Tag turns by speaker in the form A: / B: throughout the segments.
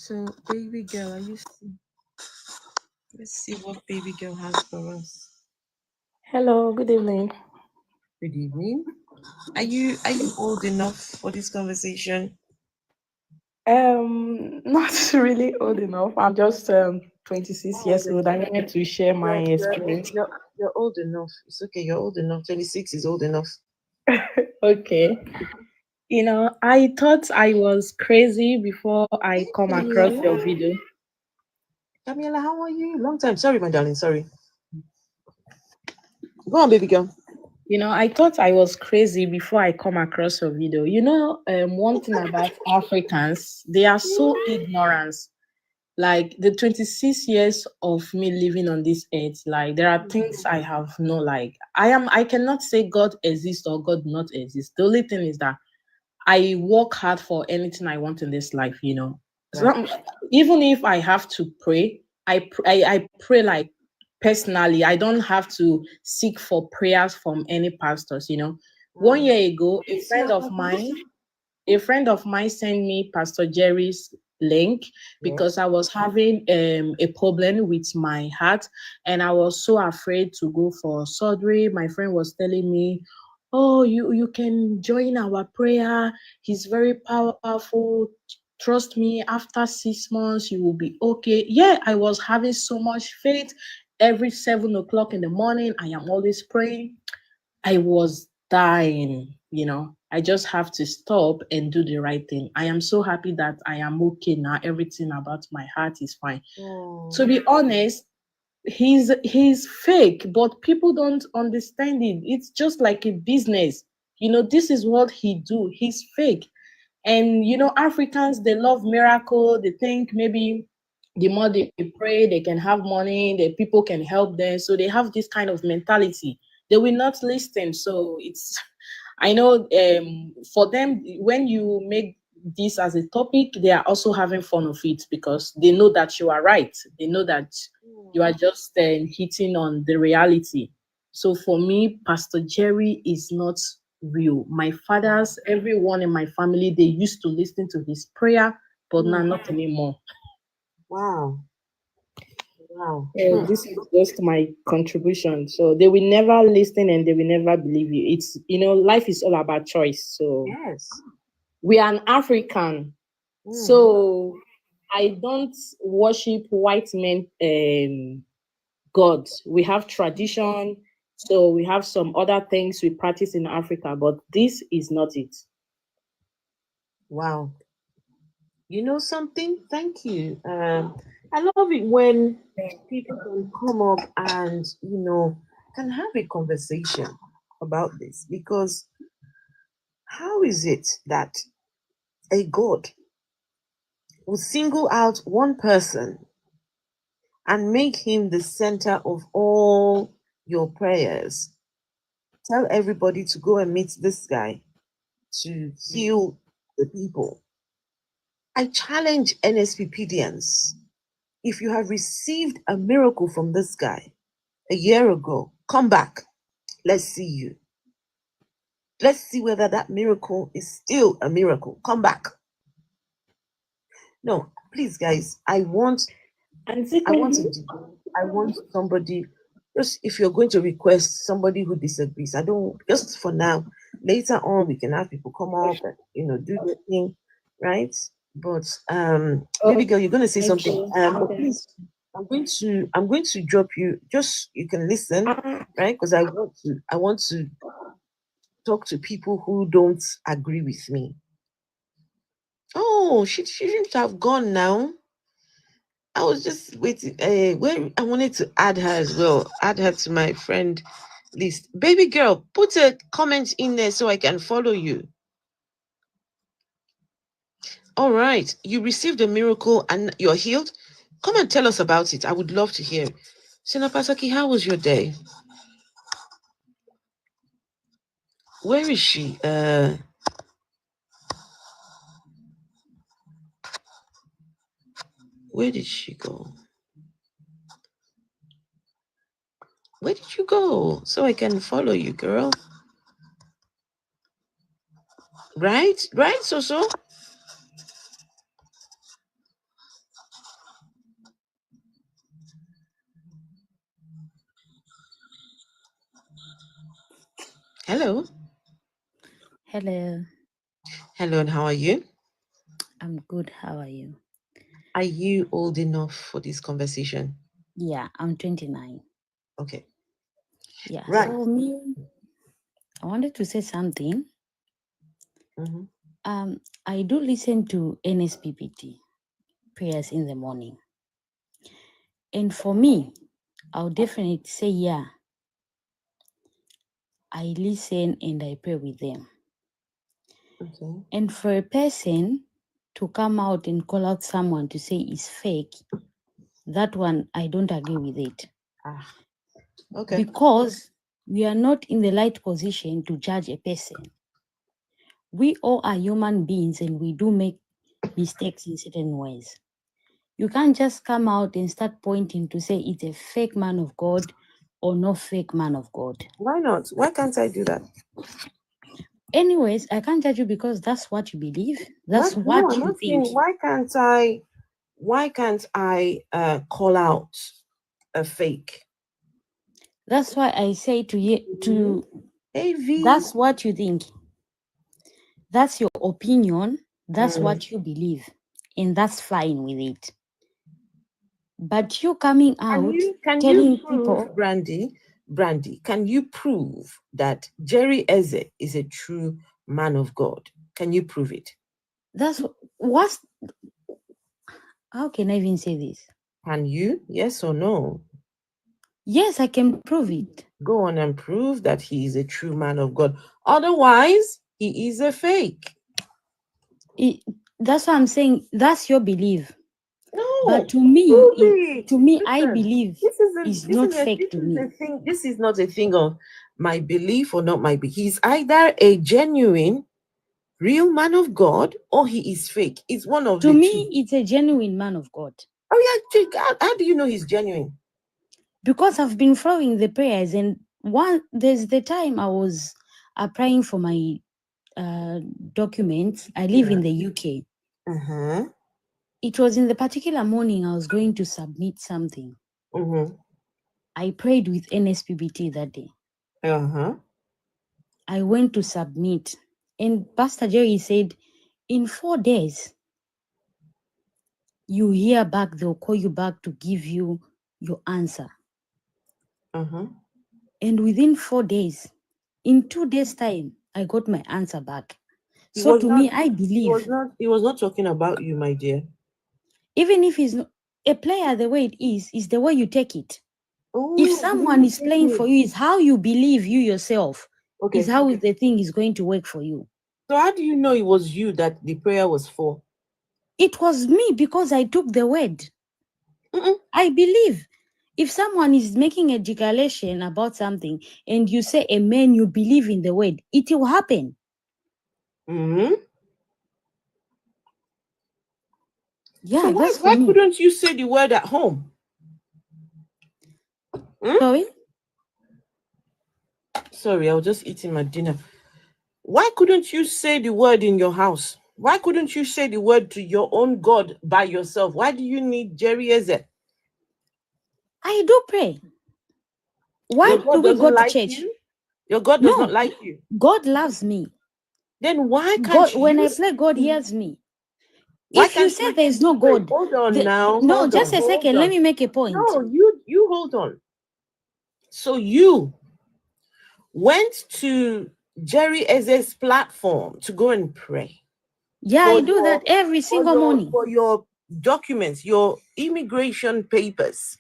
A: So, baby girl, let's see what baby girl has for us.
B: Hello, good evening.
A: Good evening. Are you old enough for this conversation?
B: Not really old enough. I'm just 26
A: Oh,
B: years old. I wanted to share my
A: you're, you're,
B: experience.
A: you're, you're old enough. It's okay. You're old enough. 26 is old enough.
B: Okay. I thought I was crazy before I come across
A: Daniela,
B: your video.
A: Daniela, how are you? Long time. Sorry, my darling. Sorry. Go on, baby girl.
B: I thought I was crazy before I come across your video. One thing about Africans, they are so ignorant. Like the 26 years of me living on this earth, like there are things I have no, like I cannot say God exists or God not exist. The only thing is that I work hard for anything I want in this life.
A: Right.
B: So even if I have to pray, I pray like personally. I don't have to seek for prayers from any pastors. One
A: Mm.
B: year ago, a friend of mine sent me Pastor Jerry's link because
A: Yes.
B: I was having a problem with my heart and I was so afraid to go for surgery. My friend was telling me, "Oh, you can join our prayer. He's very powerful. Trust me, after 6 months, you will be okay." Yeah, I was having so much faith. Every 7 o'clock in the morning, I am always praying. I was dying. I just have to stop and do the right thing. I am so happy that I am okay now. Everything about my heart is fine. To
A: Oh,
B: be honest, he's fake, but people don't understand it. It's just like a business. This is what he do. He's fake. And Africans, they love miracle. They think maybe the more they pray, they can have money, the people can help them. So they have this kind of mentality. They will not listen. So it's I know for them, when you make this as a topic, they are also having fun of it because they know that you are right. They know that you are just hitting on the reality. So for me, Pastor Jerry is not real. My fathers, everyone in my family, they used to listen to his prayer, but now
A: mm.
B: not anymore.
A: Wow. Wow.
B: So this is just my contribution. So they will never listen and they will never believe you. Life is all about choice. So
A: Yes.
B: we are an African.
A: Mm.
B: So I don't worship white men gods. We have tradition. So we have some other things we practice in Africa, but this is not it.
A: Wow. You know something? Thank you. I love it when people can come up and, can have a conversation about this because how is it that a God will single out one person and make him the center of all your prayers? Tell everybody to go and meet this guy to heal the people. I challenge NSPPDians. If you have received a miracle from this guy a year ago, come back. Let's see you. Let's see whether that miracle is still a miracle. Come back. No, please, guys.
B: And
A: I want
B: secondly,
A: to. I want somebody. Just if you're going to request somebody who disagrees, I don't. Just for now. Later on, we can have people come up and do their thing, right? But baby
B: oh,
A: girl, you're going to say something.
B: okay,
A: But
B: okay.
A: please, I'm going to drop you. Just you can listen,
B: Uh,
A: right? Because I want to talk to people who don't agree with me. Oh, she shouldn't have gone now. I was just waiting. Where I wanted to add her as well. Add her to my friend list. Baby girl, put a comment in there so I can follow you. All right. You received a miracle and you're healed. Come and tell us about it. I would love to hear. Sinapasaki, how was your day? Where is she? Where did she go? Where did you go? So I can follow you, girl. Right? Right, so. Hello.
C: Hello,
A: Hello, and how are you?
C: I'm good. How are you?
A: Are you old enough for this conversation?
C: Yeah, I'm 29.
A: Okay.
C: Yeah,
A: Right.
C: so me, I wanted to say something.
A: Mm-hmm.
C: I do listen to NSPPD prayers in the morning, and for me, I'll definitely say yeah. I listen and I pray with them.
A: Okay.
C: And for a person to come out and call out someone to say it's fake, that one I don't agree with it
A: Ah, okay.
C: because we are not in the right position to judge a person. We all are human beings and we do make mistakes in certain ways. You can't just come out and start pointing to say it's a fake man of God or no fake man of God.
A: Why not? Why can't I do that?
C: Anyways, I can't judge you because that's what you believe. That's
A: What? No,
C: what
A: I'm
C: you think.
A: asking. Why can't I? Why can't I call out a fake?
C: That's why I say to you
A: Mhm.
C: to
A: Hey V.
C: that's what you think. That's your opinion. That's
A: Mm.
C: what you believe. And that's fine with it. But you coming out
A: Can you
C: telling
A: prove,
C: people
A: Brandy, can you prove that Jerry Eze is a true man of God? Can you prove it?
C: that's what's how can I even say this?
A: Can you? Yes or no?
C: Yes, I can prove it.
A: Go on and prove that he is a true man of God. Otherwise, he is a fake.
C: it that's what I'm saying. That's your belief.
A: No,
C: But to me,
A: prove it.
C: I
A: Listen,
C: believe
A: this is a
C: is
A: this
C: not
A: is a
C: fake
A: this
C: to
A: is
C: me.
A: a thing. This is not a thing of my belief or not my belief. He's either a genuine, real man of God or he is fake. It's one of
C: To
A: the
C: me,
A: two.
C: it's a genuine man of God.
A: Oh yeah, Jake, how do you know he's genuine?
C: Because I've been following the prayers, and there's the time I was applying for my documents. I live
A: Yeah.
C: in the UK.
A: Uh-huh.
C: It was in the particular morning I was going to submit something.
A: Uh-huh.
C: I prayed with NSPPD that day.
A: Uh-huh.
C: I went to submit, and Pastor Jerry said, in 4 days, you hear back, they'll call you back to give you your answer.
A: Uh-huh.
C: And within 4 days, in 2 days' time, I got my answer back.
A: He
C: So
A: was
C: to
A: not
C: me, I believe,
A: he was not talking about you, my dear.
C: even if it's a player, the way it is the way you take it. If
A: Oh, the way
C: someone
A: you
C: is
A: take
C: playing
A: it.
C: for you, is how you believe you yourself, is
A: Okay.
C: how the thing is going to work for you.
A: So how do you know it was you that the prayer was for?
C: It was me because I took the word.
A: Mm-mm.
C: I believe. If someone is making a declaration about something and you say amen, you believe in the word, it will happen.
A: Mm-hmm. So
C: Yeah, that's for
A: why
C: me.
A: couldn't you say the word at home? Hmm?
C: Sorry?
A: Sorry, I was just eating my dinner. Why couldn't you say the word in your house? Why couldn't you say the word to your own God by yourself? Why do you need Jerry Eze?
C: I do pray. Why
A: Your
C: do
A: God
C: we go
A: doesn't
C: to
A: like
C: church?
A: you? Your God does not
C: No,
A: like you.
C: God loves me.
A: Then why
C: God,
A: can't
C: when
A: you
C: I pray, God
A: see?
C: hears me.
A: Why
C: If you
A: can't
C: say
A: you
C: there is no
A: wait?
C: God,
A: Hold on now.
C: no,
A: Hold
C: just
A: on.
C: a
A: Hold
C: second, let
A: on.
C: me make a point.
A: No, you hold on. So you went to Jerry Eze's platform to go and pray
C: Yeah, I do that every single morning.
A: for your documents, your immigration papers,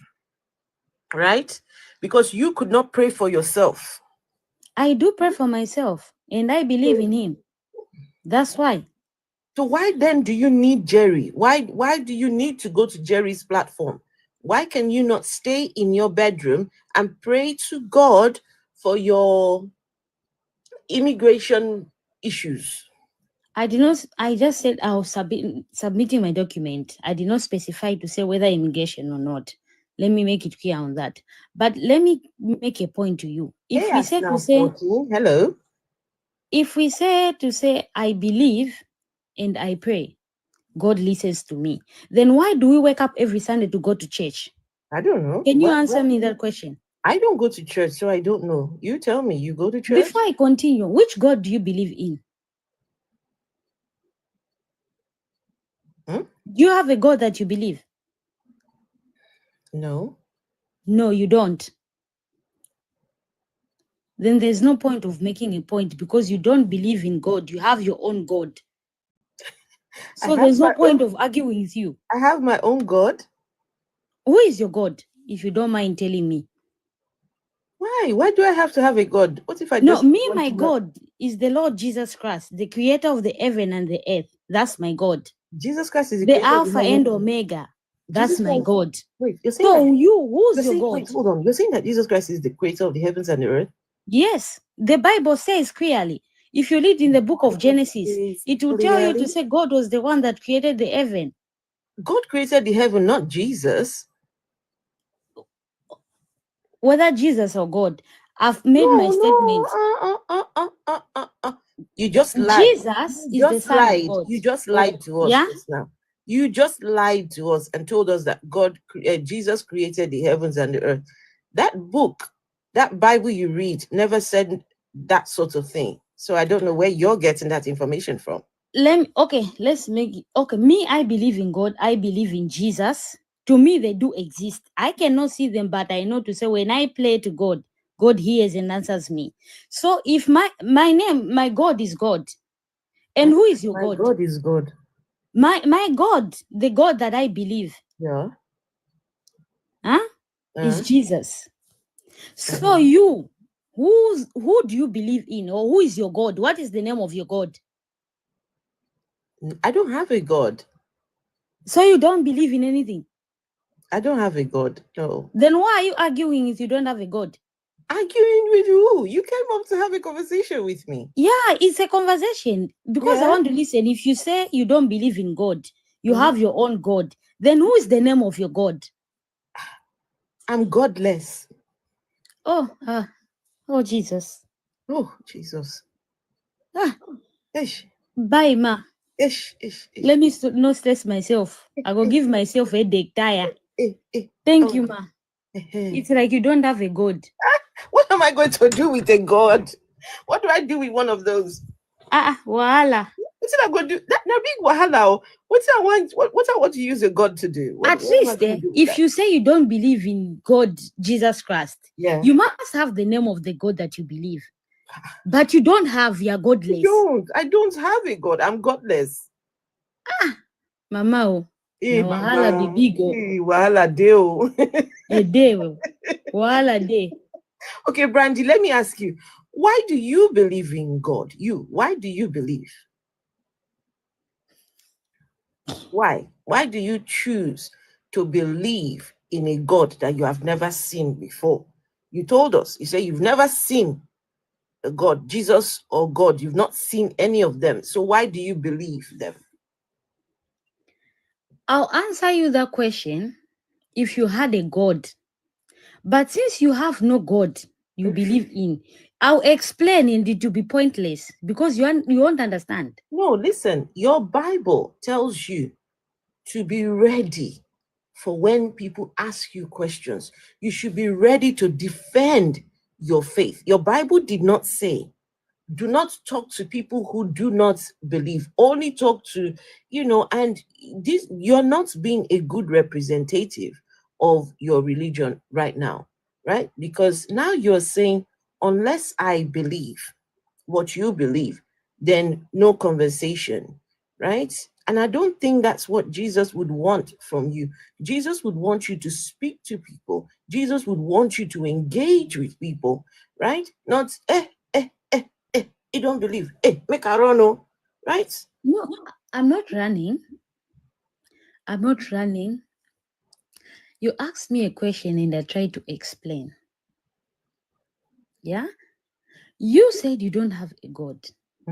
A: right? Because you could not pray for yourself.
C: I do pray for myself and I believe in Him. That's why.
A: So why then do you need Jerry? Why do you need to go to Jerry's platform? Why can you not stay in your bedroom and pray to God for your immigration issues?
C: I did not. I just said I was submitting my document. I did not specify to say whether immigration or not. Let me make it clear on that. But let me make a point to you.
A: Hey, as now 14. Hello.
C: If we say to say I believe and I pray, God listens to me. Then why do we wake up every Sunday to go to church?
A: I don't know.
C: Can you
A: What
C: answer me that question?
A: I don't go to church, so I don't know. You tell me. You go to church?
C: Before I continue, which God do you believe in?
A: Hmm?
C: Do you have a God that you believe?
A: No.
C: No, you don't. Then there's no point of making a point because you don't believe in God. You have your own God. So there's no point of arguing with you.
A: I have my own God.
C: Who is your God, if you don't mind telling me?
A: Why? Why do I have to have a God? What if I
C: No,
A: just
C: me,
A: want
C: my
A: to
C: God is the Lord Jesus Christ, the creator of the heaven and the earth. That's my God.
A: Jesus Christ is the
C: The
A: creator of the
C: Alpha and
A: heaven.
C: Omega.
A: Jesus
C: That's my
A: Christ.
C: God.
A: Wait, you're saying
C: So
A: that?
C: who's your God?
A: Wait, hold on. You're saying that Jesus Christ is the creator of the heavens and the earth?
C: Yes, the Bible says clearly. If you read in the book of Genesis, it will tell you to say God was the one that created the heaven.
A: God created the heaven, not Jesus.
C: Whether Jesus or God, I've made my statement.
A: You just lied.
C: Jesus is the Son of God.
A: You just lied to us
C: Yeah?
A: just now. You just lied to us and told us that Jesus created the heavens and the earth. That book, that Bible you read, never said that sort of thing. So I don't know where you're getting that information from.
C: Let's make it. Okay, me, I believe in God. I believe in Jesus. To me, they do exist. I cannot see them, but I know to say when I pray to God, God hears and answers me. So if my God is God, and who is your
A: My
C: God?
A: God is God.
C: My God, the God that I believe,
A: Yeah.
C: is Jesus. So you, who do you believe in, or who is your God? What is the name of your God?
A: I don't have a God.
C: So you don't believe in anything?
A: I don't have a God. No.
C: Then why are you arguing if you don't have a God?
A: Arguing with who? You came up to have a conversation with me.
C: Yeah, it's a conversation because I want to listen. If you say you don't believe in God, you have your own God, then who is the name of your God?
A: I'm godless.
C: Oh Jesus.
A: Oh, Jesus.
C: Ish. Bye, ma.
A: Ish.
C: Let me not stress myself. I go give myself a day tire. Thank you, ma. It's like you don't have a God.
A: What am I going to do with a God? What do I do with one of those?
C: Wahala.
A: What's I going to do? That big wahala. What I want to use a God to do?
C: At least, if you say you don't believe in God, Jesus Christ, you must have the name of the God that you believe. But you don't have, you're godless.
A: I don't have a God. I'm godless.
C: Mama, wahala be big.
A: Wahala deo.
C: A day. Wahala day.
A: Okay, Brandy, let me ask you, why do you believe in God? Why do you believe? Why? Why do you choose to believe in a God that you have never seen before? You told us, you say you've never seen a God, Jesus or God. You've not seen any of them. So why do you believe them?
C: I'll answer you that question if you had a God. But since you have no God you believe in, I'll explain and it will be pointless because you won't understand.
A: No, listen, your Bible tells you to be ready for when people ask you questions. You should be ready to defend your faith. Your Bible did not say, do not talk to people who do not believe. Only talk to, and this, you're not being a good representative of your religion right now, right? Because now you're saying, unless I believe what you believe, then no conversation, right? And I don't think that's what Jesus would want from you. Jesus would want you to speak to people. Jesus would want you to engage with people, right? Not, you don't believe, make a run, right?
C: No, I'm not running. I'm not running. You asked me a question and I tried to explain. Yeah? You said you don't have a God.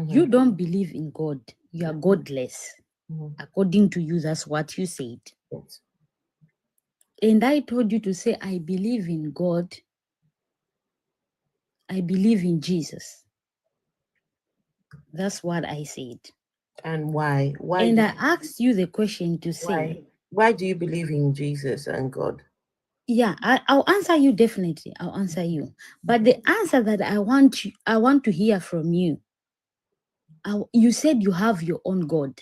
C: You don't believe in God. You are godless. According to you, that's what you said.
A: Yes.
C: And I told you to say, I believe in God. I believe in Jesus. That's what I said.
A: And why?
C: And I asked you the question to say,
A: why do you believe in Jesus and God?
C: Yeah, I'll answer you definitely. I'll answer you. But the answer that I want to hear from you. You said you have your own God.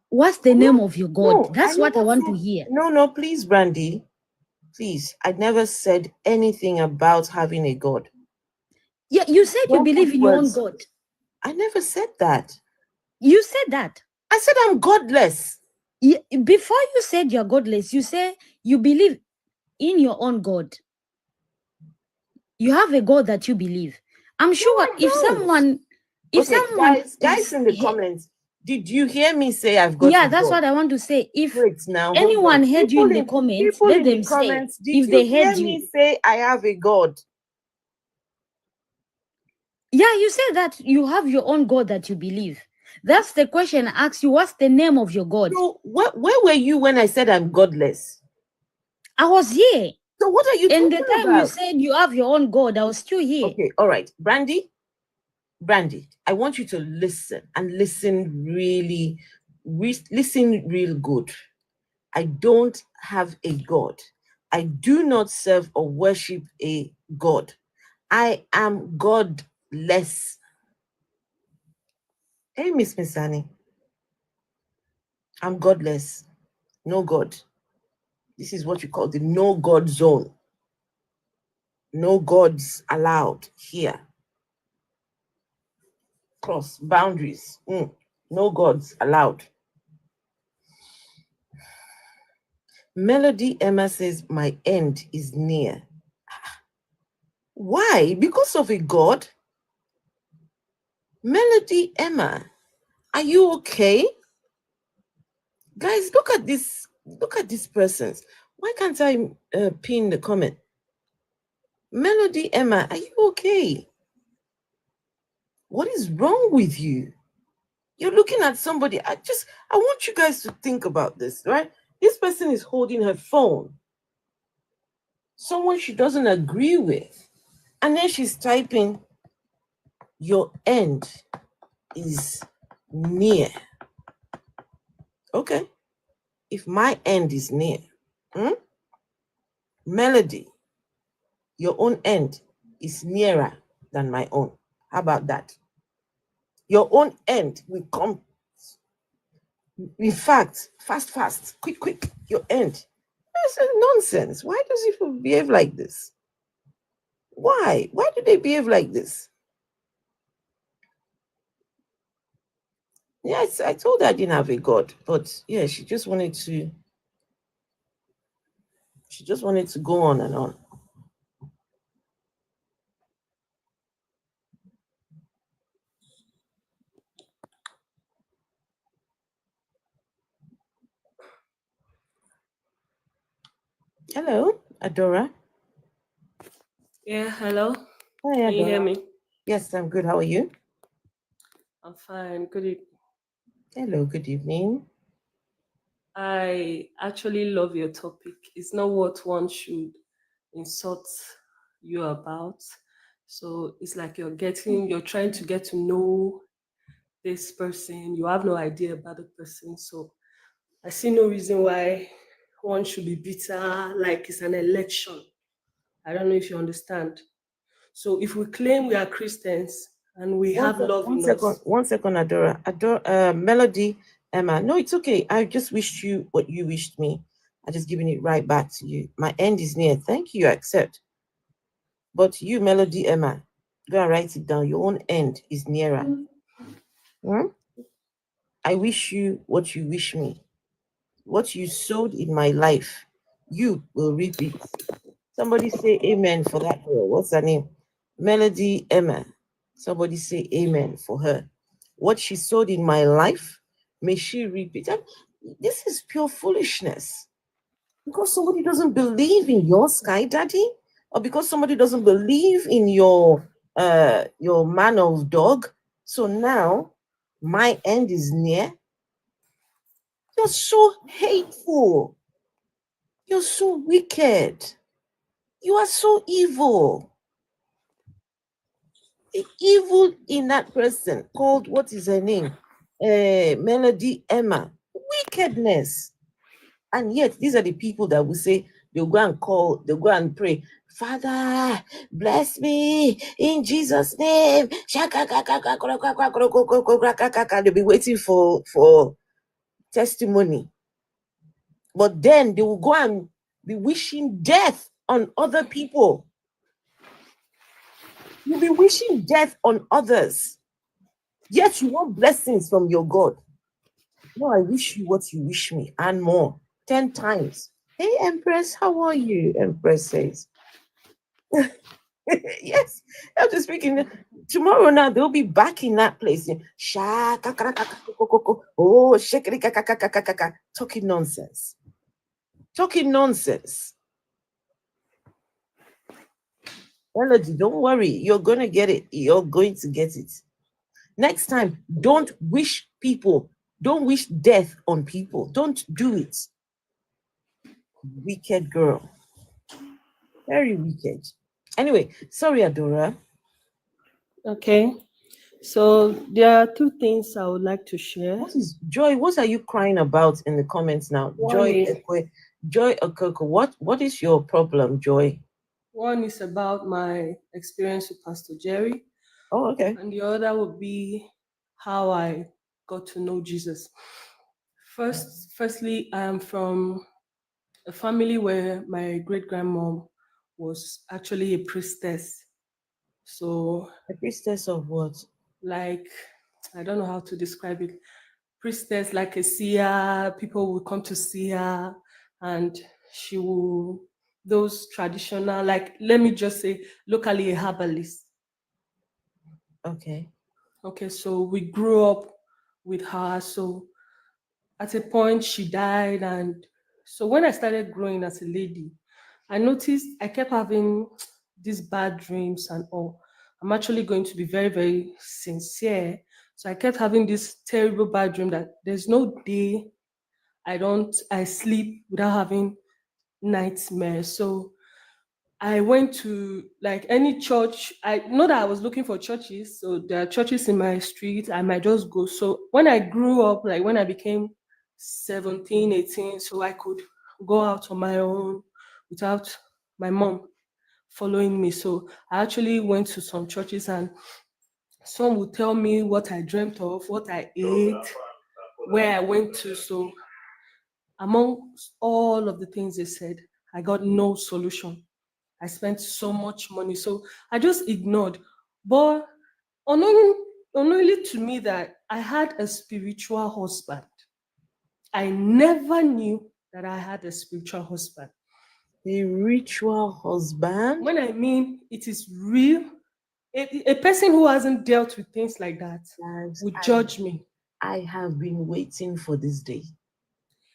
C: What's the name of your God?
A: No, I
C: That's what I
A: never
C: want to
A: said.
C: hear.
A: No, please, Brandy. Please, I never said anything about having a God.
C: Yeah, you said you
A: Don't
C: believe
A: put
C: in your own
A: words.
C: God.
A: I never said that.
C: You said that.
A: I said I'm godless.
C: Before you said you're godless, you say you believe in your own God. You have a God that you believe. I'm
A: No,
C: sure
A: I don't.
C: if
A: Okay,
C: someone
A: guys in the comments, did you hear me say I've got
C: yeah,
A: a
C: that's
A: God?
C: what I want to say. If
A: Wait now, hold on.
C: anyone heard you in the comments,
A: People
C: let
A: in the
C: them say
A: comments, did
C: if
A: you
C: they
A: hear
C: heard
A: me
C: you.
A: say I have a God?
C: Yeah, you said that you have your own God that you believe. That's the question I asked you. What's the name of your God?
A: So where were you when I said I'm godless?
C: I was here.
A: So what are you
C: And the
A: talking
C: time you
A: about?
C: said you have your own God, I was still here.
A: Okay, all right. Brandy, I want you to listen and listen really, listen real good. I don't have a God. I do not serve or worship a God. I am godless. Hey, Miss Misani, I'm godless. No God. This is what you call the no God zone. No gods allowed here. Cross boundaries. No gods allowed. Melody Emma says, my end is near. Why? Because of a God? Melody Emma, are you okay? Guys, look at this. Look at these persons. Why can't I pin the comment? Melody Emma, are you okay? What is wrong with you? You're looking at somebody. I want you guys to think about this, right? This person is holding her phone. Someone she doesn't agree with. And then she's typing, your end is near. Okay. If my end is near, Melody, your own end is nearer than my own. How about that? Your own end will come. In fact, fast, quick, your end. That's nonsense. Why does people behave like this? Why? Why do they behave like this? Yes, I told her I didn't have a God, but yeah, she just wanted to go on and on. Hello, Adora.
D: Yeah, hello.
A: Hi,
D: Can you hear
A: Adora.
D: me?
A: Yes, I'm good. How are you?
D: I'm fine. Good evening.
A: Hello, good evening.
D: I actually love your topic. It's not what one should insult you about. So it's like you're trying to get to know this person. You have no idea about the person. So I see no reason why one should be bitter like it's an election. I don't know if you understand. So if we claim we are Christians and we have love in us,
A: One second, Adora. Melody, Emma. No, it's okay. I just wished you what you wished me. I'm just giving it right back to you. My end is near. Thank you. I accept. But you, Melody, Emma, go and write it down. Your own end is nearer. I wish you what you wish me. What you sowed in my life, you will reap it. Somebody say amen for that girl. What's her name? Melody Emma. Somebody say amen for her. What she sowed in my life, may she reap it. This is pure foolishness. Because somebody doesn't believe in your sky daddy, or because somebody doesn't believe in your man of dog. So now my end is near. You're so hateful. You're so wicked. You are so evil. The evil in that person called, what is her name? Melody Emma. Wickedness. And yet, these are the people that will say they'll go and call, they'll go and pray, Father, bless me in Jesus' name. They'll be waiting for testimony. But then they will go and be wishing death on other people. You'll be wishing death on others. Yet you want blessings from your God. No, I wish you what you wish me and more. 10 times. Hey, Empress, how are you? Empress says. Yes, I'm just speaking. Tomorrow now, they'll be back in that place. Oh, talking nonsense. Talking nonsense. Melody, don't worry. You're going to get it. You're going to get it. Next time, don't wish people. Don't wish death on people. Don't do it. Wicked girl. Very wicked. Anyway, sorry, Adora.
D: Okay. So there are two things I would like to share.
A: What is Joy? What are you crying about in the comments now? Joy Okoko, what is your problem, Joy?
D: One is about my experience with Pastor Jerry.
A: Oh, okay.
D: And the other would be how I got to know Jesus. Firstly, I am from a family where my great-grandmom was actually a priestess. So
A: a priestess of what?
D: Like, I don't know how to describe it. Priestess, like a seer, people will come to see her, and she will, those traditional, like, let me just say, locally a herbalist.
A: Okay.
D: Okay, so we grew up with her. So at a point she died, and so when I started growing as a lady, I noticed I kept having these bad dreams and all. I'm actually going to be very, very sincere. So I kept having this terrible bad dream that there's no day I sleep without having nightmares. So I went to like any church. I know that I was looking for churches. So there are churches in my street. I might just go. So when I grew up, like when I became 17, 18, so I could go out on my own without my mom following me. So I actually went to some churches, and some would tell me what I dreamt of, what I ate, where I went to. So among all of the things they said, I got no solution. I spent so much money. So I just ignored. But unknowingly to me that I had a spiritual husband. I never knew that I had a spiritual husband.
A: Spiritual husband?
D: When I mean it is real, a person who hasn't dealt with things like that would judge me.
A: I have been waiting for this day.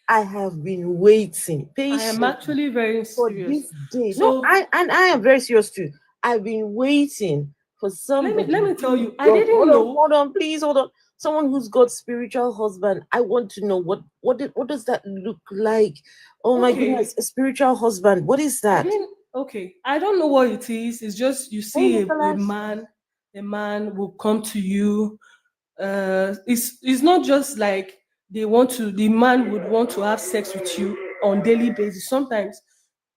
A: I have been waiting patiently.
D: I am actually very
A: for
D: serious.
A: this day.
D: So,
A: No, I am very serious too. I've been waiting for somebody.
D: Let me tell you, I didn't know.
A: Hold on, please, hold on. Someone who's got spiritual husband. I want to know what does that look like? Oh my goodness, a spiritual husband. What is that?
D: I don't know what it is. It's just you see a man will come to you. It's not just like the man would want to have sex with you on daily basis. Sometimes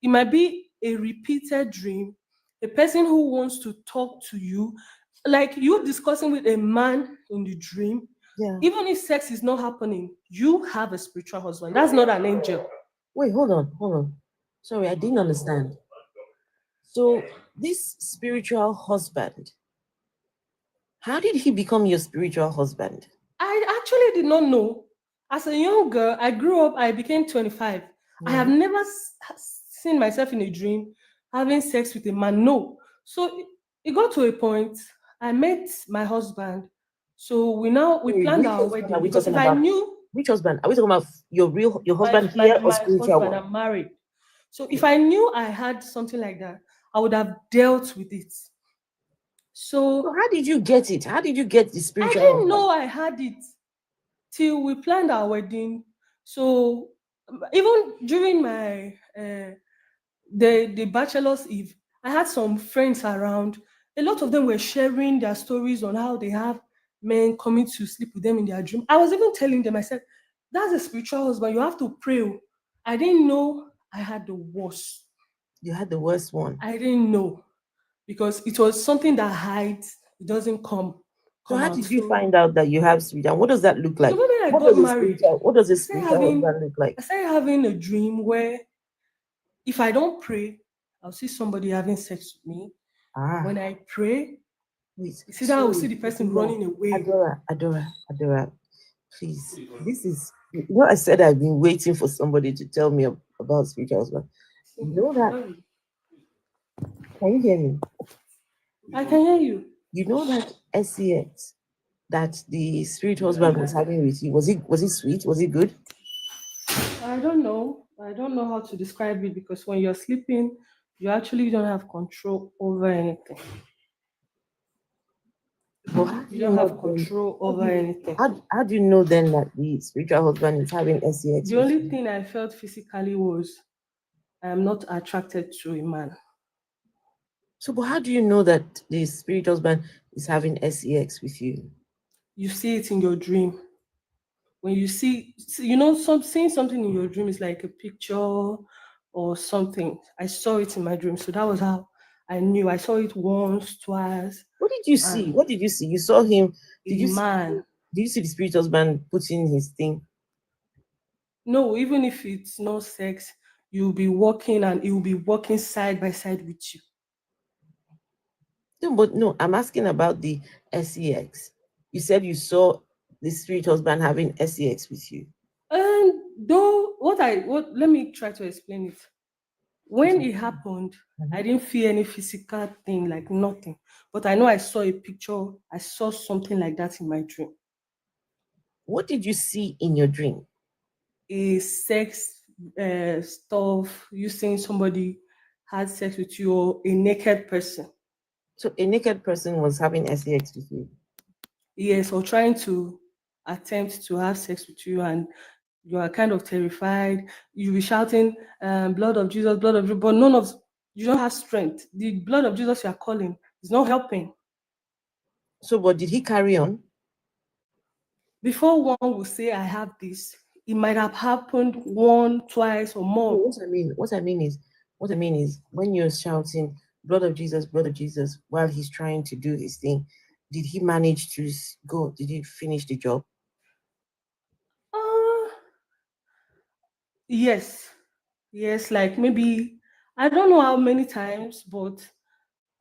D: it might be a repeated dream, a person who wants to talk to you, like you discussing with a man in the dream.
A: Yeah.
D: Even if sex is not happening, you have a spiritual husband. That's not an angel.
A: Wait, hold on. Sorry, I didn't understand. So this spiritual husband, how did he become your spiritual husband?
D: I actually did not know. As a young girl, I grew up, I became 25. I have never seen myself in a dream having sex with a man. No. So it got to a point, I met my husband. So we planned our wedding. Because if I knew.
A: Which husband? Are we talking about your husband here or spiritual one?
D: I'm married. So if I knew I had something like that, I would have dealt with it. So
A: how did you get it? How did you get the spiritual?
D: I didn't know I had it till we planned our wedding. So even during my the bachelor's eve, I had some friends around. A lot of them were sharing their stories on how they have men coming to sleep with them in their dream. I was even telling them, I said, that's a spiritual husband. You have to pray. I didn't know I had the worst.
A: You had the worst one.
D: I didn't know because it was something that hides. It doesn't
A: So
D: come
A: how
D: out.
A: did you
D: So
A: find out that you have spirit? And what does that look like?
D: so when I
A: What
D: got
A: does a
D: married,
A: spiritual
D: I started having
A: husband look like?
D: I started having a dream where if I don't pray, I'll see somebody having sex with me. When I pray,
A: Wait,
D: you see that I will see the person running away.
A: Adora, please. This is what I said. I've been waiting for somebody to tell me about spiritual husband. You know that? Can you hear me?
D: I can hear you.
A: You know that SEX that the spirit husband was having with you, was it sweet? Was it good?
D: I don't know. I don't know how to describe it because when you're sleeping, you actually don't have control over anything.
A: But how do
D: You
A: you
D: don't have
A: know then?
D: control over anything.
A: How do you know then that the spiritual husband is having SEX
D: The
A: with
D: only
A: you?
D: thing I felt physically was I am not attracted to a man.
A: So, but how do you know that the spirit husband is having SEX with you?
D: You see it in your dream. When you see seeing something in your dream is like a picture or something. I saw it in my dream, so that was how I knew. I saw it once, twice,
A: What did you see?
D: and
A: What did you see? You saw him. Did
D: a
A: you see?
D: man.
A: Did you see the spirit husband putting his thing?
D: No, even if it's no sex, you'll be walking and he will be walking side by side with you.
A: No, but no, I'm asking about the SEX. You said you saw the spirit husband having SEX with you.
D: And though let me try to explain it. When it happened, I didn't feel any physical thing, like nothing. But I know I saw a picture, I saw something like that in my dream.
A: What did you see in your dream?
D: A sex stuff, you saying somebody had sex with you or a naked person.
A: So a naked person was having SEX with you.
D: Yes, or trying to attempt to have sex with you and you are kind of terrified. You'll be shouting, blood of Jesus, blood of Jesus, but you don't have strength. The blood of Jesus you are calling is not helping.
A: So, but did he carry on?
D: Before one will say, I have this, it might have happened one, twice, or
A: No,
D: more.
A: what I mean is, when you're shouting blood of Jesus, while he's trying to do his thing, did he manage to go? Did he finish the job?
D: Uh, yes. Yes, like maybe, I don't know how many times, but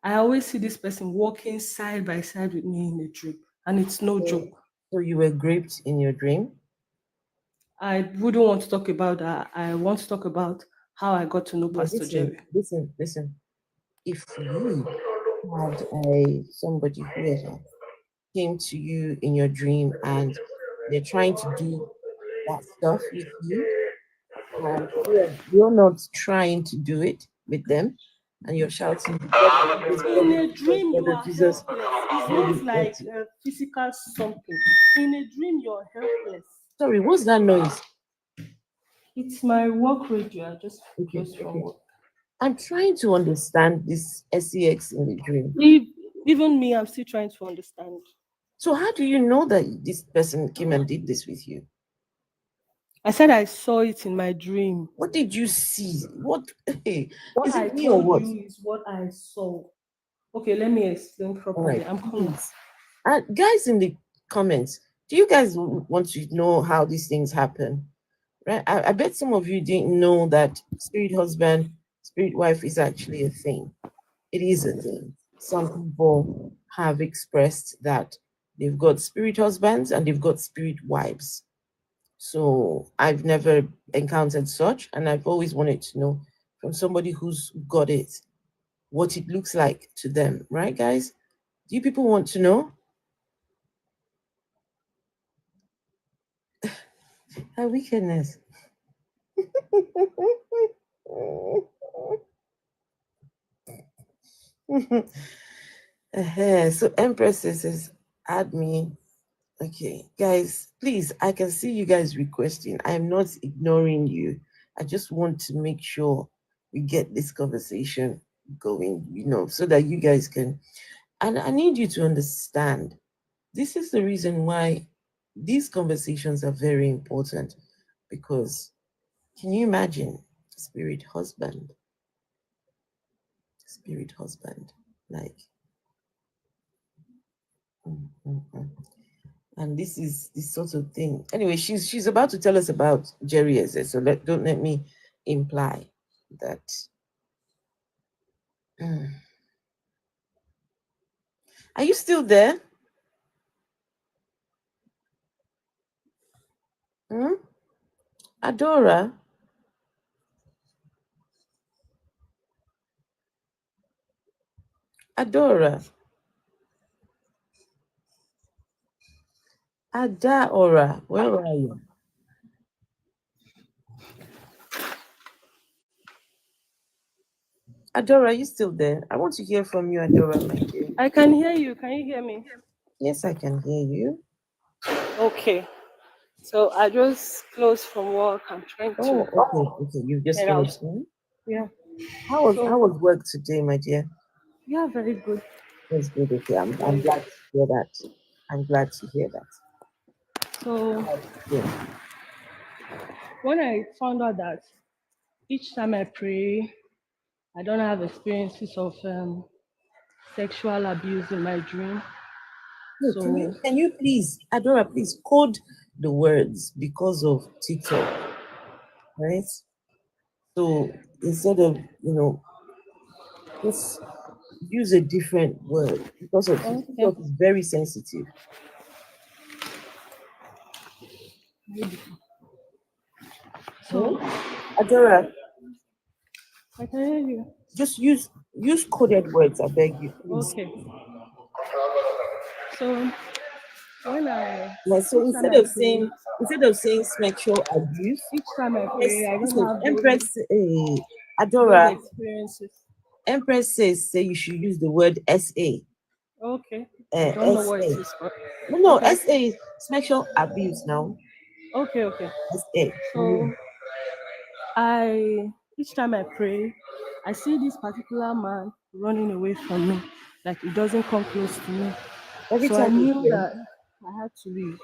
D: I always see this person walking side by side with me in a dream, and it's no joke.
A: So you were raped in your dream?
D: I wouldn't want to talk about that. I want to talk about how I got to know Pastor Jerry.
A: Listen. If you had a somebody whoever came to you in your dream and they're trying to do that stuff with you, and you're not trying to do it with them, and you're shouting,
D: In a dream,
A: blood
D: you
A: of
D: are
A: Jesus,
D: helpless. It's not like a physical something. In a dream, you're helpless.
A: Sorry, what's that noise?
D: It's my work radio. I just
A: Okay,
D: closed from
A: okay.
D: work.
A: I'm trying to understand this SEX in the dream.
D: Even me, I'm still trying to understand.
A: So how do you know that this person came and did this with you?
D: I said I saw it in my dream.
A: What did you see? What hey,
D: What
A: is
D: I
A: it me or
D: told
A: what?
D: you is what I saw. Okay, let me explain
A: All
D: properly.
A: right,
D: I'm coming.
A: please. Guys in the comments, do you guys want to know how these things happen? Right? I bet some of you didn't know that spirit husband, spirit wife is actually a thing. It is a thing. Some people have expressed that they've got spirit husbands and they've got spirit wives. So I've never encountered such, and I've always wanted to know from somebody who's got it what it looks like to them, right, guys? Do you people want to know? Her wickedness. So Empress says, add me. Okay, guys, please, I can see you guys requesting. I'm not ignoring you. I just want to make sure we get this conversation going, so that you guys can. And I need you to understand this is the reason why these conversations are very important, because can you imagine spirit husband. Spirit husband, like. And this is this sort of thing. Anyway, she's about to tell us about Jerry Eze, so don't let me imply that. Are you still there? Adora? Adora? Adaora, where are you? Adora, are you still there? I want to hear from you, Adora, my dear.
D: I can hear you. Can you hear me?
A: Yes, I can hear you.
D: Okay. So I just closed from work. I'm trying to.
A: Okay. You just
D: get out.
A: finished.
D: Yeah.
A: How was work today, my dear?
D: Yeah, very good.
A: That's good. Okay, I'm glad to hear that. I'm glad to hear that.
D: So when I found out that each time I pray, I don't have experiences of sexual abuse in my dream.
A: No, can you please, Adora, please code the words because of TikTok, right? So instead of just use a different word because of TikTok is very sensitive. So Adora,
D: I can hear you.
A: just use coded words, I beg you, please.
D: Okay. So when
A: so instead of saying sexual abuse,
D: each time I pray, I don't have
A: Empress
D: Adora experiences.
A: Empress says say you should use the word SA.
D: Okay. I don't know what it is for.
A: No, SA is sexual abuse now.
D: Okay.
A: SA.
D: So each time I pray, I see this particular man running away from me, like he doesn't come close to me. So I knew that I had to be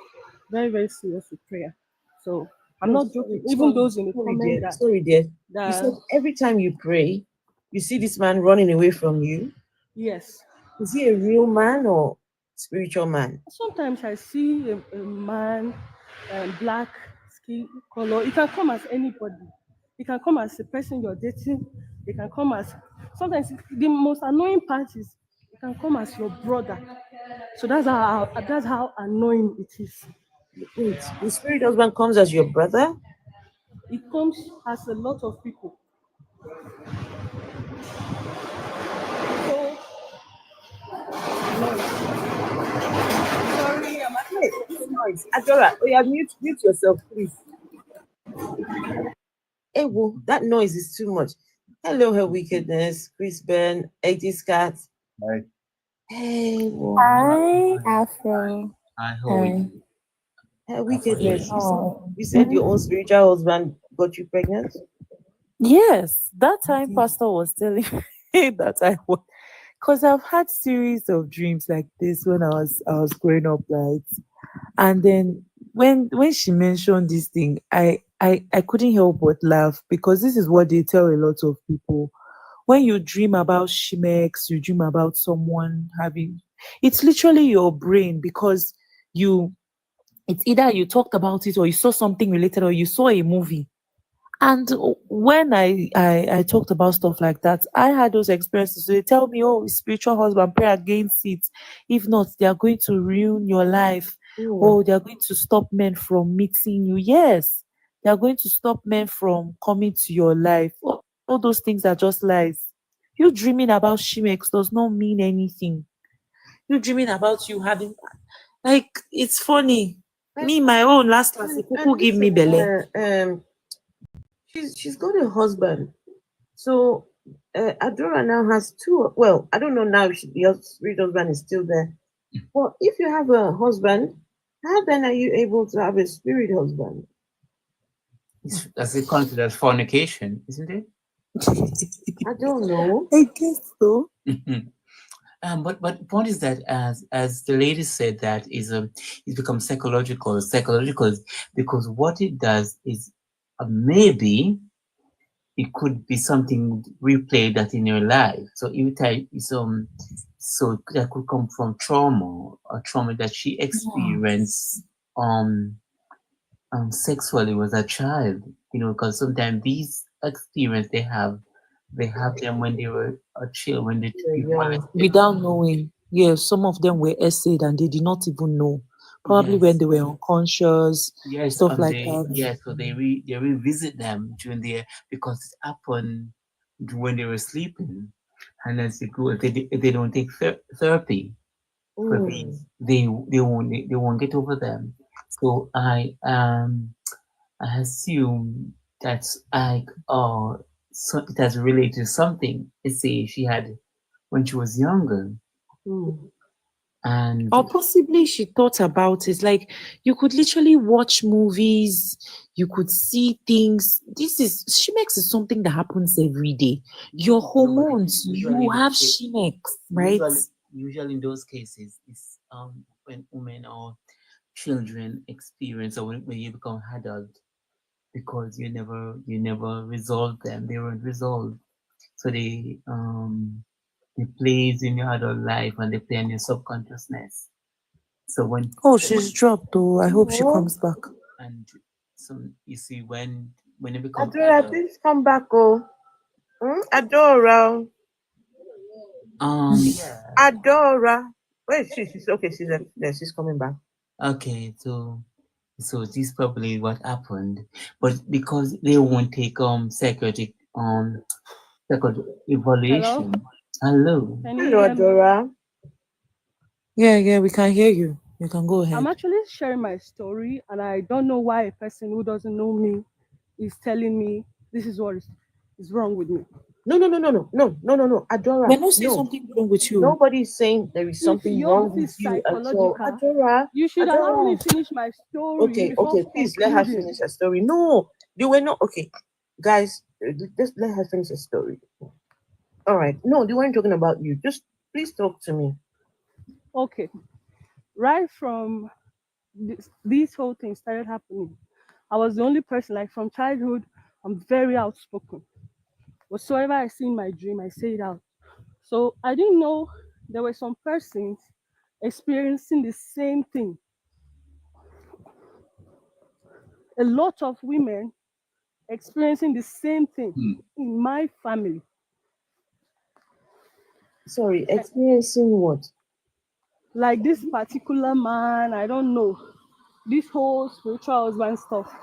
D: very, very serious with prayer. So I'm not joking. Even those in the comment that
A: sorry, dear. You said every time you pray, you see this man running away from you.
D: Yes.
A: Is he a real man or spiritual man?
D: Sometimes I see a man, black skin color. It can come as anybody. It can come as a person you're dating. It can come as sometimes the most annoying part is it can come as your brother. So that's how annoying it is.
A: Wait, the spirit husband comes as your brother?
D: It comes as a lot of people. So sorry, I'm
A: actually noise. Adora, mute yourself, please. Hey, well, that noise is too much. Hello, her wickedness, Chris Ben, 80s cat.
E: Hi.
A: Hey, well.
F: Hi, Afro.
E: Hi, how are you?
A: Her wickedness. You said your own spiritual husband got you pregnant?
F: Yes, that time Pastor was telling me that I was, because I've had series of dreams like this when I was growing up, right? And then when she mentioned this thing, I couldn't help but laugh because this is what they tell a lot of people. When you dream about Shimex, you dream about someone having, it's literally your brain because it's either you talked about it or you saw something related or you saw a movie. And when I talked about stuff like that, I had those experiences. So they tell me, oh, spiritual husband, pray against it. If not, they are going to ruin your life. Oh, they are going to stop men from meeting you. Yes, they are going to stop men from coming to your life. All those things are just lies. You dreaming about Shimex does not mean anything. You dreaming about you having, like, it's funny. Me, my own last class, people give me belly.
A: She's got a husband. So Adora now has two. Well, I don't know now if your spirit husband is still there. Well, if you have a husband, how then are you able to have a spirit husband?
E: That's it considered fornication, isn't it?
A: I don't know.
F: I guess so.
E: But the point is that as the lady said, that it's become psychological because what it does is maybe it could be something replay that in your life. So every time so that could come from trauma or trauma that she experienced sexually was a child, because sometimes these experience they have them when they were a child, when they
A: Yeah,
E: before
A: young.
E: they
F: Without knowing. Yes, some of them were essayed and they did not even know. Probably when
E: yes,
F: they were unconscious,
E: yes,
F: stuff
E: and
F: like
E: they
F: that.
E: yes, so they revisit them during the because it happened when they were sleeping, and as they grow, if they don't take therapy for
A: Mm.
E: these, they won't get over them. So I assume that's like so it has related to something. Let's say she had when she was younger,
A: Mm.
E: and
F: Or possibly she thought about it. Like you could literally watch movies, you could see things. She makes it something that happens every day. Your
E: no, but
F: hormones,
E: usually
F: you
E: in
F: have
E: those cases,
F: Shimex, right?
E: usually in those cases, it's when women or children experience or when you become adult because you never resolved them. They weren't resolved, so they plays in your adult life and they play in your subconsciousness. So
F: Oh, she's dropped though. I hope she
A: Oh,
F: comes back.
E: and so you see when you become
A: Adora,
E: adult,
A: please come back, oh. Adora.
E: yeah,
A: Adora. Wait, she's okay. She's there. She's coming back.
E: okay, so this is probably what happened, but because they won't take psychotic
G: Hello?
E: evaluation. Hello.
G: Can you
A: Hello,
G: hear me?
A: Adora.
F: Yeah, we can hear you. You can go
G: I'm
F: ahead.
G: actually sharing my story, and I don't know why a person who doesn't know me is telling me this is what is wrong with me.
A: No. Adora,
F: We're not saying
A: no.
F: something wrong with you.
A: Nobody's saying there is
G: If
A: something
G: yours
A: wrong with
G: is
A: you at all.
G: psychological,
A: Adora,
G: you should allow me
A: Adora.
G: finish my story
A: Okay,
G: before
A: please let her
G: concluding.
A: finish her story. No, they were not. Okay, guys, just let her finish her story. All right. No, they weren't talking about you. Just please talk to me.
G: Okay, right from this whole thing started happening, I was the only person, like from childhood, I'm very outspoken. Whatsoever I see in my dream, I say it out. So I didn't know there were some persons experiencing the same thing. A lot of women experiencing the same thing in my family.
A: Sorry, experiencing what?
G: Like this particular man, I don't know, this whole spiritual husband stuff,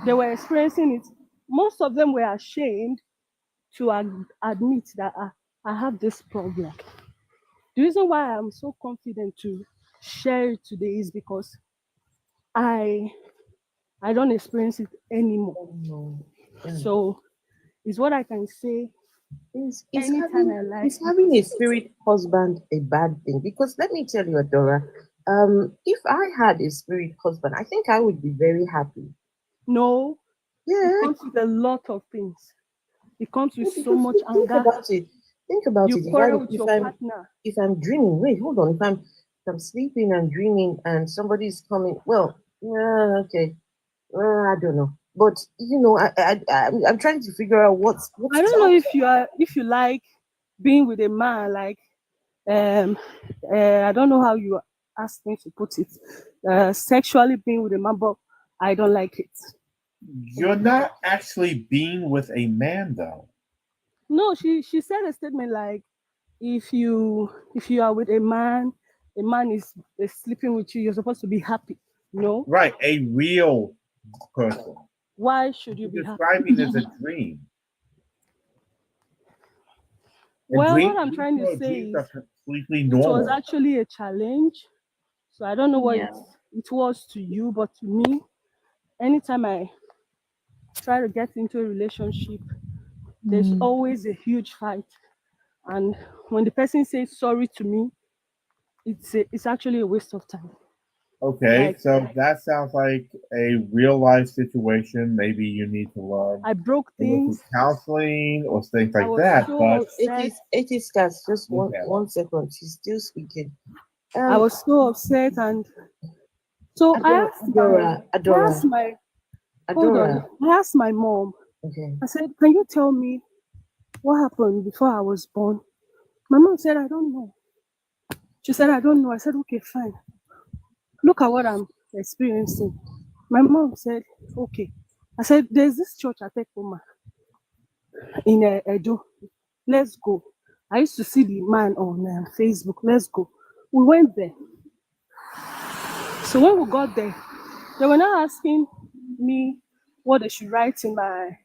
G: they were experiencing it. Most of them were ashamed to admit that I have this problem. The reason why I'm so confident to share it today is because I I don't experience it anymore.
A: No. Yeah.
G: So it's what I can say
A: Is
G: anytime
A: having
G: I like
A: is having a
G: because
A: spirit husband a bad thing? Because let me tell you, Adora, if I had a spirit husband, I think I would be very happy.
G: no, it
A: Yeah.
G: comes with a lot of things. It comes with so
A: Because
G: much
A: think
G: anger.
A: about it. Think about
G: You
A: it.
G: quarrel with your partner.
A: If I'm dreaming, wait, hold on. If I'm sleeping and dreaming and somebody's coming, well, yeah, okay. I don't know. But I'm trying to figure out what's
G: I don't know
A: that.
G: if you like being with a man like um I don't know how you ask me to put it. Sexually being with a man, but I don't like it.
H: You're not actually being with a man, though.
G: No, she said a statement like if you are with a man is sleeping with you, you're supposed to be happy. No,
H: Right, a real person.
G: why should you be
H: You're
G: happy?
H: describing as a dream. And
G: Well, what I'm trying to say
H: dreams
G: is
H: are completely
G: it was
H: normal.
G: actually a challenge. So I don't know what
C: Yeah.
G: it was to you, but to me, anytime I try to get into a relationship, there's
F: Mm.
G: always a huge fight. And when the person says sorry to me, it's actually a waste of time.
H: Okay,
G: Like
H: so that sounds like a real life situation. Maybe you need to learn
G: I broke
H: to look at
G: things.
H: counseling or things
G: I
H: like
G: was
H: that.
G: so
H: But
G: upset.
A: It is cast. Just
H: look
A: one
H: at
A: one second. She's still speaking.
G: I
A: Um,
G: was so upset, and so
A: Adora, Adora,
G: I
A: Adora,
G: asked my hold on.
A: Adora.
G: I asked my mom,
A: Okay.
G: I said, can you tell me what happened before I was born? My mom said, I don't know. She said, I don't know. I said, okay, fine. Look at what I'm experiencing. My mom said, okay. I said, there's this church at Tekoma in Edo. Let's go. I used to see the man on Facebook. Let's go. We went there. So when we got there, they were now asking me what they should write in my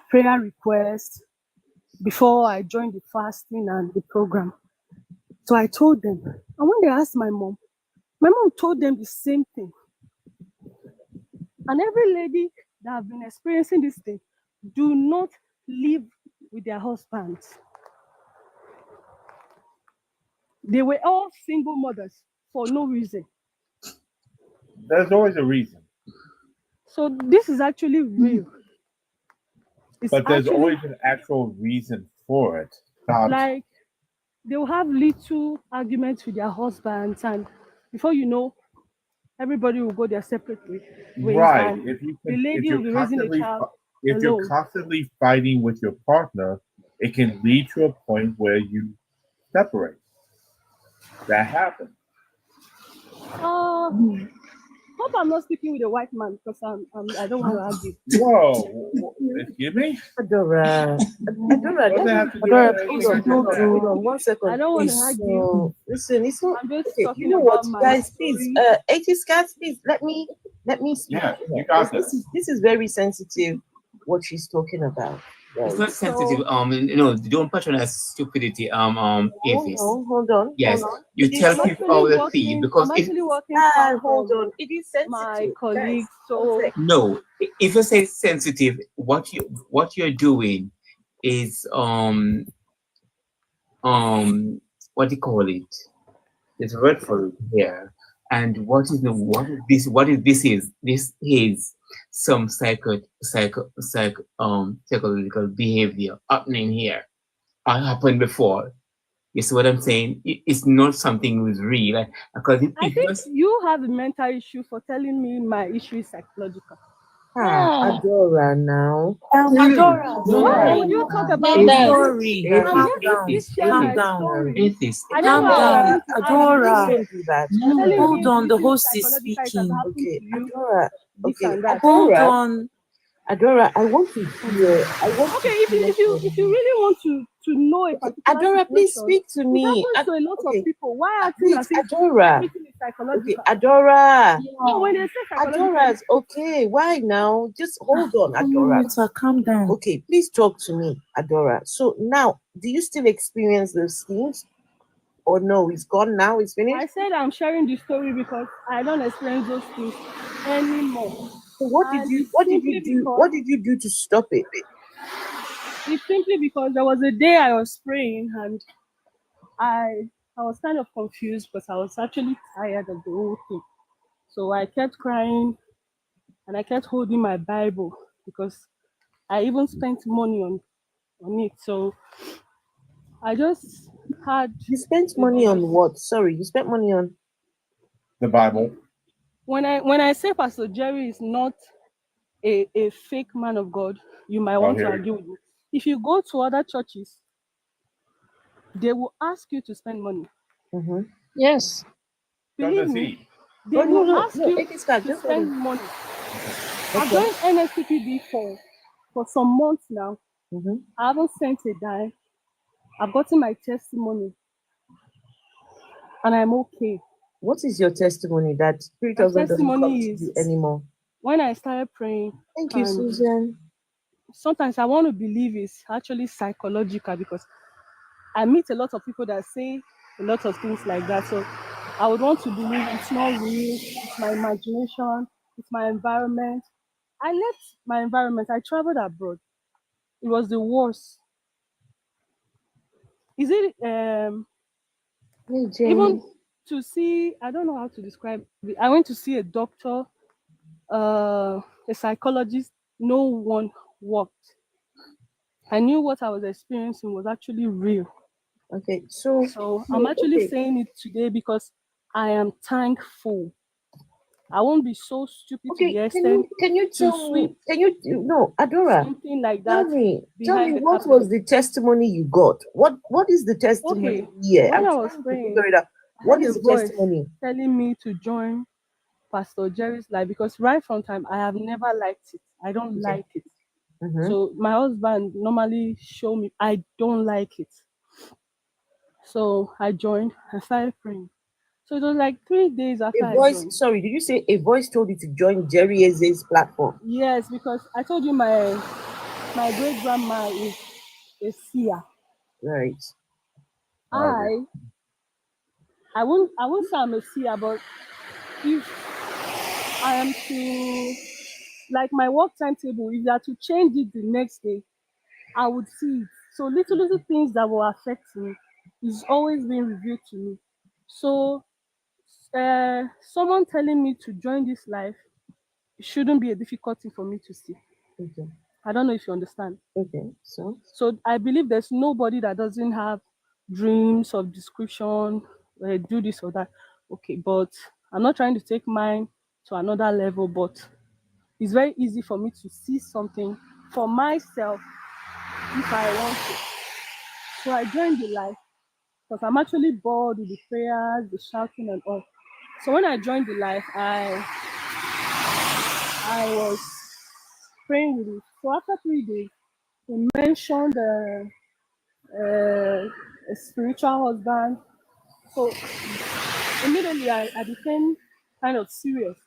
G: prayer request before I joined the fasting and the program. So I told them. And when they asked my mom told them the same thing. And every lady that have been experiencing this thing, do not live with their husbands. They were all single mothers for no reason.
H: There's always a reason,
G: So this is actually real. It's
H: but there's
G: actually
H: always an actual reason for it. Not
G: like they will have little arguments with their husbands, and before you know, everybody will go their separate ways.
H: right.
G: And
H: If
G: the lady will be raising a child
H: if you're
G: alone.
H: constantly fighting with your partner, it can lead to a point where you separate. That happens.
G: Hope I'm not speaking with a white man because I don't want to argue.
H: Whoa, excuse me?
A: Adora. Adora,
H: What does that have to do with
A: Adora,
H: anything?
A: hold on 1 second.
G: I don't want to
A: please.
G: argue.
A: So, listen, it's not
G: I'm just
A: okay.
G: talking
A: You know what,
G: about my
A: guys? Please,
G: story.
A: 80s cats, please let me speak.
H: Yeah, you
A: here.
H: got
A: This is very sensitive. What she's talking about.
E: It's
A: Right.
E: not sensitive. Don't patronize stupidity. Atheist.
A: Hold on.
E: Yes,
A: hold on.
E: you
A: It is
E: tell
A: not-
E: people how they feel because
G: I'm
E: if
G: actually working
A: hold on. It is sensitive.
G: my colleagues.
A: Guys,
G: So
A: one sec.
E: no, if you say sensitive, what you're doing is what do you call it? There's a word for it here. And what is this? What is this? This is some psychological behavior happening here. Happened before. You see what I'm saying? It's not something that's real. Because
G: I think you have a mental issue for telling me my issue is psychological.
A: Adora now.
F: Adora,
G: Why would you talk about
F: I'm
G: this?
F: sorry.
G: I'm
F: Calm
G: just
F: down.
G: sharing
F: Calm
G: my
F: down.
G: story.
E: Atheist.
G: I never
F: Calm
G: want
F: down.
G: to argue.
F: Adora.
A: Don't do that.
G: You're telling
F: Hold
G: me
F: on, the
G: this
F: host is
G: psychological, it has
F: speaking.
G: happened
A: Okay,
G: to you,
A: Adora.
G: this
A: Okay,
G: and that.
F: Hold
A: Adora.
F: on.
A: Adora, I want to hear. I want
G: Okay,
A: to
G: if
A: hear from
G: you really want to know a particular
A: Adora, please
G: situation,
A: speak to me.
G: it happens to a lot
A: Okay,
G: of people. Why acting
A: please,
G: as if
A: Adora.
G: everything is psychological?
A: Okay, Adora.
G: No, when they say psychological,
A: Adora's okay. Why now? Just hold on, Adora.
F: Calm down.
A: Okay, please talk to me, Adora. So now, do you still experience those things? Or no, it's gone now, it's
G: I
A: finished?
G: said I'm sharing the story because I don't experience those things anymore.
A: So what did
G: And
A: you
G: it's
A: what did
G: simply
A: you do?
G: because-
A: What did you do to stop it?
G: It's simply because there was a day I was praying and I was kind of confused because I was actually tired of the whole thing. So I kept crying and I kept holding my Bible because I even spent money on it. So I just had
A: You spent money on what? Sorry, you spent money on
H: The Bible.
G: when I say Pastor Jerry is not a fake man of God, you might want to
H: here.
G: argue with me. If you go to other churches, they will ask you to spend money.
C: Yes.
H: So
G: Believe
H: does
G: me,
H: he.
G: they
A: Oh,
G: will
A: no,
G: ask you
A: it is God,
G: to
A: just let
G: spend
A: him.
G: money. I've joined NSPPD for some months now. I haven't sent a dime. I've gotten my testimony, and I'm okay.
A: What is your testimony that Spirit
G: My
A: of God doesn't come
G: testimony
A: to you
G: is
A: anymore?
G: when I started praying.
A: Thank you,
G: and
A: Susan.
G: Sometimes I want to believe it's actually psychological because I meet a lot of people that say a lot of things like that. So I would want to believe it's not real, it's my imagination, it's my environment. I left my environment. I traveled abroad. It was the worst. Is it
A: Hey, Jenny.
G: even to see? I don't know how to describe it. I went to see a doctor, a psychologist. No one worked. I knew what I was experiencing was actually real.
A: Okay, so
G: So I'm actually
A: okay.
G: saying it today because I am thankful. I won't be so stupid to
A: Okay,
G: the extent
A: can you
G: to
A: tell me?
G: sweep
A: Can you no, Adora?
G: something like
A: Tell
G: that
A: me,
G: behind the
A: what
G: carpet.
A: was the testimony you got? What is the testimony
G: Okay,
A: here?
G: when
A: I'm
G: I was
A: trying to
G: praying,
A: figure it out.
G: I
A: What
G: heard
A: is
G: a
A: the
G: voice
A: testimony?
G: telling me to join Pastor Jerry's life because right from time I have never liked it. I don't
A: Okay.
G: like it.
A: Mm-hmm.
G: So my husband normally show me I don't like it. So I joined. I started praying. So it was like 3 days after
A: A
G: I
A: voice,
G: joined.
A: sorry, did you say a voice told you to join Jerry Eze's platform?
G: Yes, because I told you my great grandma is a seer.
A: Right.
H: Okay.
G: I won't say I'm a seer, but if I am to like my work timetable, if you are to change it the next day, I would see it. So little things that will affect me is always being revealed to me. So someone telling me to join this life shouldn't be a difficult thing for me to see.
A: Okay.
G: I don't know if you understand.
A: Okay. So
G: So I believe there's nobody that doesn't have dreams of description, do this or that. Okay, but I'm not trying to take mine to another level, but it's very easy for me to see something for myself if I want to. So I joined the life because I'm actually bored with the prayers, the shouting and all. So when I joined the life, I was praying with it. So after 3 days, he mentioned a spiritual husband. So immediately I became kind of serious.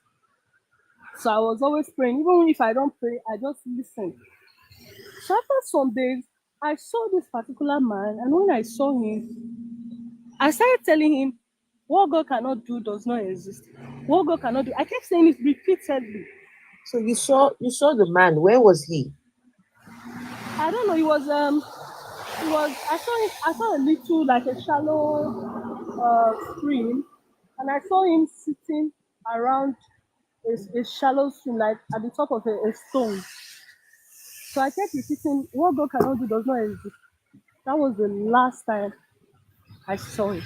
G: So I was always praying. Even if I don't pray, I just listen. So after some days, I saw this particular man, and when I saw him, I started telling him, what God cannot do does not exist. What God cannot do. I kept saying it repeatedly.
A: so you saw the man. Where was he?
G: I don't know. I saw a little like a shallow stream, and I saw him sitting around a shallow stream, like at the top of a stone. So I kept repeating, what God cannot do does not exist. That was the last time I saw it.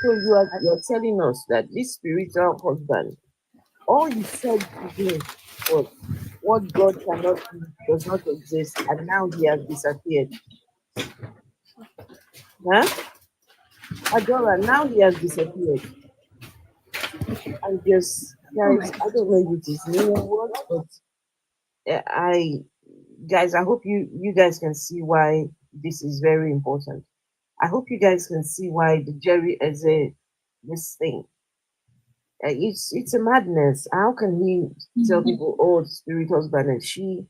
A: So you're telling us that this spiritual husband, all he said to him was, "What God cannot do does not exist," and now he has disappeared. Huh? Adora, now he has disappeared. I just,
G: Oh my
A: guys, I
G: God.
A: don't know if it is me or what, but I, guys, I hope you guys can see why this is very important. I hope you guys can see why the Jerry Eze this thing. It's a madness. How can he tell people, "Oh, the spirit husband," and she?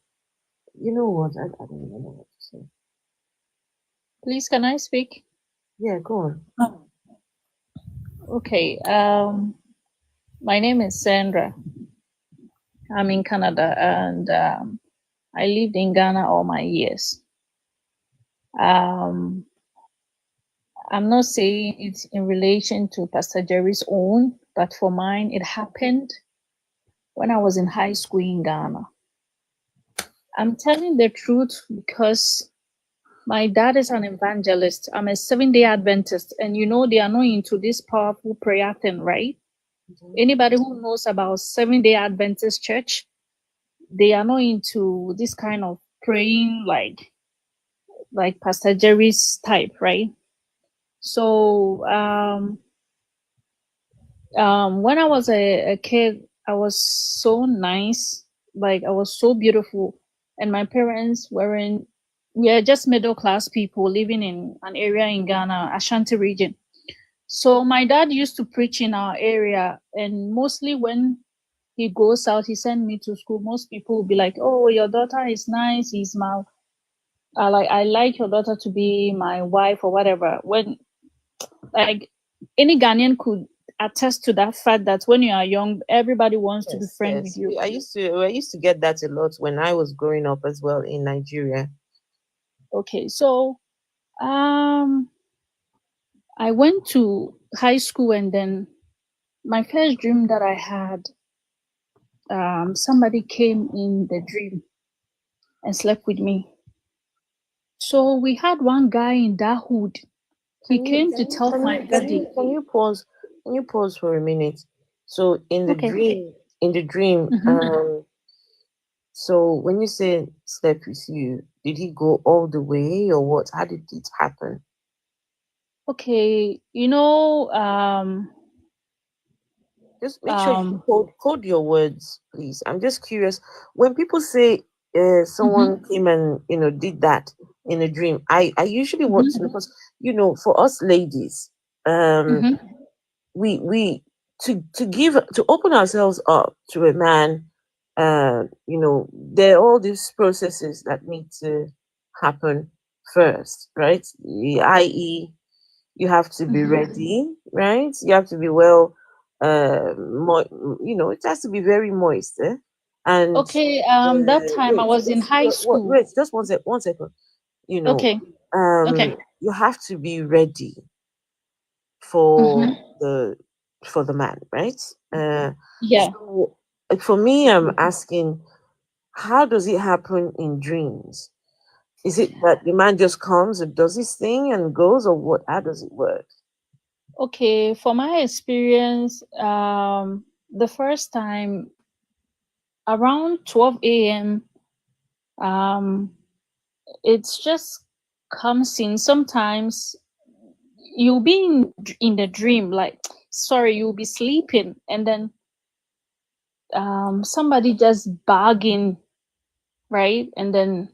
A: You know what? I don't even know what to say.
I: Please, can I speak?
A: Yeah, go on.
I: Okay. My name is Sandra. I'm in Canada, and I lived in Ghana all my years. I'm not saying it's in relation to Pastor Jerry's own, but for mine, it happened when I was in high school in Ghana. I'm telling the truth because my dad is an evangelist. I'm a 7-day Adventist, and you know they are not into this powerful prayer thing, right? Anybody who knows about 7-day Adventist church, they are not into this kind of praying like Pastor Jerry's type, right? So when I was a kid, I was so nice, like I was so beautiful, and my parents we are just middle class people living in an area in Ghana, Ashanti region. So my dad used to preach in our area, and mostly when he goes out, he sent me to school. Most people will be like, "Oh, your daughter is nice. He's my I like your daughter to be my wife or whatever." When like any Ghanaian could attest to that fact that when you are young, everybody wants to be
A: Yes,
I: friends with
A: yes.
I: you.
A: I used to get that a lot when I was growing up as well in Nigeria.
I: Okay, so I went to high school, and then my first dream that I had, somebody came in the dream and slept with me. So we had one guy in that hood. He came to tell my daddy.
A: Can you pause? Can you pause for a minute? So in the
I: Okay.
A: dream, in the dream. So when you say slept with you, did he go all the way or what? How did it happen?
I: Okay,
A: Just make sure you code your words, please. I'm just curious. When people say someone came and did that in a dream, I usually want to know, because for us ladies, we to open ourselves up to a man, there are all these processes that need to happen first, right? I.e., you have to be ready, right? You have to be well, it has to be very moist, eh? And
I: Okay, that time I was in high school.
A: wait, just one second.
I: Okay. Okay.
A: You have to be ready for the man, right?
I: Yeah.
A: So for me, I'm asking, how does it happen in dreams? Is it that the man just comes and does his thing and goes, or what? How does it work?
I: Okay, for my experience, the first time around 12 a.m., it's just comes in. Sometimes you'll be in the dream, like, sorry, you'll be sleeping, and then somebody just bargain, right? And then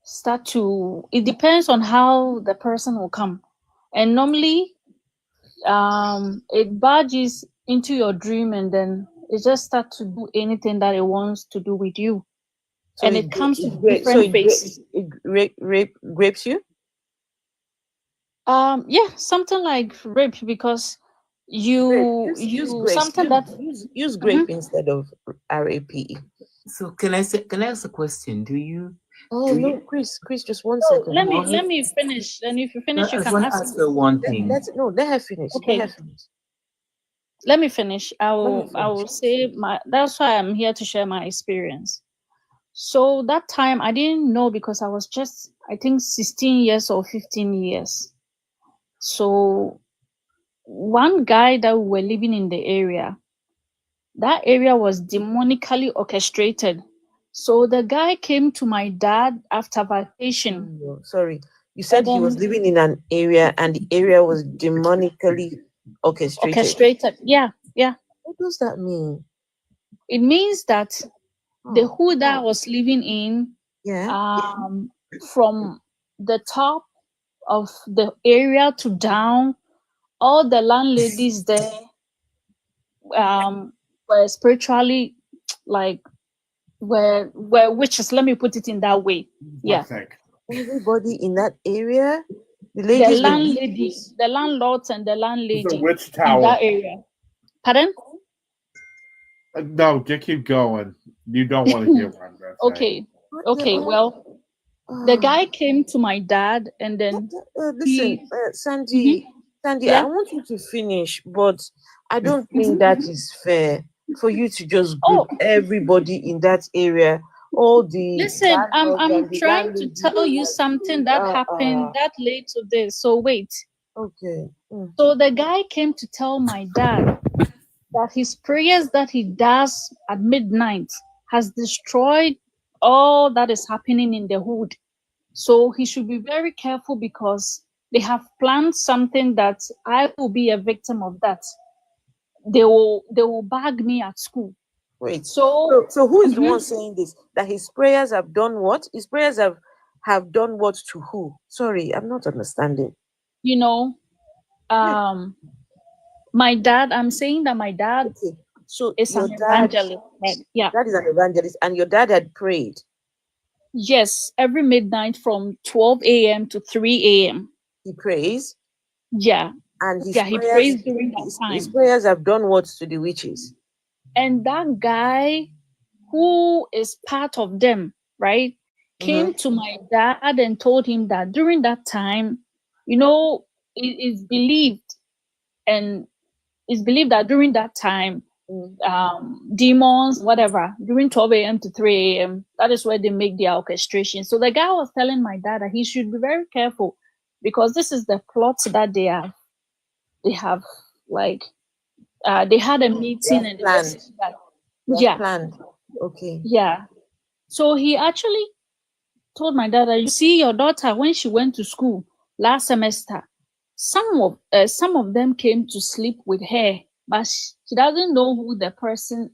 I: start to, it depends on how the person will come. And normally, it barges into your dream, and then it just starts to do anything that it wants to do with you.
A: So
I: And it comes with
A: so
I: different faces.
A: it rapes you?
I: Yeah, something like rape, because
A: Use grape.
I: something that
A: Use grape instead of RAPE.
E: So can I ask a question?
A: Oh no, Chris, just 1
I: Oh,
A: second.
I: let me finish. And if you finish,
E: I
I: you
E: just
I: can
E: want to
I: ask
E: ask
I: me.
E: her one thing.
A: Let her finish.
I: Okay.
A: Let her finish.
I: Let me finish. I
A: Let me
I: will say that's why I'm here to share my experience. So that time I didn't know, because I was just, I think, 16 years or 15 years. So one guy that we were living in the area, that area was demonically orchestrated. So the guy came to my dad after vacation.
A: Oh, sorry. You said he was living in an area and the area was demonically orchestrated.
I: Yeah, yeah.
A: What does that mean?
I: It means that the
A: Oh,
I: hood that I was living in,
A: yeah.
I: from the top of the area to down, all the landladies there were spiritually, like, were witches. Let me put it in that way. Yeah.
A: Everybody in that area, the
I: The
A: ladies were
I: landladies, the landlords and the
H: It's a
I: landlady
H: witch
I: in
H: tower.
I: that area. Pardon?
H: No, just keep going. You don't want to hear what I'm going to say.
I: Okay. Okay. Well, the guy came to my dad, and then
A: listen, Sandy, I
I: yeah.
A: want you to finish, but I don't think that is fair for you to just
I: Oh,
A: group everybody in that area, all the
I: listen,
A: landlords
I: I'm
A: and the
I: trying to
A: landladies.
I: tell you something that happened that late to this. So wait.
A: Okay.
I: So the guy came to tell my dad that his prayers that he does at midnight has destroyed all that is happening in the hood. So he should be very careful, because they have planned something that I will be a victim of that. They will bag me at school.
A: Wait.
I: So
A: So who is the one saying this? That his prayers have done what? His prayers have done what to who? Sorry, I'm not understanding.
I: My dad, I'm saying that my dad
A: So
I: is
A: your
I: an
A: dad,
I: evangelist, right? Yeah.
A: that is an evangelist, and your dad had prayed.
I: Yes, every midnight from 12 a.m. to 3 a.m.
A: He prays.
I: Yeah.
A: And his
I: Yeah, he
A: prayers,
I: prays during that
A: his
I: time.
A: prayers have done what to the witches?
I: And that guy who is part of them, right, came to my dad and told him that during that time, it is believed, and it's believed that during that time, demons, whatever, during 12 a.m. to 3 a.m., that is where they make their orchestration. So the guy was telling my dad that he should be very careful, because this is the plot that they have, like, they had a meeting and
A: planned.
I: Yeah,
A: Planned. Okay.
I: yeah. So he actually told my dad that, you see, your daughter, when she went to school last semester, some of them came to sleep with her, but she doesn't know who the person,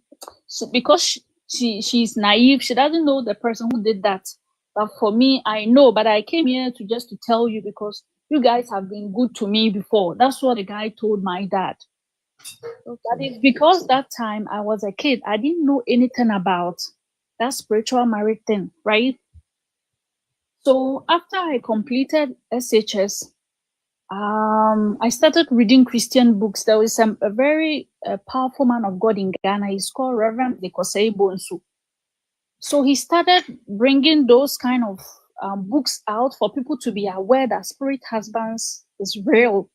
I: because she's naive. She doesn't know the person who did that. But for me, I know. But I came here to just to tell you, because you guys have been good to me before. That's what the guy told my dad. But it's because that time I was a kid, I didn't know anything about that spiritual marriage thing, right? So after I completed SHS, I started reading Christian books. There was a very powerful man of God in Ghana. He's called Reverend Nikosei Bonsu. So he started bringing those kind of books out for people to be aware that spirit husbands is real.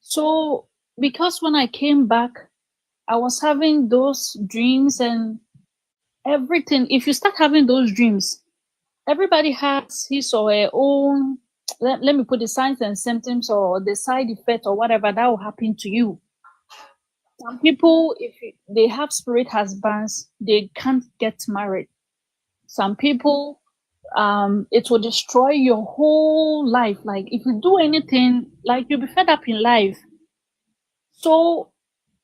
I: So because when I came back, I was having those dreams and everything. If you start having those dreams, everybody has his or her own, let me put the signs and symptoms or the side effect or whatever that will happen to you. Some people, if they have spirit husbands, they can't get married. Some people, it will destroy your whole life. Like if you do anything, like you'll be fed up in life. So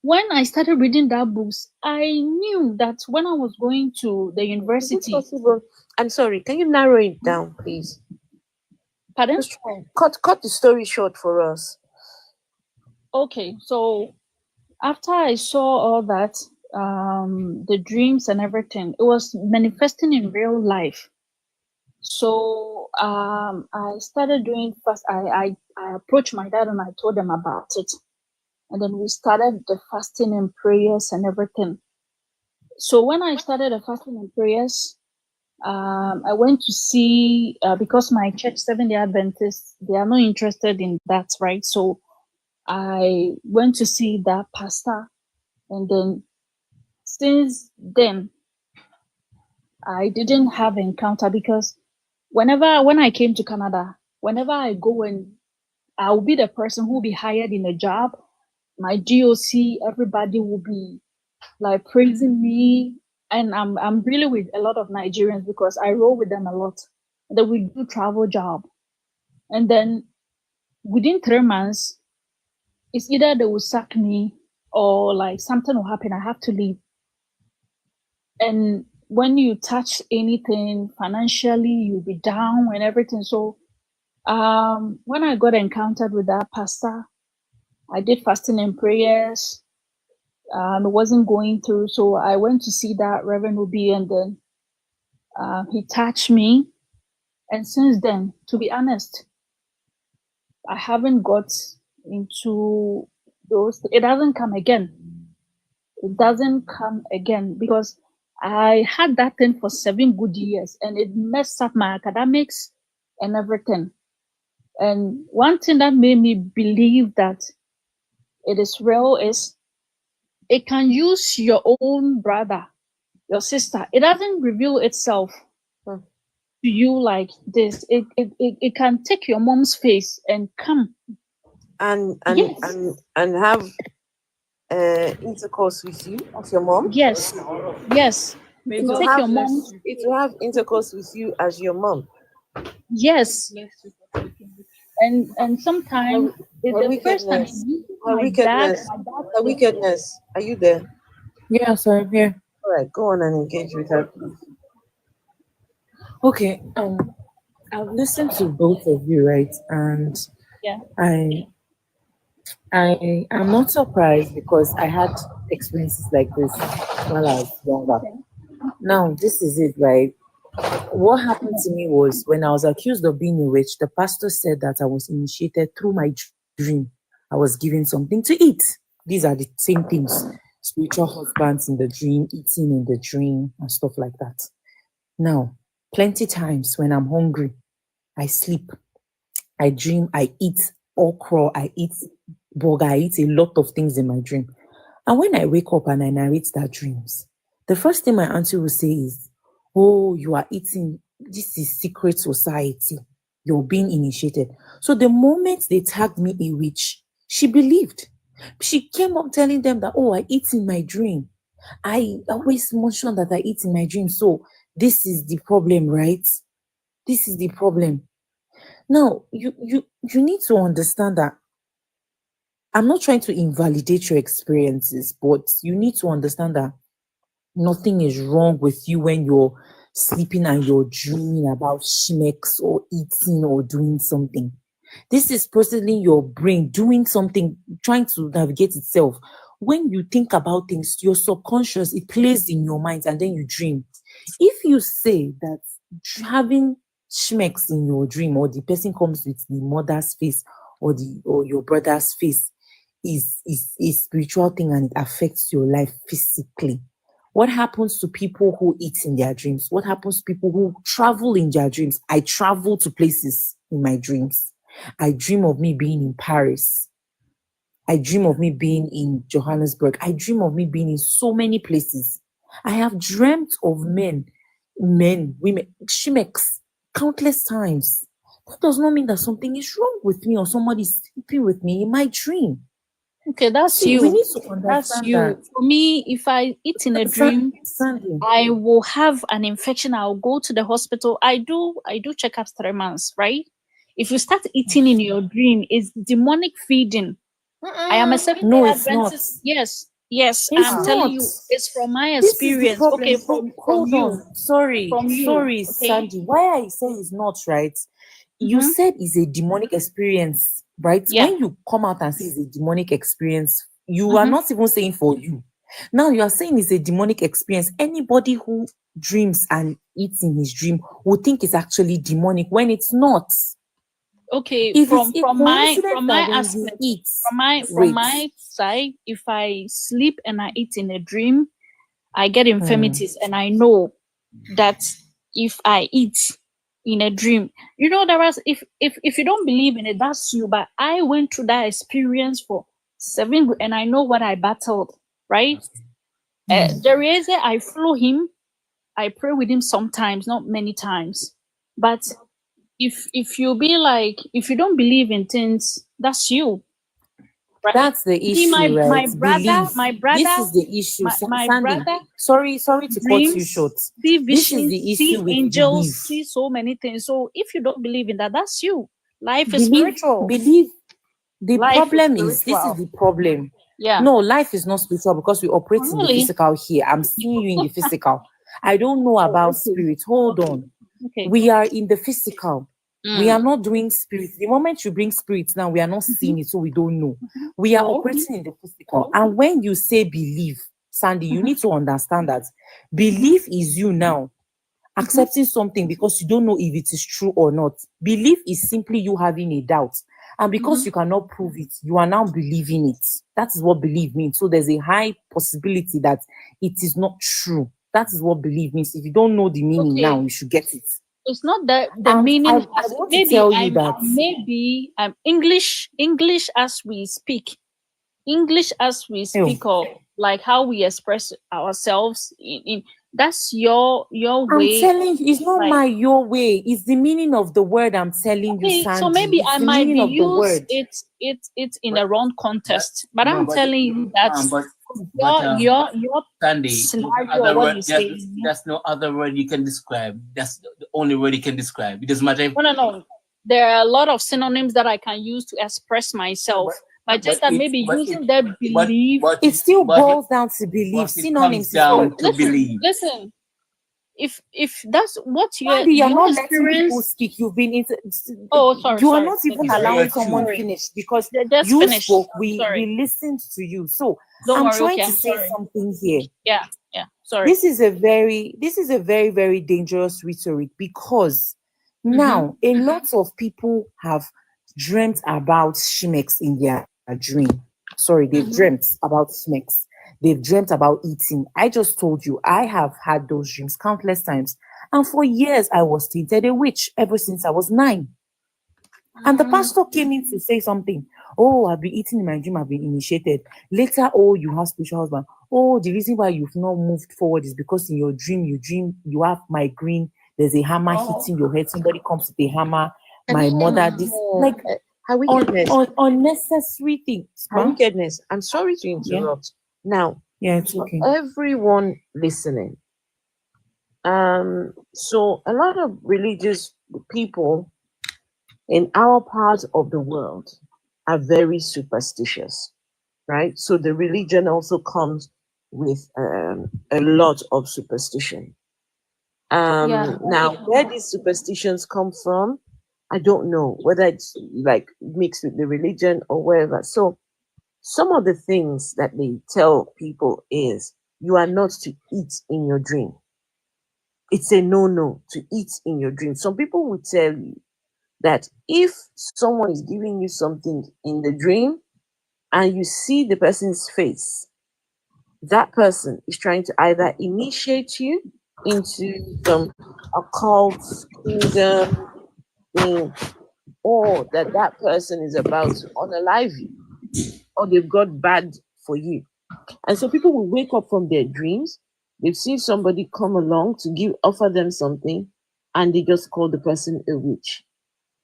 I: when I started reading that books, I knew that when I was going to the
A: Is it
I: university.
A: possible? I'm sorry. Can you narrow it down, please?
I: Pardon?
A: Just try. Cut the story short for us.
I: Okay, so after I saw all that, the dreams and everything, it was manifesting in real life. So I started doing fast. I approached my dad and I told them about it, and then we started the fasting and prayers and everything. So when I started the fasting and prayers, I went to see because my church, Seventh-day Adventists, they are not interested in that, right? So I went to see that pastor, and then since then I didn't have encounter, because when I came to Canada, whenever I go and I'll be the person who will be hired in a job, my GOC, everybody will be like praising me, and I'm really with a lot of Nigerians because I roll with them a lot. And then we do travel job, and then within 3 months, it's either they will sack me or like something will happen. I have to leave. And when you touch anything financially, you'll be down and everything. So when I got encountered with that pastor, I did fasting and prayers. It wasn't going through, so I went to see that Reverend Obi, and then he touched me. And since then, to be honest, I haven't got into those. It doesn't come again. It doesn't come again, because I had that thing for 7 good years, and it messed up my academics and everything. And one thing that made me believe that it is real is it can use your own brother, your sister. It doesn't reveal itself to you like this. It can take your mom's face and come
A: And
I: Yes.
A: and have intercourse with you as your mom.
I: Yes.
D: May
A: It
I: To
A: will
D: God
I: take
A: have
I: your
D: bless
I: mom's
D: you.
A: it will have intercourse with you as your mom.
I: yes.
D: Bless you for taking it.
I: And sometimes it's
A: Her
I: the first time
A: wickedness.
I: it uses
A: Her
I: my
A: wickedness.
I: dad.
A: Her wickedness. Are you there?
F: Yeah, so I'm here.
A: All right, go on and engage with her, please.
F: Okay. I've listened to both of you, right? And
I: Yeah.
F: I am not surprised because I had experiences like this while I was younger.
I: Okay.
F: Now, this is it, right? What happened to me was when I was accused of being a witch, the pastor said that I was initiated through my dream. I was given something to eat. These are the same things. Spiritual husbands in the dream, eating in the dream, and stuff like that. Now, plenty times when I'm hungry, I sleep, I dream, I eat okra, I eat burger, I eat a lot of things in my dream. And when I wake up and I narrate that dreams, the first thing my auntie will say is, "Oh, you are eating, this is secret society. You're being initiated." So the moment they tagged me a witch, she believed. She came up telling them that, "Oh, I eat in my dream." I always mention that I eat in my dreams. So this is the problem, right? This is the problem. Now, you need to understand that I'm not trying to invalidate your experiences, but you need to understand that nothing is wrong with you when you're sleeping and you're dreaming about schmecks or eating or doing something. This is personally your brain doing something, trying to navigate itself. When you think about things, your subconscious, it plays in your mind and then you dream. If you say that having schmecks in your dream or the person comes with the mother's face or your brother's face is a spiritual thing and it affects your life physically, what happens to people who eat in their dreams? What happens to people who travel in their dreams? I travel to places in my dreams. I dream of me being in Paris. I dream of me being in Johannesburg. I dream of me being in so many places. I have dreamt of men, women, shimeks, countless times. That does not mean that something is wrong with me or somebody is sleeping with me in my dream.
I: Okay, that's
F: See,
I: you.
F: we need to
I: That's
F: understand
I: you.
F: that.
I: For me, if I eat in a dream,
F: Sandy,
I: I will have an infection. I'll go to the hospital. I do checkups 3 months, right? If you start eating in your dream, it's demonic feeding. I am a Seventh-day
F: no, it's not.
I: Adventist. Yes,
F: It's
I: I'm telling
F: not.
I: you, it's from my
F: This is the
I: experience.
F: problem.
I: Okay, from
F: Hold
I: you,
F: on. Sorry,
I: from you.
F: sorry,
I: Okay.
F: Sandy. Why I say it's not right? You
I: Mhm.
F: said it's a demonic experience, right?
I: Yeah.
F: When you come out and say it's a demonic experience, you are not even saying for you. Now you are saying it's a demonic experience. Anybody who dreams and eats in his dream will think it's actually demonic when it's not.
I: Okay,
F: If
I: from
F: it's a coincidence that when
I: aspect,
F: you eat,
I: from my side, if I sleep and I eat in a dream, I get infirmities, and I know that if I eat in a dream, there was if you don't believe in it, that's you. But I went through that experience for 7, and I know what I battled. Right, Jerry Eze, I follow him. I pray with him sometimes, not many times. But if you be like, if you don't believe in things, that's you. Right?
F: That's the
I: Me,
F: issue, right?
I: my brother,
F: This is the issue,
I: my
F: Sandy.
I: brother
F: Sorry to cut you short.
I: dreams, see
F: This is
I: visions,
F: the
I: see
F: issue with
I: angels,
F: belief.
I: see so many things. So if you don't believe in that, that's you. Life is
F: Believe.
I: spiritual.
F: The
I: Life
F: problem
I: is
F: is, this is
I: spiritual.
F: the problem.
I: Yeah.
F: No, life is not spiritual because we operate in the
I: Really?
F: physical here. I'm seeing you in the physical. I don't know about
I: okay.
F: spirit. Hold on.
I: Okay.
F: We are in the physical. We are not doing spirit. The moment you bring spirit now, we are not seeing it, so we don't know. We are operating in the physical. And when you say believe, Sandy, you need to understand that belief is you now accepting something because you don't know if it is true or not. Belief is simply you having a doubt. And because you cannot prove it, you are now believing it. That is what belief means. So there's a high possibility that it is not true. That is what belief means. If you don't know the meaning now, you should get it.
I: It's not that the
F: And
I: meaning.
F: I want to
I: Maybe
F: tell you that
I: maybe I'm English as we speak. English as we speak, or like how we express ourselves in that's your way.
F: I'm telling you, it's not your way. It's the meaning of the word I'm telling you, Sandy.
I: So maybe
F: it's
I: I
F: the
I: might
F: meaning
I: be
F: of the
I: used
F: word.
I: it in the wrong context. But I'm telling you that your
E: Sandy,
I: scenario, what you say.
E: That's no other word you can describe. That's the only word you can describe. It doesn't matter if
I: No. There are a lot of synonyms that I can use to express myself. But just that maybe using that belief.
F: It still boils down to belief. Synonyms
E: down to believe.
I: Listen. If that's what
F: you're not letting people speak, you've been into.
I: Sorry.
F: You are not even allowing someone finish because you spoke. We listened to you. So I'm trying to say something here.
I: Yeah. Sorry.
F: This is a very, very dangerous rhetoric because now a lot of people have dreamt about shimeks in their dream. Sorry, they've dreamt about shimeks. They've dreamt about eating. I just told you, I have had those dreams countless times. And for years, I was tinted a witch ever since I was 9. And the pastor came in to say something. Oh, I've been eating in my dream. I've been initiated. Later, oh, you have spiritual husband. Oh, the reason why you've not moved forward is because in your dream, you have migraine. There's a hammer hitting your head. Somebody comes with a hammer. My mother, this like unnecessary things.
A: Wickedness. I'm sorry to interrupt. Now,
F: Yeah, it's
A: For
F: okay.
A: everyone listening. So a lot of religious people in our part of the world are very superstitious, right? So the religion also comes with a lot of superstition.
I: Yeah.
A: Now, where these superstitions come from, I don't know whether it's like mixed with the religion or wherever. So, some of the things that they tell people is you are not to eat in your dream. It's a no to eat in your dream. Some people will tell you that if someone is giving you something in the dream and you see the person's face, that person is trying to either initiate you into some occult kingdom thing, or that person is about to unalive you, or they've got bad for you. And so people will wake up from their dreams. They've seen somebody come along to offer them something, and they just call the person a witch.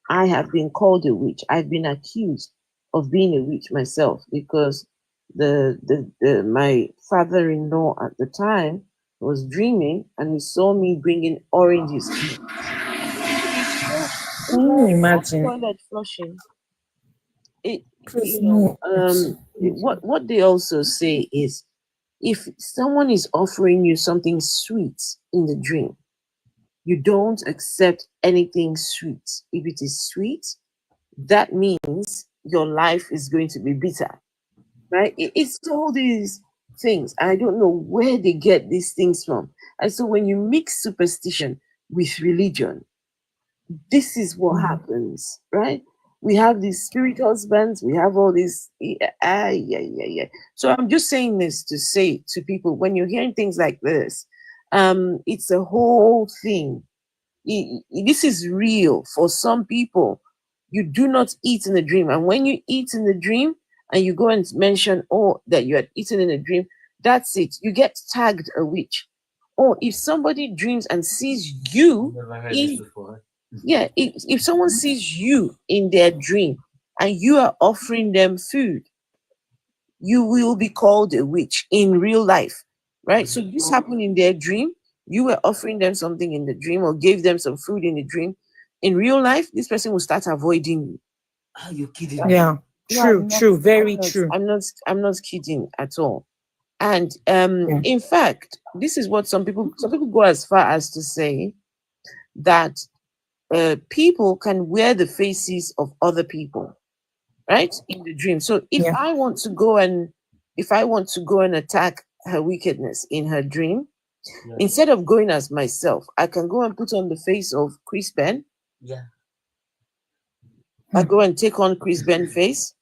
A: I have been called a witch. I've been accused of being a witch myself because my father-in-law at the time was dreaming and he saw me bringing oranges.
F: Can you imagine?
A: Toilet flushing. It,
F: Please, no.
A: what they also say is if someone is offering you something sweet in the dream, you don't accept anything sweet. If it is sweet, that means your life is going to be bitter, right? It's all these things. I don't know where they get these things from. And so when you mix superstition with religion, this is what happens, right? We have these spirit husbands, we have all these. Yeah. So I'm just saying this to say to people when you're hearing things like this, it's a whole thing. This is real for some people. You do not eat in a dream, and when you eat in the dream and you go and mention, oh, that you had eaten in a dream, that's it. You get tagged a witch. Or if somebody dreams and sees you,
E: Never heard this before.
A: yeah, if someone sees you in their dream and you are offering them food, you will be called a witch in real life, right? So this happened in their dream. You were offering them something in the dream or gave them some food in the dream. In real life, this person will start avoiding you.
E: Are you kidding me?
F: Yeah,
A: No,
F: true, very
A: I'm not,
F: true.
A: I'm not kidding at all. And in fact, this is what some people go as far as to say that people can wear the faces of other people, right, in the dream. So if I want to go and attack her wickedness in her dream, instead of going as myself, I can go and put on the face of Chris Ben.
E: Yeah.
A: I go and take on Chris Ben's face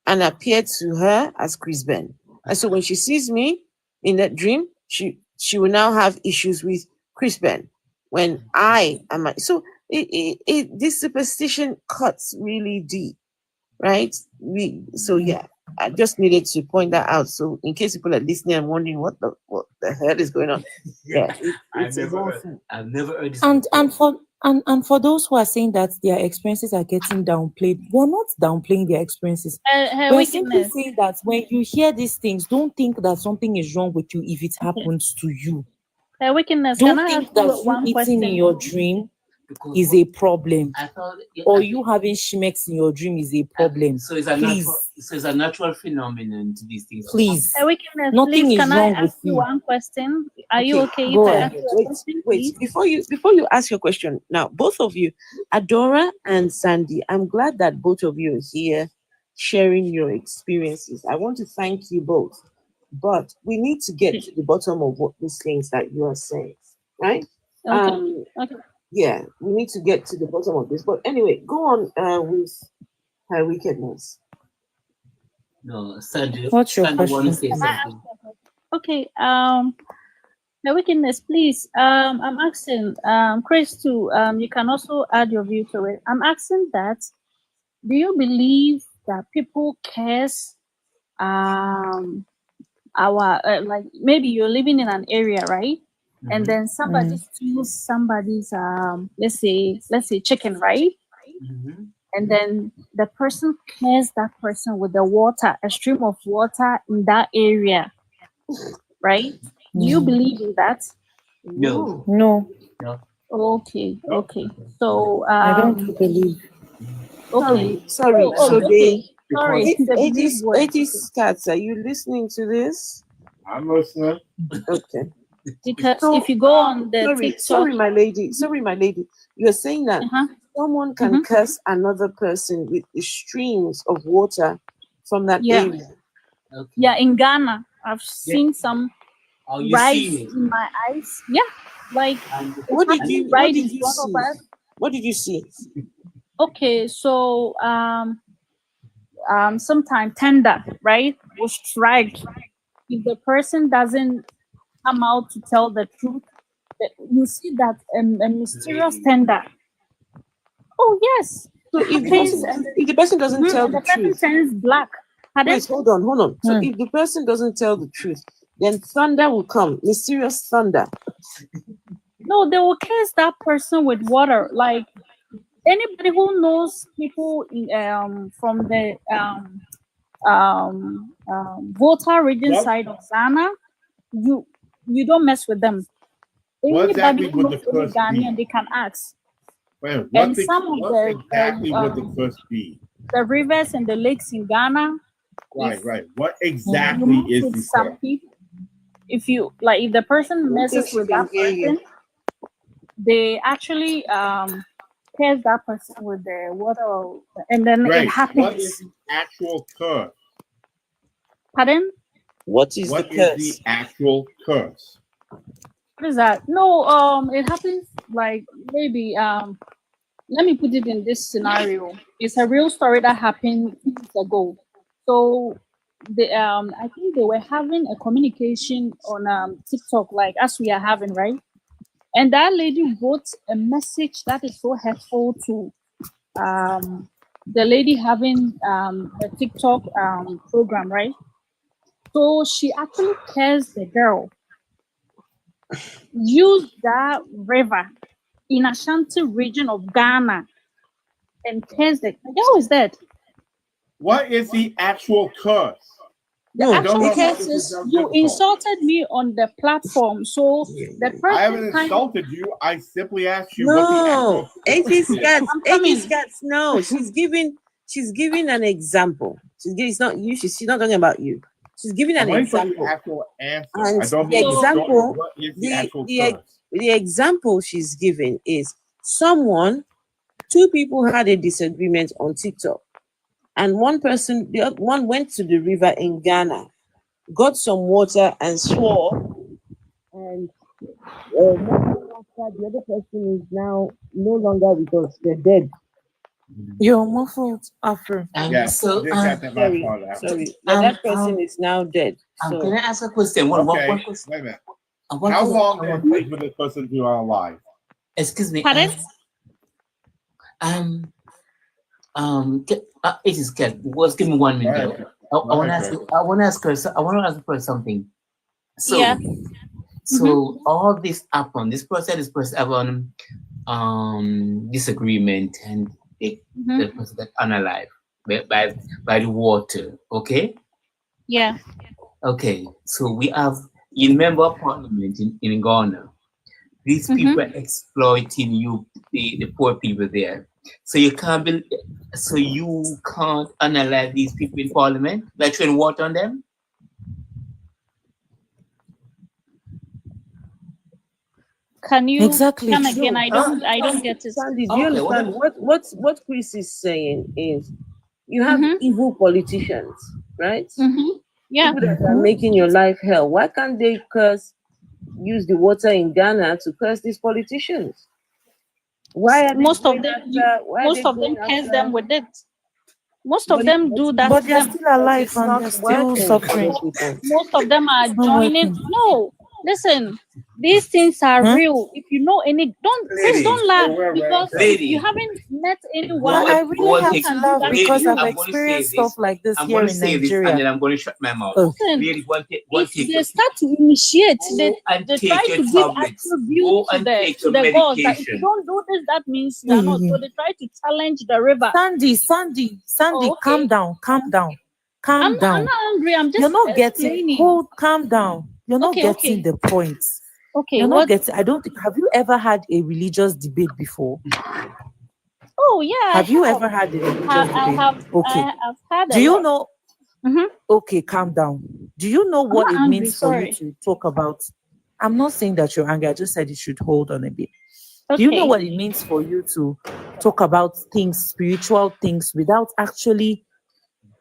A: and appear to her as Chris Ben. And so when she sees me in that dream, she will now have issues with Chris Ben when I am. So this superstition cuts really deep, right? Yeah, I just needed to point that out. So in case people are listening and wondering what the hell is going on, yeah,
E: I've never heard this.
F: And for those who are saying that their experiences are getting downplayed, we're not downplaying their experiences.
I: Her
F: We're simply
I: wickedness.
F: saying that when you hear these things, don't think that something is wrong with you if it happens to you.
I: Her wickedness.
F: Don't
I: Can I
F: think
I: ask
F: that
I: you
F: you
I: one
F: eating
I: question?
F: in your dream is a problem, or you having shimex in your dream is a problem.
E: So it's a natural phenomenon to these things.
F: Please,
I: Her wickedness.
F: nothing
I: Please,
F: is
I: can I
F: wrong
I: ask
F: with
I: you
F: you.
I: one question? Are you okay
F: Go
I: if I
F: ahead.
I: ask you a question, please?
A: Before you ask your question, now both of you, Adora and Sandy, I'm glad that both of you are here sharing your experiences. I want to thank you both, but we need to get to the bottom of what these things that you are saying, right?
I: Okay.
A: Yeah, we need to get to the bottom of this. But anyway, go on with her wickedness.
E: No, Sandy.
F: What's your
E: Sandy want to
F: question?
E: say something.
I: Okay. The wickedness, please. I'm asking Chris to you can also add your view to it. I'm asking that do you believe that people curse our like maybe you're living in an area, right? And then somebody steals somebody's let's say chicken, right? And then the person cares that person with the water, a stream of water in that area. right? Do you believe in that?
E: No.
F: No,
E: No.
I: Okay, okay. So
F: I don't believe.
I: okay.
A: Sorry.
I: Oh,
A: So
I: okay. Sorry,
H: because
I: the belief word.
A: 80s cats, are you listening to this?
H: I'm listening.
A: Okay.
I: Because
A: So,
I: if you go on the
A: sorry,
I: TikTok,
A: sorry, my lady. Sorry, my lady. You're saying that
I: uh-huh,
A: someone can curse another person with the streams of water from that
I: yeah,
A: area.
E: Okay.
I: yeah, in Ghana, I've seen some
E: Oh, you
I: rides
E: see it.
I: in my eyes. Yeah, like
E: And
A: What did
I: happened
A: you
I: right in front of us.
A: What did you see?
I: Okay, so sometime tender, right, was striked. If the person doesn't come out to tell the truth, you see that a mysterious tender. Oh yes,
A: So if
I: happens, and
A: the person doesn't tell
I: and
A: the
I: the person
A: truth,
I: turns black. Pardon?
A: wait, hold on. So if the person doesn't tell the truth, then thunder will come, mysterious thunder.
I: No, they will curse that person with water. Like anybody who knows people in from the Volta region
H: What,
I: side of Ghana, you don't mess with them.
H: what
I: Anybody
H: exactly
I: who
H: would
I: knows
H: the
I: any
H: curse be?
I: Ghanaian, they can ask.
H: Wait,
I: And some of
H: what exactly would the curse be?
I: the rivers and the lakes in Ghana, if
H: Right. What
I: you
H: exactly
I: mess
H: is
I: with
H: the
I: some
H: curse?
I: people, if you like, if the person messes with that person, they actually curse that person with the water, and then it
H: Right.
I: happens.
H: What is the actual curse?
I: Pardon?
A: What is
H: What
A: the
H: is
A: curse?
H: the actual curse?
I: What is that? No, it happens like maybe let me put it in this scenario. It's a real story that happened 2 years ago. So the I think they were having a communication on TikTok, like as we are having, right? And that lady wrote a message that is so hurtful to the lady having the TikTok program, right? So she actually cursed the girl, used that river in Ashanti region of Ghana and cursed it. The girl is dead.
H: What is the actual curse?
I: The
A: No,
I: actual
H: Don't
I: curse
H: this is
I: is
H: so
I: you
H: difficult.
I: insulted me on the platform. So the
H: I haven't
I: person kind of,
H: insulted you. I simply asked you what the
A: no,
H: actual curse
A: 80s
H: is.
A: cats,
I: I'm coming.
A: 80s cats. No, she's giving an example. It's not you. She's not talking about you. She's giving an
H: I'm waiting for the
A: example.
H: actual answer.
A: And
H: I don't
A: the
H: know the story.
A: example,
H: What is the
A: the
H: actual
A: the,
H: curse?
A: the example she's giving is two people had a disagreement on TikTok, and the other one went to the river in Ghana, got some water and swore, and after the other person is now no longer with us. They're dead.
F: You're muffled, Afro.
H: Yes,
E: So,
H: I did get that last part out.
A: Sorry, that person is now dead.
E: can
A: So
E: I ask a question? One
H: Okay,
E: question.
H: wait a minute.
E: One
H: How
E: question.
H: long has it been the person you are alive?
E: Excuse me.
I: Pardon?
E: It is Kat. Was give me 1 minute.
H: Right.
E: Girl. I want to ask. I want to ask her. I want to ask her something. So,
I: Yeah.
E: so all this happened. This person have disagreement, and the person that unalive by the water. Okay.
I: Yeah.
E: Okay. So we have. You remember Parliament in Ghana? These people are exploiting the poor people there. So you can't analyze these people in Parliament, like throwing water on them.
I: Can you
F: Exactly.
I: come again? I don't get it.
A: Sandy, do you understand what Chris is saying is you have evil politicians, right?
I: Yeah.
A: People that are making your life hell. Why can't they use the water in Ghana to curse these politicians? Why are
I: Most of them curse them with it. Most of them do that.
F: But they're still alive and they're still suffering.
I: Most of them are
F: It's not
I: joining.
F: working.
I: No, listen, these things are real. If you know any, please don't laugh, because you haven't met anyone.
F: I really have to laugh because I've
E: I'm
F: experienced stuff like this
E: I'm
F: here
E: going
F: in
E: to say this, and
F: Nigeria.
E: then I'm going to shut my mouth.
I: Listen,
E: Lady,
I: if they start to initiate, they try to give attribute to the gods. That if you don't do this, that means you're not. So they try to challenge the river.
F: Sandy,
I: Oh, okay.
F: calm down. Calm down.
I: I'm not angry. I'm just
F: You're not getting.
I: explaining.
F: Calm down. You're not
I: Okay,
F: getting
I: okay.
F: the point.
I: Okay,
F: You're not
I: what?
F: getting. I don't think. Have you ever had a religious debate before?
I: Oh yeah,
F: Have you ever had a religious
I: I
F: debate?
I: have.
F: Okay.
I: I've had
F: Do
I: a
F: you
I: lot.
F: know?
I: Mhm.
F: Okay, calm down. Do you know
I: I'm
F: what
I: not
F: it
I: angry.
F: means for you
I: Sorry.
F: to talk about? I'm not saying that you're angry. I just said you should hold on a bit. Do you know
I: Okay.
F: what it means for you to talk about things, spiritual things, without actually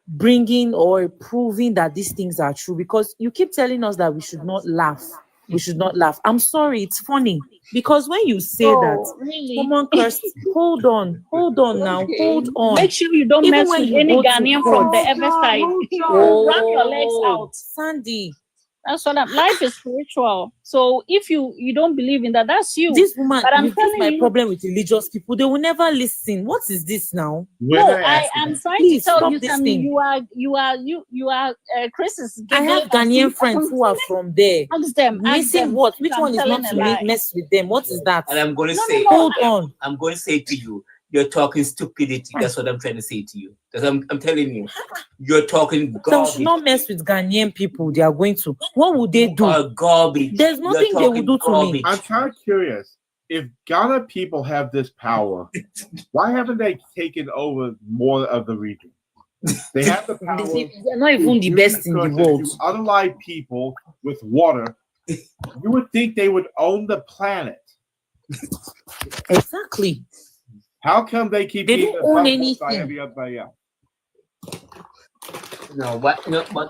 F: bringing or proving that these things are true? Because you keep telling us that we should not laugh. We should not laugh. I'm sorry, it's funny. Because when you say that,
I: Oh, really?
F: someone cursed, hold on now,
I: Okay.
F: hold on.
I: Make sure you don't
F: Even
I: mess
F: when
I: with
F: you
I: any
F: go to
I: Ghanaian
F: court.
I: from the other side. You will run your legs
F: Oh,
I: out.
F: Sandy,
I: That's what life is spiritual. So if you don't believe in that, that's you.
F: this woman,
I: But I'm
F: this is
I: telling
F: my
I: you,
F: problem with religious people. They will never listen. What is this now?
H: When
I: no,
H: I ask
I: I'm
H: you,
I: trying
F: Please
I: to tell
F: stop
I: you
F: this
I: something.
F: thing.
I: You are Chris is
F: I
I: giggling
F: have Ghanaian friends who are from there.
I: Ask them.
F: Missing what? Which
I: I'm
F: one is
I: telling
F: not
I: a
F: to
I: lie.
F: mess with them? What is that?
E: And I'm going to
I: No,
E: say,
I: no, no.
F: Hold on.
E: I'm going to say to you, you're talking stupidity. That's what I'm trying to say to you. Because I'm telling you, you're talking
F: So we should
E: garbage.
F: not mess with Ghanaian people. They are going to. What would they do?
E: Garbage.
F: There's nothing they will do to me.
H: I'm kind of curious. If Ghana people have this power, why haven't they taken over more of the region? They have the power.
F: They're not even the best in the world.
H: To unalive people with water, you would think they would own the planet.
F: Exactly.
H: How come they keep
F: They
H: being
F: don't own
H: abused by
F: anything.
H: everybody else?
E: No, but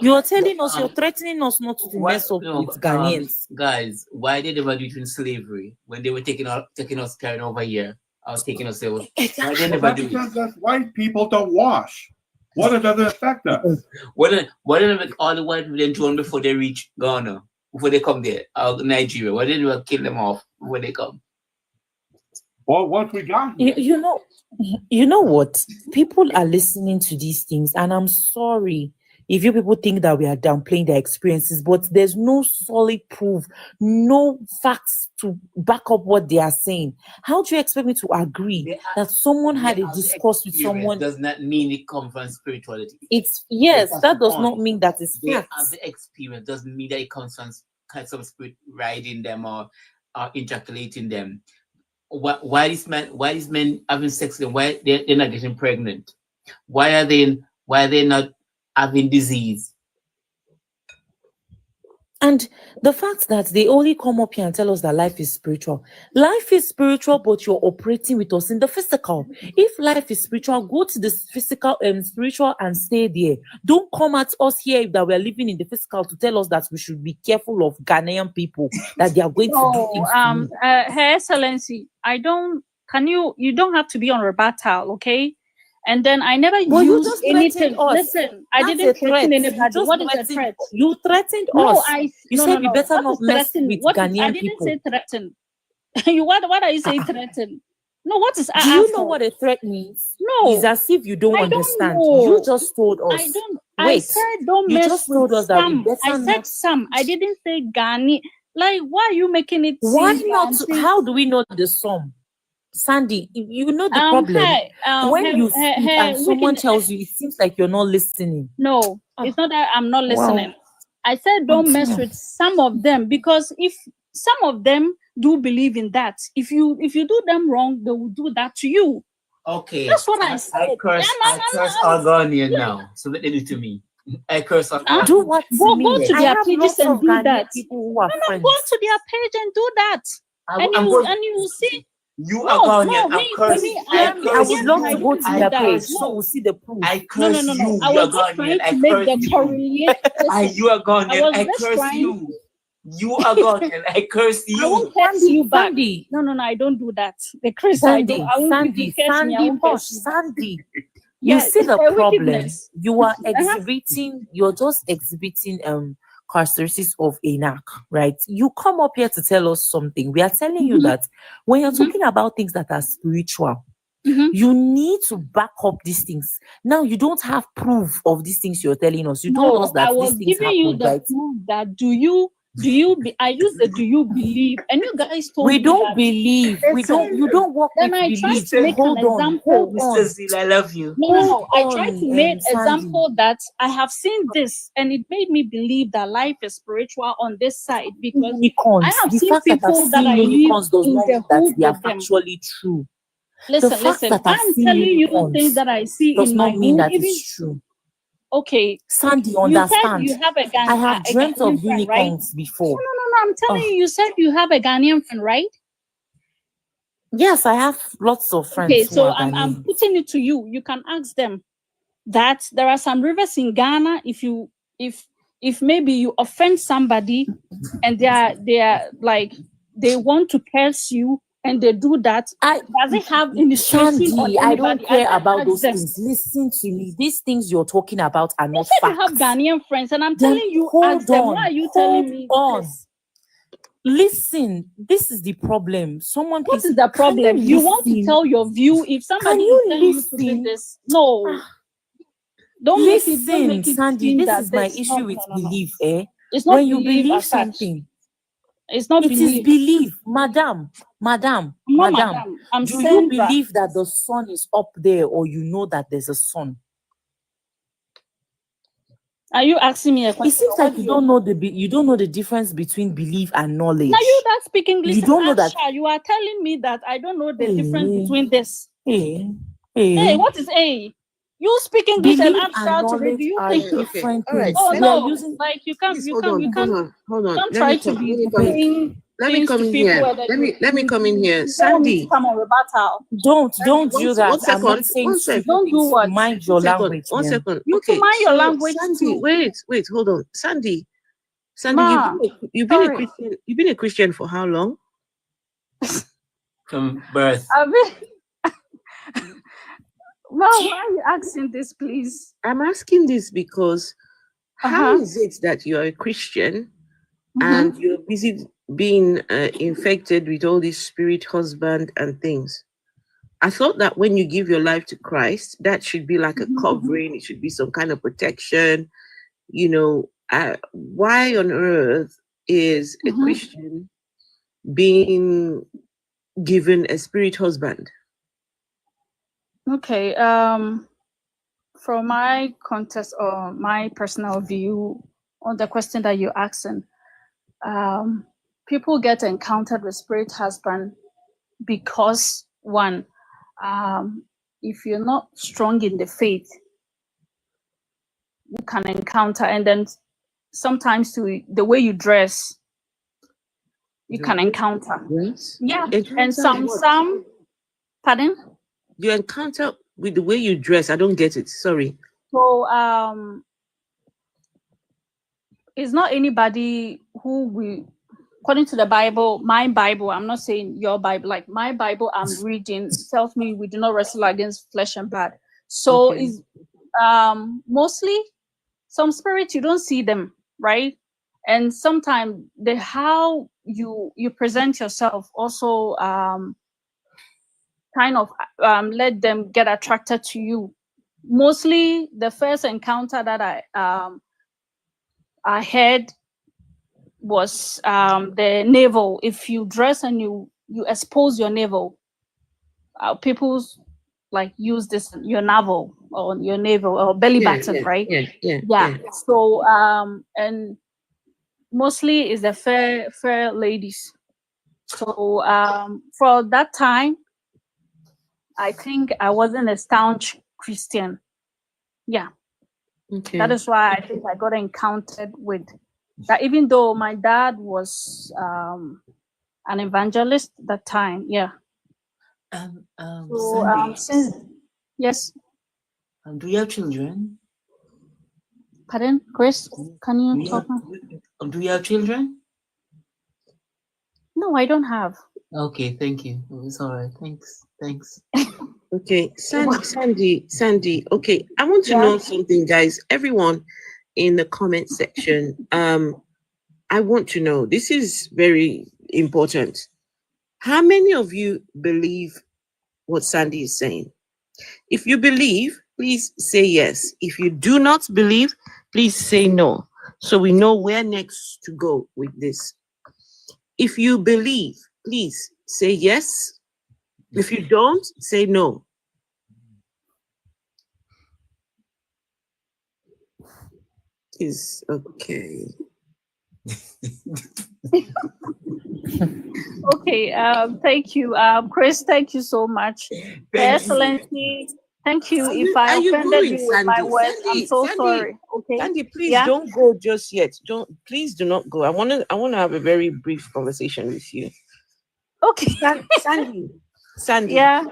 F: You're telling us, you're threatening us not to mess up with Ghanaians.
E: Guys, why did they never do it in slavery when they were taking us carrying over here? I was taking us there. Why did they never do
H: Because
E: it?
H: that's white people don't wash. Water doesn't affect us.
E: Why didn't all the white people then join before they reach Ghana, before they come there, Nigeria? Why didn't we kill them off when they come?
H: Well, once we got here.
F: You know what? People are listening to these things, and I'm sorry if you people think that we are downplaying their experiences, but there's no solid proof, no facts to back up what they are saying. How do you expect me to agree that someone had a discourse with someone?
E: Does not mean it comes from spirituality.
F: It's that does not mean that it's
E: They have
F: facts.
E: the experience. Doesn't mean that it comes from some spirit riding them or ejaculating them. Why these men having sex with them? Why they're not getting pregnant? Why are they not having disease?
F: And the fact that they only come up here and tell us that life is spiritual. Life is spiritual, but you're operating with us in the physical. If life is spiritual, go to the physical and spiritual and stay there. Don't come at us here that we're living in the physical to tell us that we should be careful of Ghanaian people, that they are going to do things to me.
I: Her Excellency, you don't have to be on rebuttal, okay? And then I never used anything. Listen, I didn't threaten anybody. What is a threat?
F: You threatened us. You said we better not mess with Ghanaian people.
I: I didn't say threaten. What are you saying threaten? No, what is
F: do you know what a threat means?
I: No.
F: It's as if you don't understand.
I: Know.
F: You just told us.
I: I don't.
F: Wait,
I: I said don't mess
F: just
I: with
F: told us
I: some.
F: That we
I: I said some. I didn't say Ghani. Like, why are you making it?
F: Why not? How do we know the sum? Sandy, you know the problem. When you speak and someone tells you, it seems like you're not listening.
I: No, it's not that I'm not listening. I said don't mess with some of them, because if some of them do believe in that, if you do them wrong, they will do that to you.
E: Okay,
I: that's what I said.
E: I curse all Ghanaian now. So what they do to me? I curse all Ghanaian.
F: Do what?
I: Go to their pages and do that.
F: People who are friends.
I: Go to their page and do that, and you will see.
E: You are Ghanaian.
F: I would love to go to their page, so we'll see the proof.
E: I curse you.
I: I was just trying to make the correlation.
E: You are Ghanaian. I curse you. You are Ghanaian. I curse you.
I: I won't curse you back. No, I don't do that. The Chris,
F: Sandy. You see the problem. You are exhibiting. You're just exhibiting characteristics of a knack, right? You come up here to tell us something. We are telling you that when you're talking about things that are spiritual, you need to back up these things. Now you don't have proof of these things you're telling us. You told us that
I: I was
F: these things
I: giving you
F: happen,
I: the
F: right?
I: proof that do you I use the do you believe, and you guys told
F: We
I: me
F: don't
I: that.
F: believe. We don't. You don't work
I: Then
F: with
I: I tried
F: belief.
I: to make
F: Hold
I: an
F: on.
I: example.
F: Hold
E: Mr.
F: on.
E: Zil, I love you.
I: No. I
F: Hold
I: tried to
F: on,
I: make
F: Sandy.
I: example that I have seen this, and it made me believe that life is spiritual on this side because
F: Unicorns.
I: I have
F: The
I: seen
F: fact that I've
I: people that I
F: seen
I: live
F: unicorns does
I: in
F: not
I: the
F: mean that
I: hood
F: they are
I: with them.
F: factually true.
I: Listen,
F: fact
I: listen.
F: that I've
I: I'm
F: seen
I: telling you
F: unicorns
I: things that I see
F: does
I: in
F: not
I: my
F: mean
I: hood.
F: that
I: Even
F: it's true.
I: okay,
F: Sandy,
I: you said
F: understand.
I: you have a
F: I have dreamt
I: Ghanaian
F: of
I: friend, right?
F: unicorns before.
I: No. I'm telling
F: Oh.
I: you. You said you have a Ghanaian friend, right?
F: Yes, I have lots of friends
I: Okay,
F: who
I: so
F: are
I: I'm
F: Ghanaian.
I: putting it to you. You can ask them that there are some rivers in Ghana. If maybe you offend somebody and they are like they want to curse you and they do that, does it have illustration on
F: Sandy, I don't
I: anybody?
F: care
I: just
F: about
I: ask
F: those
I: them.
F: things. Listen to me. These things you're talking about are
I: You
F: not
I: said you
F: facts.
I: have Ghanaian friends, and I'm
F: Then
I: telling you,
F: hold
I: ask them.
F: on,
I: Why are you
F: hold
I: telling me
F: on.
I: this?
F: Listen, this is the problem. Someone
I: What
F: please,
I: is the
F: can
I: problem? You want to
F: listen?
I: tell your view. If somebody
F: you
I: is telling you to do
F: listen?
I: this, no. Don't make
F: Listen,
I: it
F: Sandy,
I: seem
F: this
I: that
F: is my
I: this.
F: issue
I: No.
F: with belief, eh?
I: It's not
F: When you
I: belief
F: believe
I: as such.
F: something,
I: It's not
F: it is
I: belief.
F: belief, madam.
I: I'm not madam. I'm
F: Do you
I: Sandra.
F: believe that the sun is up there, or you know that there's a sun?
I: Are you asking me a question?
F: It seems like you don't know the difference between belief and knowledge.
I: Now you that speak English.
F: You don't know that.
I: You are telling me that I don't know the difference
F: Hey,
I: between this.
F: hey,
I: Hey, what is A? You speak English and
F: Belief
I: I'm
F: and
I: shouting. Do
F: knowledge
I: you
F: are
I: think?
F: different
A: All right.
F: things.
I: Oh
F: We are
I: no!
F: using.
I: Like you can't.
A: Please
I: You
A: hold
I: can't.
A: on,
I: You can't.
A: hold on.
I: Don't
A: Let
I: try
A: me
I: to
A: come.
I: be
A: Let me
I: saying things
A: come
I: to
A: in
I: people.
A: here.
I: And then
A: Let me come in here.
I: you don't want me to
A: Sandy,
I: come on rebuttal.
F: Don't
A: one
F: do that. I'm not
A: second.
F: saying
A: One second.
F: stupid
I: Don't do
F: things.
I: what?
F: Mind your language,
A: One
F: man.
A: second.
I: You
A: Okay.
I: to mind your
A: So,
I: language
A: Sandy,
I: too.
A: wait, hold on. Sandy,
I: Ma,
A: you've been a
I: sorry.
A: Christian. You've been a Christian for how long?
E: From birth.
I: I mean, well, why are you asking this, please?
A: I'm asking this because how
I: Uh-huh.
A: is it that you're a Christian
I: Mhm.
A: and you're busy being infected with all this spirit husband and things? I thought that when you give your life to Christ, that should be like a covering. It should be some kind of protection. You know, why on earth is a Christian being given a spirit husband?
I: Okay. From my context or my personal view on the question that you're asking, people get encountered with spirit husband because one, if you're not strong in the faith, you can encounter, and then sometimes the way you dress, you can encounter.
A: Yes.
I: Yeah,
A: Encounter
I: and some. Pardon?
A: You encounter with the way you dress. I don't get it. Sorry.
I: So it's not anybody who we, according to the Bible, my Bible, I'm not saying your Bible, like my Bible I'm reading tells me we do not wrestle against flesh and blood. So
A: Okay.
I: is mostly some spirits you don't see them, right? And sometimes the how you present yourself also kind of let them get attracted to you. Mostly the first encounter that I had was the navel. If you dress and you expose your navel, people like use this your navel or your navel or belly button, right?
A: Yeah.
I: So and mostly is the fair ladies. So for that time, I think I wasn't a staunch Christian. Yeah.
A: Okay.
I: That is why I think I got encountered with that, even though my dad was an evangelist that time. Yeah. So
E: Sandy,
I: since yes.
E: do you have children?
I: Pardon, Chris? Can
E: Do
I: you
E: you
I: talk?
E: do you have children?
I: No, I don't have.
E: Okay, thank you. It's all right. Thanks.
A: Okay, Sandy. Okay, I want to
I: Yeah.
A: know something, guys. Everyone in the comment section. I want to know. This is very important. How many of you believe what Sandy is saying? If you believe, please say yes. If you do not believe, please say no. so we know where next to go with this. If you believe, please say yes. If you don't, say no. Is okay.
I: Okay, thank you. Chris, thank you so much. Her Excellency, thank you. If I
A: Are you
I: offended
A: going,
I: you with my
A: Sandy?
I: words, I'm
A: Sandy,
I: so
A: Sandy,
I: sorry. Okay.
A: Sandy, please
I: Yeah.
A: don't go just yet. Please do not go. I wanna have a very brief conversation with you.
I: Okay.
A: Sandy.
I: Yeah.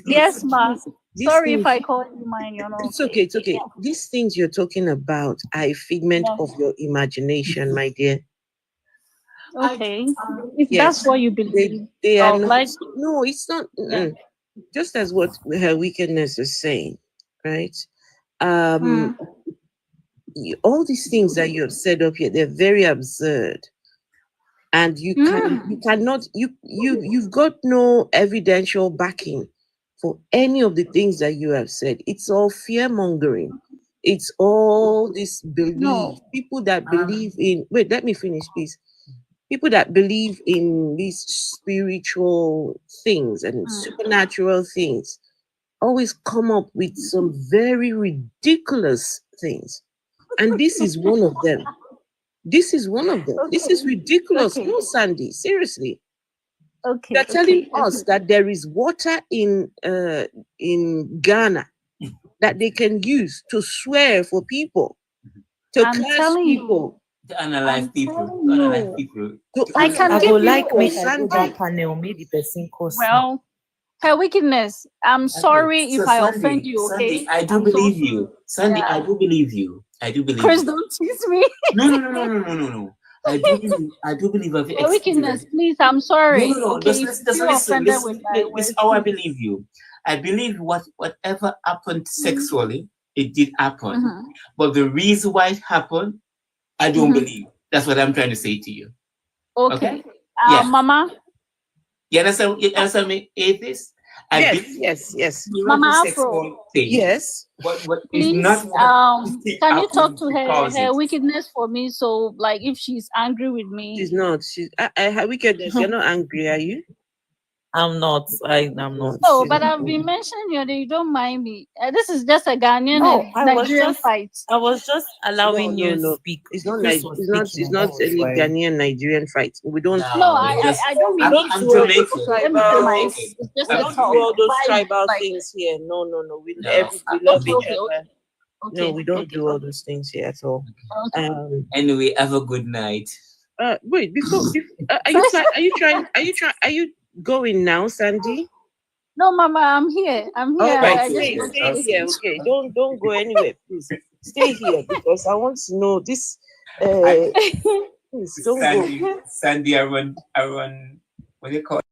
I: Yes, ma.
A: These
I: Sorry if
A: things-
I: I called you mine, you know.
A: It's okay, it's okay. These things you're talking about are a figment
I: Yeah.
A: of your imagination, my dear.
I: Okay. If
A: Yes,
I: that's what you believe,
A: they are
I: of
A: not.
I: like,
A: No, it's not.
I: yeah.
A: Just as what her wickedness is saying, right?
I: Mm.
A: All these things that you have said up here, they're very absurd, and you cannot. You've got no evidential backing for any of the things that you have said. It's all fear mongering. It's all this belief.
I: No.
A: People that believe in. Wait, let me finish, please. People that believe in these spiritual things and supernatural things always come up with some very ridiculous things. And this is one of them. This is one of them. This is ridiculous.
I: Okay.
A: No, Sandy, seriously.
I: Okay.
A: They're telling
I: Okay.
A: us that there is water in Ghana that they can use to swear for people, to
I: I'm
A: curse
I: telling you.
A: people.
E: To analyze
I: I'm
E: people.
I: telling
E: To analyze
I: you.
E: people.
I: I can
F: I
I: give
F: go
I: you
F: like make I go
A: Sandy.
F: that panel, maybe the person cost me.
I: Well, her wickedness. I'm sorry
E: So
I: if I offend you, okay?
E: Sandy, I do
I: I'm so
E: believe you. Sandy,
I: Yeah.
E: I do believe you. I do believe
I: Chris,
E: you.
I: don't tease me.
E: No. I do believe of your
I: Her wickedness,
E: experience.
I: please. I'm sorry.
E: No.
I: Okay,
E: Just
I: if
E: listen,
I: you offended with my
E: this is
I: words,
E: how I
I: please.
E: believe you. I believe whatever happened sexually, it did happen.
I: Mhm.
E: But the reason why it happened, I don't believe. That's what I'm trying to say to you.
I: Okay.
E: Yeah.
I: Mama.
E: You understand me, atheist? I believe
A: Yes.
I: Mama
E: miracle
I: Afro.
E: sexual thing.
A: Yes.
E: But it's
I: Please,
E: not what you think
I: can you talk
E: happened
I: to
E: because
I: her
E: it.
I: wickedness for me? So, like, if she's angry with me,
A: She's not. She's her wickedness. You're not angry, are you?
F: I'm not. I'm not.
I: no. But I've been mentioning you don't mind me. This is just a Ghanaian
F: No,
I: and Nigerian fight.
F: I was just allowing you to
A: No.
F: speak.
A: It's not
F: Chris
A: like
F: was
A: it's not
F: speaking and
A: not
F: that was
A: any
F: why.
A: Ghanaian Nigerian fight. We don't.
I: No, I don't mean
E: I'm Jamaican.
I: Let me say my. It's just
A: We
I: a
A: don't do
I: talk.
A: all those
I: Vibe,
A: tribal
I: like,
A: things here. No. We
E: No.
A: love
I: okay,
A: each
I: okay,
A: other.
I: okay.
A: No, we don't
I: okay,
A: do all those things here at all.
I: okay.
E: Anyway, have a good night.
A: Wait, before are you going now, Sandy?
I: No, Mama, I'm here. I'm here.
A: All right,
I: I just
A: stay
I: want to
A: here. Okay, don't go anywhere, please. Stay here because I want to know this. Please don't go.
E: Sandy, I run. What do you call it?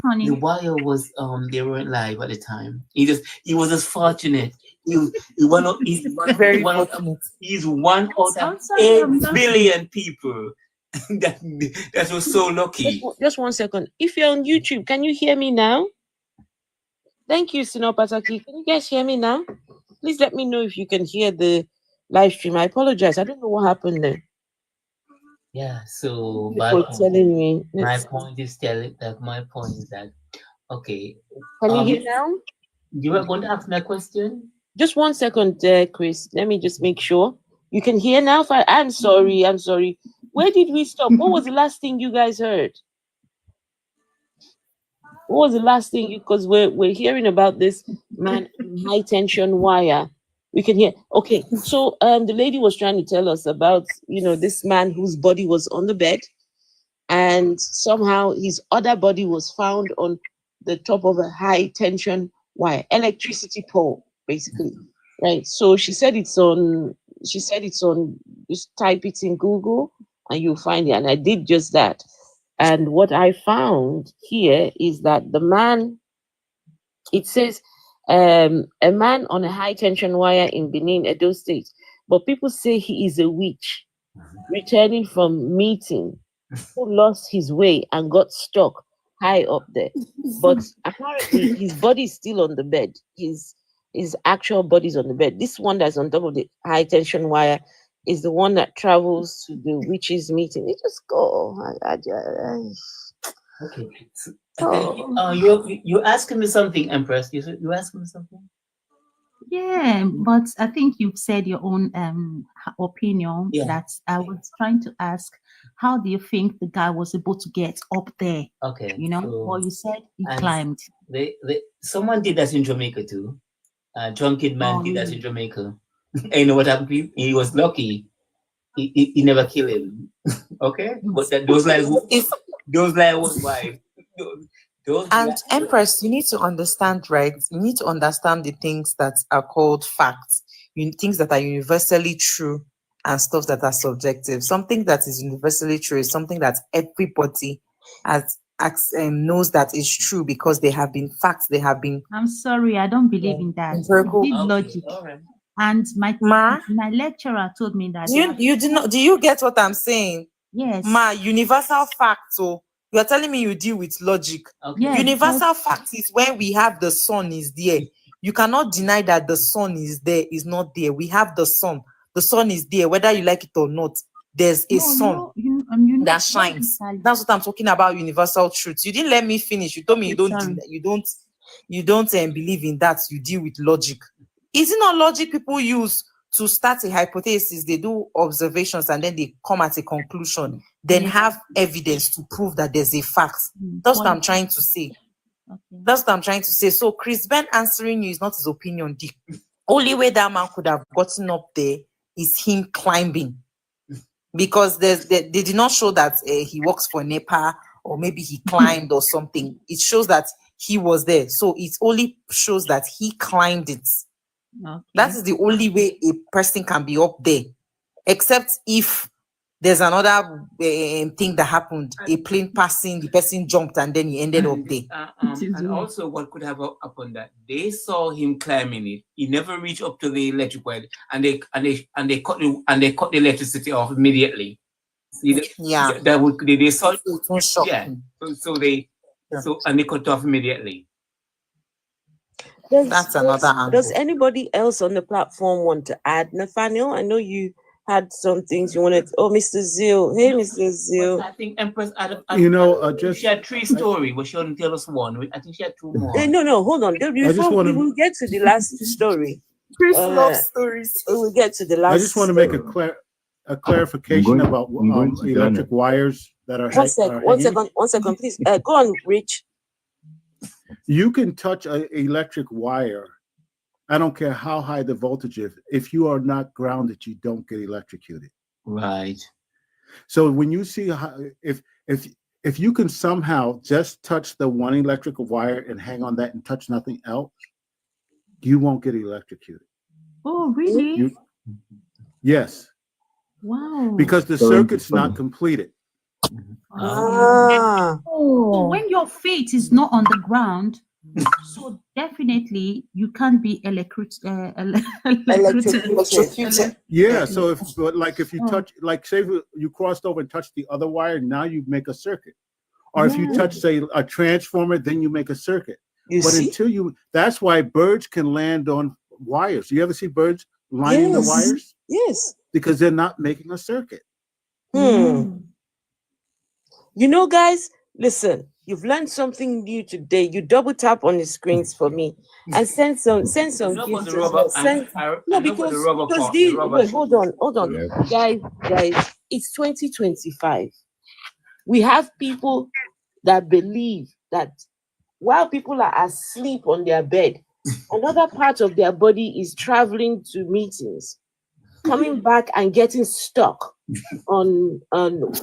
E: The wire was they weren't live at the time. He was just fortunate. He's one of
F: Very fortunate.
E: he's one out of
C: sorry,
E: 8
C: I'm not-
E: billion people that was so lucky.
A: Just 1 second. If you're on YouTube, can you hear me now? Thank you, Sino Pataki. Can you guys hear me now? Please let me know if you can hear the live stream. I apologize. I don't know what happened there.
E: Yeah, so
A: For telling me.
E: my point is that okay.
A: Can you hear now?
E: You were going to ask me a question?
A: Just 1 second, Chris. Let me just make sure. You can hear now? I'm sorry. Where did we stop? What was the last thing you guys heard? What was the last thing? Because we're hearing about this man high tension wire. We can hear. Okay, so the lady was trying to tell us about this man whose body was on the bed, and somehow his other body was found on the top of a high tension wire, electricity pole, basically, right? So she said it's on. Just type it in Google and you'll find it. And I did just that. And what I found here is that the man, it says a man on a high tension wire in Benin, Edo State. But people say he is a witch returning from meeting who lost his way and got stuck high up there. But apparently his body is still on the bed. His actual body is on the bed. This one that's on top of the high tension wire is the one that travels to the witches meeting. They just go.
E: Okay. You're asking me something, Empress. You asking me something?
C: Yeah, but I think you've said your own opinion.
E: Yeah.
C: That I was trying to ask, how do you think the guy was able to get up there?
E: Okay.
C: Or you said he
E: and
C: climbed.
E: Someone did that in Jamaica too. Drunken man
C: Oh,
E: did that
C: really?
E: in Jamaica. And you know what happened to him? He was lucky. He never killed him. Okay? But those lies was why.
F: And Empress, you need to understand, right? You need to understand the things that are called facts, things that are universally true and stuff that are subjective. Something that is universally true is something that everybody knows that is true because they have been facts. They have been.
C: I'm sorry, I don't believe in that.
F: Empirical.
C: Big logic. And my lecturer told me that.
F: You do not. Do you get what I'm saying?
C: Yes.
F: Universal fact. So you are telling me you deal with logic.
E: Okay.
C: Yeah,
F: Universal fact is when we have the sun is there. You cannot deny that the sun is there, is not there. We have the sun. The sun is there, whether you like it or not. There's a sun that shines. That's what I'm talking about. Universal truth. You didn't let me finish. You told me you don't believe in that. You deal with logic. Is it not logic people use to start a hypothesis? They do observations and then they come at a conclusion, then have evidence to prove that there's a fact. That's what I'm trying to say.
C: Okay.
F: That's what I'm trying to say. So Chris Ben answering you is not his opinion. The only way that man could have gotten up there is him climbing, because they did not show that he works for NEPA or maybe he climbed or something. It shows that he was there. So it only shows that he climbed it.
C: Okay.
F: That is the only way a person can be up there, except if there's another thing that happened, a plane passing, the person jumped and then he ended up there.
E: And also what could have happened that they saw him climbing it. He never reached up to the electric wire, and they cut the electricity off immediately. See, they saw and they cut off immediately.
F: That's another angle.
A: Does anybody else on the platform want to add? Nathaniel, I know you had some things you wanted. Mr. Zeal. Hey, Mr. Zeal.
E: I think Empress
H: she
E: had 3 stories, but she only tell us 1. I think she had 2 more.
A: No, hold on. Before we will get to the last story.
F: Chris loves stories.
A: We will get to the last.
H: I just want to make a clarification about electric wires that are.
A: One second, please. Go on, Rich.
H: You can touch an electric wire. I don't care how high the voltage is. If you are not grounded, you don't get electrocuted.
E: Right.
H: So when you see if you can somehow just touch the one electrical wire and hang on that and touch nothing else, you won't get electrocuted.
C: Oh, really?
H: Yes.
C: Wow.
H: Because the circuit's not completed.
A: Ah.
J: So
B: Oh.
J: when your faith is not on the ground, so definitely you can't be
A: Electrocuted.
H: Yeah. So if you
J: Oh.
H: touch, like say you crossed over and touched the other wire, now you make a circuit. Or if you touch, say, a transformer, then you make a circuit.
A: You
H: But
A: see?
H: until that's why birds can land on wires. You ever see birds lining the
A: Yes.
H: wires?
A: Yes.
H: Because they're not making a circuit.
A: You know, guys, listen, you've learned something new today. You double tap on the screens for me and send some gifts as well. Because these, wait, hold on. Guys, it's 2025. We have people that believe that while people are asleep on their bed, another part of their body is traveling to meetings, coming back and getting stuck on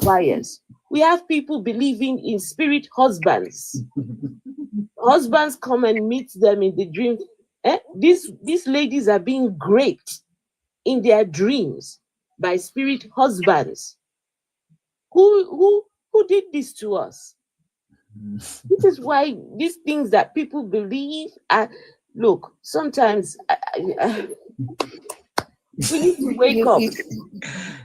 A: wires. We have people believing in spirit husbands. Husbands come and meet them in the dream. These ladies are being raped in their dreams by spirit husbands. Who did this to us? This is why these things that people believe are. Look, sometimes we need to wake up.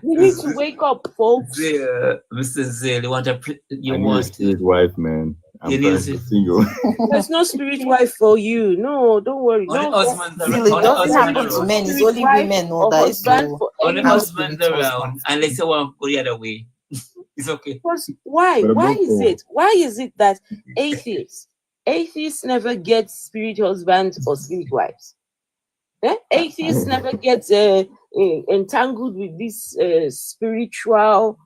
A: We need to wake up, folks.
E: Mr. Zale, you want
K: a spirit wife, man. I'm currently single.
A: There's no spirit wife for you. No, don't worry.
E: Only husbands around.
L: It doesn't happen to men. It's only women who that is to
E: only husbands around, unless you want to go the other way. It's okay.
A: Why? Why is it? Why is it that atheists never get spirit husbands or spirit wives? Atheists never get entangled with these spiritual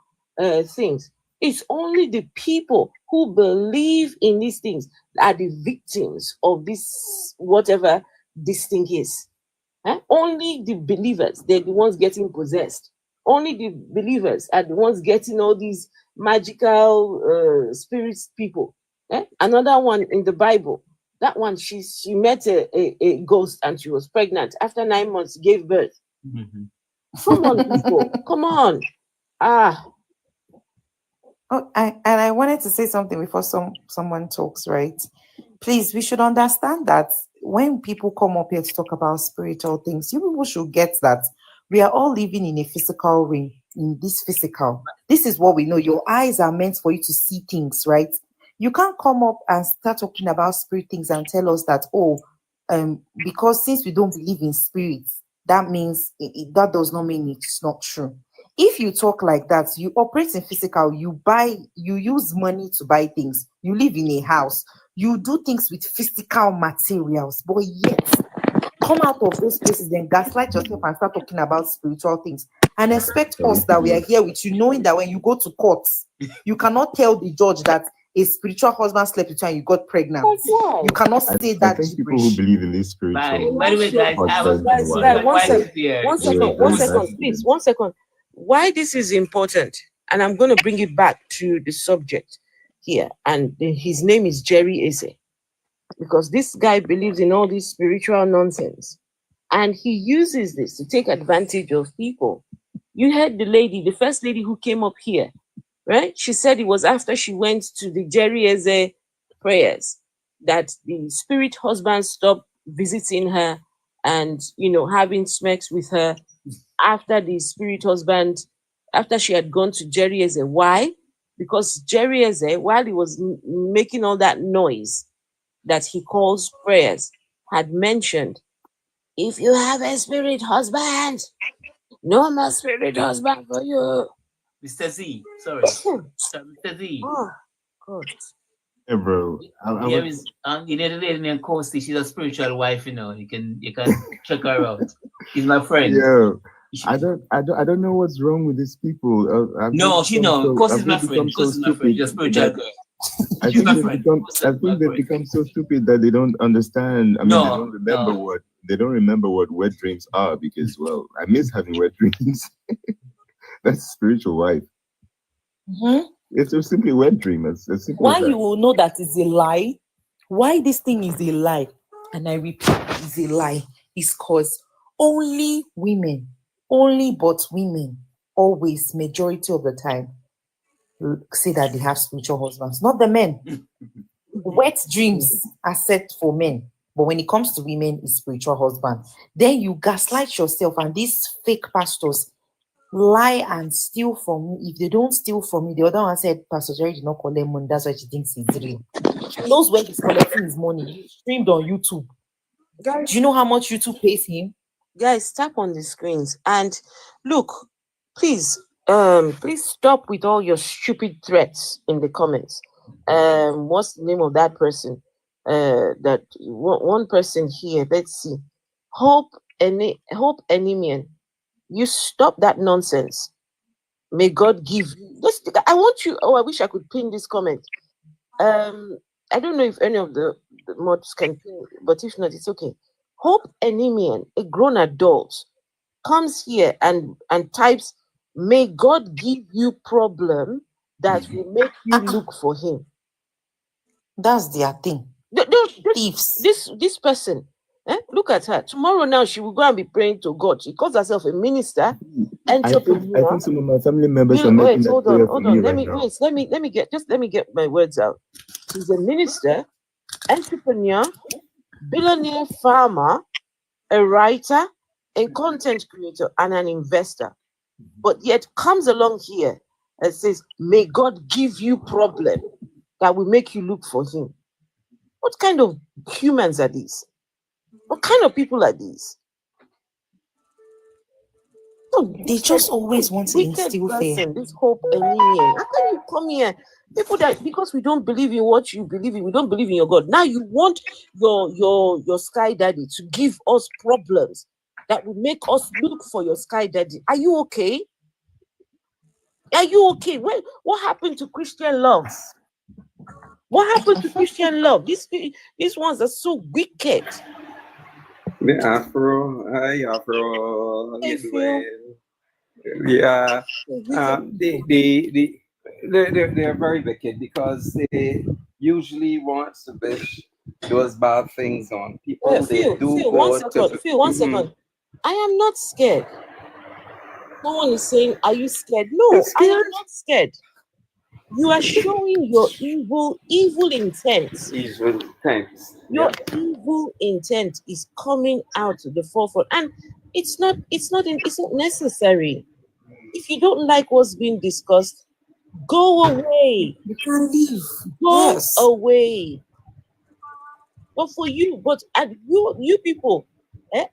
A: things. It's only the people who believe in these things that are the victims of this, whatever this thing is. Only the believers, they're the ones getting possessed. Only the believers are the ones getting all these magical spirits people. Another one in the Bible, that one, she met a ghost and she was pregnant. After 9 months, gave birth. Come on, people. Come on.
L: I wanted to say something before someone talks, right? Please, we should understand that when people come up here to talk about spiritual things, you people should get that we are all living in a physical way, in this physical. This is what we know. Your eyes are meant for you to see things, right? You can't come up and start talking about spirit things and tell us that, because since we don't believe in spirits, that means that does not mean it's not true. If you talk like that, you operate in physical, you use money to buy things, you live in a house, you do things with physical materials, but yet come out of those places, then gaslight yourself and start talking about spiritual things and expect us that we are here with you, knowing that when you go to court, you cannot tell the judge that a spiritual husband slept with you and you got pregnant. You cannot say that.
K: I think people who believe in this spiritual.
E: By the way, guys,
A: one second. Why this is important, and I'm going to bring it back to the subject here, and his name is Jerry Eze, because this guy believes in all this spiritual nonsense, and he uses this to take advantage of people. You heard the first lady who came up here, right? She said it was after she went to the Jerry Eze prayers that the spirit husband stopped visiting her and, having sex with her after the spirit husband, after she had gone to Jerry Eze. Why? Because Jerry Eze, while he was making all that noise that he calls prayers, had mentioned, if you have a spirit husband, no more spirit husband for you.
E: Mr. Z, sorry. Mr. Z.
A: Oh, God.
K: Hey, bro.
E: There is you need a lady named Kosti. She's a spiritual wife, You can check her out. She's my friend.
K: Yeah. I don't know what's wrong with these people.
E: Kosti's my friend. Kosti's my friend. She's a spiritual girl.
K: I think they've become so stupid that they don't understand. They don't remember what wet dreams are, because, well, I miss having wet dreams. That's a spiritual wife. It's just simply wet dream.
F: Why you will know that it's a lie? Why this thing is a lie? And I repeat, it's a lie. It's because only but women, always, majority of the time,
L: say that they have spiritual husbands, not the men. Wet dreams are set for men, but when it comes to women, it's spiritual husband. Then you gaslight yourself, and these fake pastors lie and steal from me. If they don't steal from me, the other one said, Pastor Jerry did not collect money. That's why she thinks it's real. She knows when he's collecting his money. He streamed on YouTube.
A: Guys,
L: Do you know how much YouTube pays him?
A: guys, tap on the screens and look, please, please stop with all your stupid threats in the comments. What's the name of that person? That one person here. Let's see. Hope Enemian. You stop that nonsense. May God give you. I want you. Oh, I wish I could pin this comment. I don't know if any of the mods can pin, but if not, it's okay. Hope Enemian, a grown adult, comes here and types, "May God give you problem that will make you look for him."
L: That's their thing. Thieves.
A: This person, look at her. Tomorrow now she will go and be praying to God. She calls herself a minister.
K: I think some of my family members are making that
A: hold
K: prayer
A: on.
K: for me
A: Let
K: right
A: me
K: now.
A: let me get my words out. She's a minister, entrepreneur, billionaire farmer, a writer, a content creator, and an investor. But yet comes along here and says, "May God give you problem that will make you look for him." What kind of humans are these? What kind of people are these?
L: They just always want to instill fear.
A: This Hope Enemian. How can you come here? People that, because we don't believe in what you believe in, we don't believe in your God. Now you want your sky daddy to give us problems that will make us look for your sky daddy. Are you okay? Are you okay? What happened to Christian love? What happened to Christian love? These ones are so wicked.
M: The Afro, hi Afro,
A: Hey, Phil.
M: yeah, they're very wicked because they usually want to wish those bad things on people.
A: Phil, one second. I am not scared. Someone is saying, "Are you scared?" No, I am not scared. You are showing your evil intent. Your evil intent is coming out to the forefront, and it's not necessary. If you don't like what's being discussed, go away.
L: You can leave.
A: Go away. But for you, you people,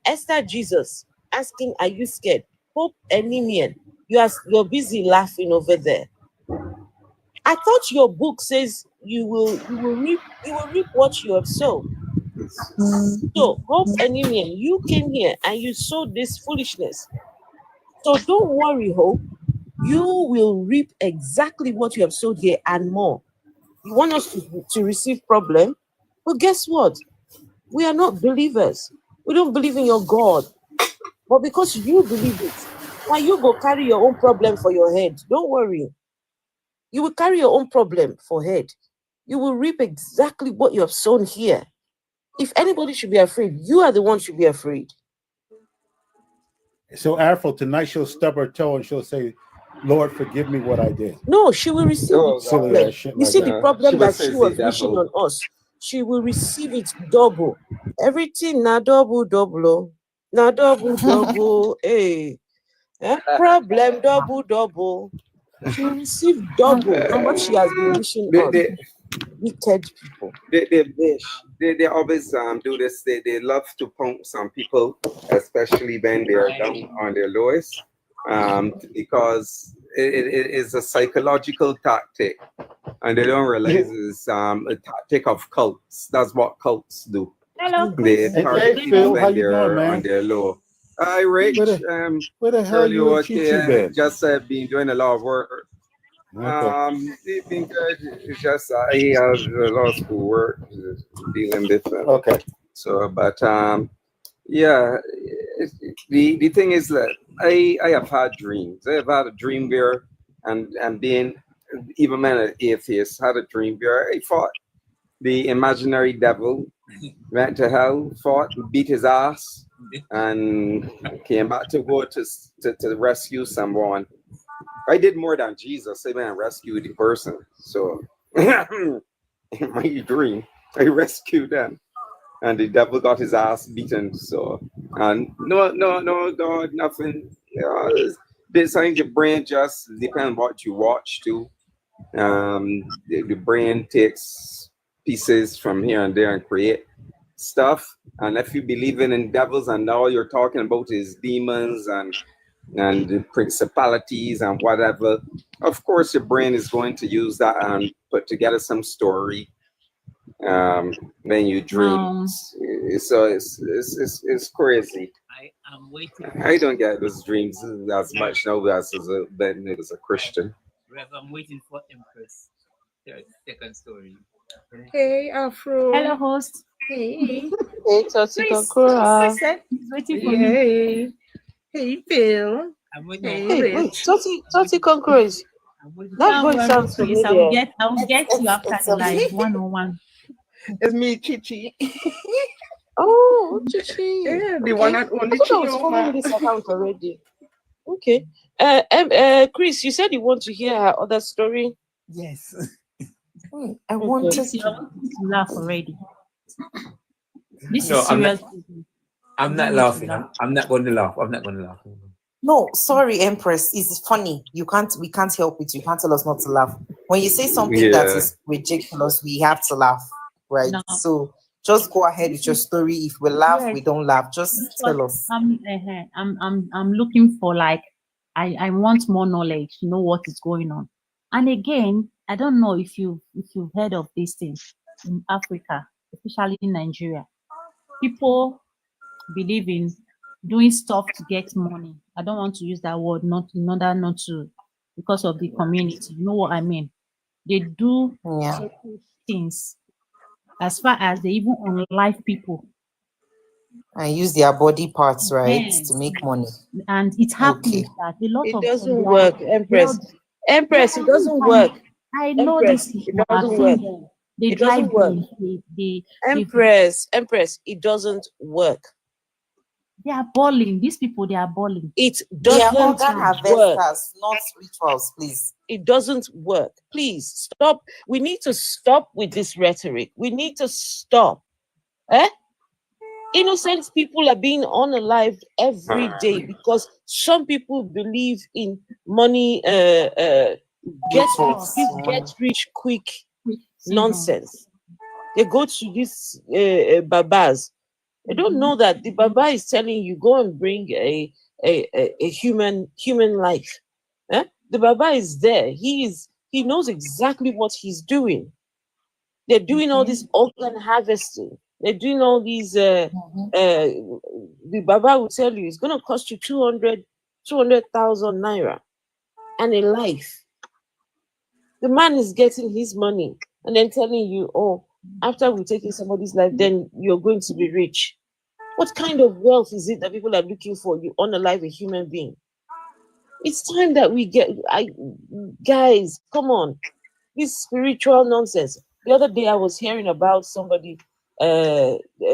A: Esther Jesus asking, "Are you scared?" Hope Enemian, you're busy laughing over there. I thought your book says you will reap what you have sown. So Hope Enemian, you came here and you sowed this foolishness. So don't worry, Hope. You will reap exactly what you have sowed here and more. You want us to receive problem, but guess what? We are not believers. We don't believe in your God. But because you believe it, now you go carry your own problem for your head. Don't worry. You will carry your own problem for head. You will reap exactly what you have sown here. If anybody should be afraid, you are the one should be afraid.
H: So Afro, tonight she'll stub her toe and she'll say, "Lord, forgive me what I did."
A: No, she will receive the
H: Silly
A: problem.
H: ass shit
A: You
H: like
A: see
H: that.
A: the problem that she was wishing on us. She will receive it double. Everything na double. Na double. Hey. Problem double. She will receive double what she has been wishing us. Wicked people.
M: They always do this. They love to punk some people, especially when they are down on their lowest, because it is a psychological tactic, and they don't realize it's a tactic of cults. That's what cults do.
I: Hello.
M: They target people
H: Phil, how
M: when
H: you doing,
M: they're
H: man?
M: on their low. Hi, Rich.
H: Where the hell you and Chi been?
M: Just been doing a lot of work. It's been good. It's just I have a lot of school work dealing with.
H: Okay.
M: So, but yeah, the thing is that I have had dreams. I have had a dream where, and being even an atheist, had a dream where I fought the imaginary devil, went to hell, fought, beat his ass, and came back to go to rescue someone. I did more than Jesus. I rescued the person. So in my dream, I rescued them. And the devil got his ass beaten. So, and no, God, nothing. This time your brain just depends on what you watch too. The brain takes pieces from here and there and create stuff. And if you believe in devils and all you're talking about is demons and the principalities and whatever, of course your brain is going to use that and put together some story when you dream. So it's crazy.
E: I'm waiting.
M: I don't get those dreams as much now as a Christian.
E: Rev, I'm waiting for Empress. Second story.
L: Hey, Afro.
J: Hello, host.
L: Hey. Hey, Toti
J: Chris
L: Kokora.
J: said he's waiting for me.
L: Hey. Hey, Phil.
E: I'm waiting.
L: Hey, wait, Toti Kokora. That voice sounds familiar.
J: I will get you after the live, 101.
L: It's me, Chichi. Oh, Chichi. Yeah, the one and only Chichi. I was following this account already. Okay. Chris, you said you want to hear her other story.
E: Yes.
L: I wanted
J: to laugh already. This
N: No,
J: is serious.
N: I'm not laughing. I'm not going to laugh. I'm not going to laugh.
L: No, sorry, Empress. It's funny. We can't help it. You can't tell us not to laugh. When you say something that is ridiculous, we have to laugh, right?
J: No.
L: So just go ahead with your story. If we laugh, we don't laugh. Just tell us.
J: I'm looking for, like, I want more knowledge to know what is going on. And again, I don't know if you've heard of these things in Africa, especially in Nigeria. People believe in doing stuff to get money. I don't want to use that word, not in order not to, because of the community. You know what I mean? They do certain things as far as they even unalive people.
L: And use their body parts, right, to make money.
J: And it happens that a lot of
L: it doesn't work, Empress. Empress, it doesn't work.
J: I know
L: Empress,
J: this.
L: it doesn't work.
J: They
L: It doesn't work. Empress, it doesn't work.
J: They are balling. These people, they are balling.
L: It doesn't work. Not rituals, please. It doesn't work. Please stop. We need to stop with this rhetoric. We need to stop. Innocent people are being unalived every day because some people believe in money, get rich quick nonsense. They go to these babas. They don't know that the baba is telling you, go and bring a human life. The baba is there. He knows exactly what he's doing. They're doing all this organ harvesting. They're doing all these. The baba will tell you it's going to cost you 200,000 naira and a life. The man is getting his money and then telling you, oh, after we're taking somebody's life, then you're going to be rich. What kind of wealth is it that people are looking for? You unalive a human being. It's time that we guys, come on. This spiritual nonsense. The other day I was hearing about somebody,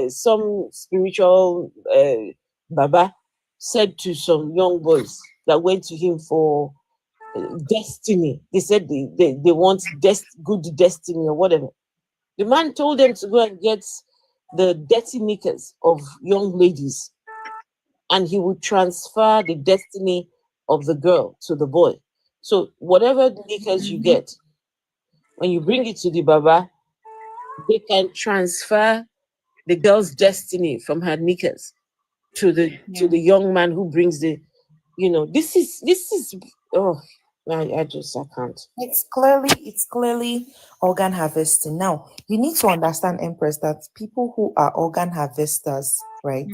L: some spiritual baba said to some young boys that went to him for destiny. They said they want good destiny or whatever. The man told them to go and get the dirty knickers of young ladies, and he would transfer the destiny of the girl to the boy. So whatever knickers you get, when you bring it to the baba, they can transfer the girl's destiny from her knickers to the young man who brings the, this is I can't. It's clearly organ harvesting. Now, you need to understand, Empress, that people who are organ harvesters, right?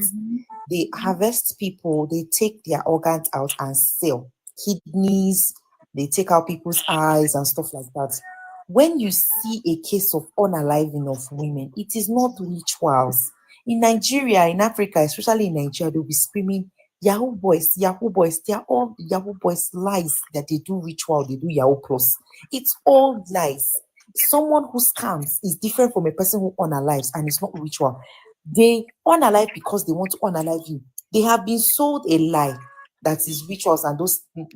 L: They harvest people, they take their organs out and sell. Kidneys, they take out people's eyes and stuff like that. When you see a case of unaliving of women, it is not rituals. In Nigeria, in Africa, especially in Nigeria, they'll be screaming, Yahoo boys, they're all Yahoo boys lies that they do ritual, they do Yahoo plus. It's all lies. Someone who scams is different from a person who unalives, and it's not ritual. They unalive because they want to unalive you. They have been sold a lie. that is rituals and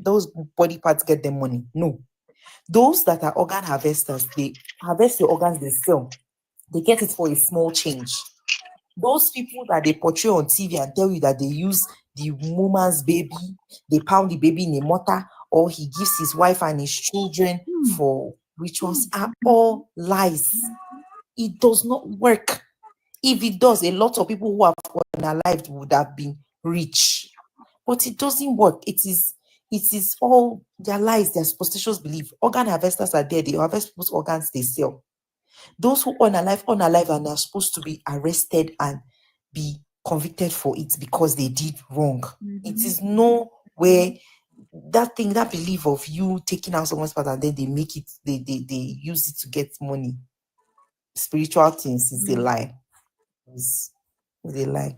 L: those body parts get them money. No. Those that are organ harvesters, they harvest the organs they sell. They get it for a small change. Those people that they portray on TV and tell you that they use the woman's baby, they pound the baby in a mortar, or he gives his wife and his children for rituals, are all lies. It does not work. If it does, a lot of people who have unalived would have been rich. But it doesn't work. It is all their lies, their superstitious belief. Organ harvesters are there, they harvest people's organs, they sell. Those who unalive, and are supposed to be arrested and be convicted for it because they did wrong. It is nowhere that thing, that belief of you taking out someone's part and then they make it, they use it to get money. Spiritual things is a lie. Is a lie.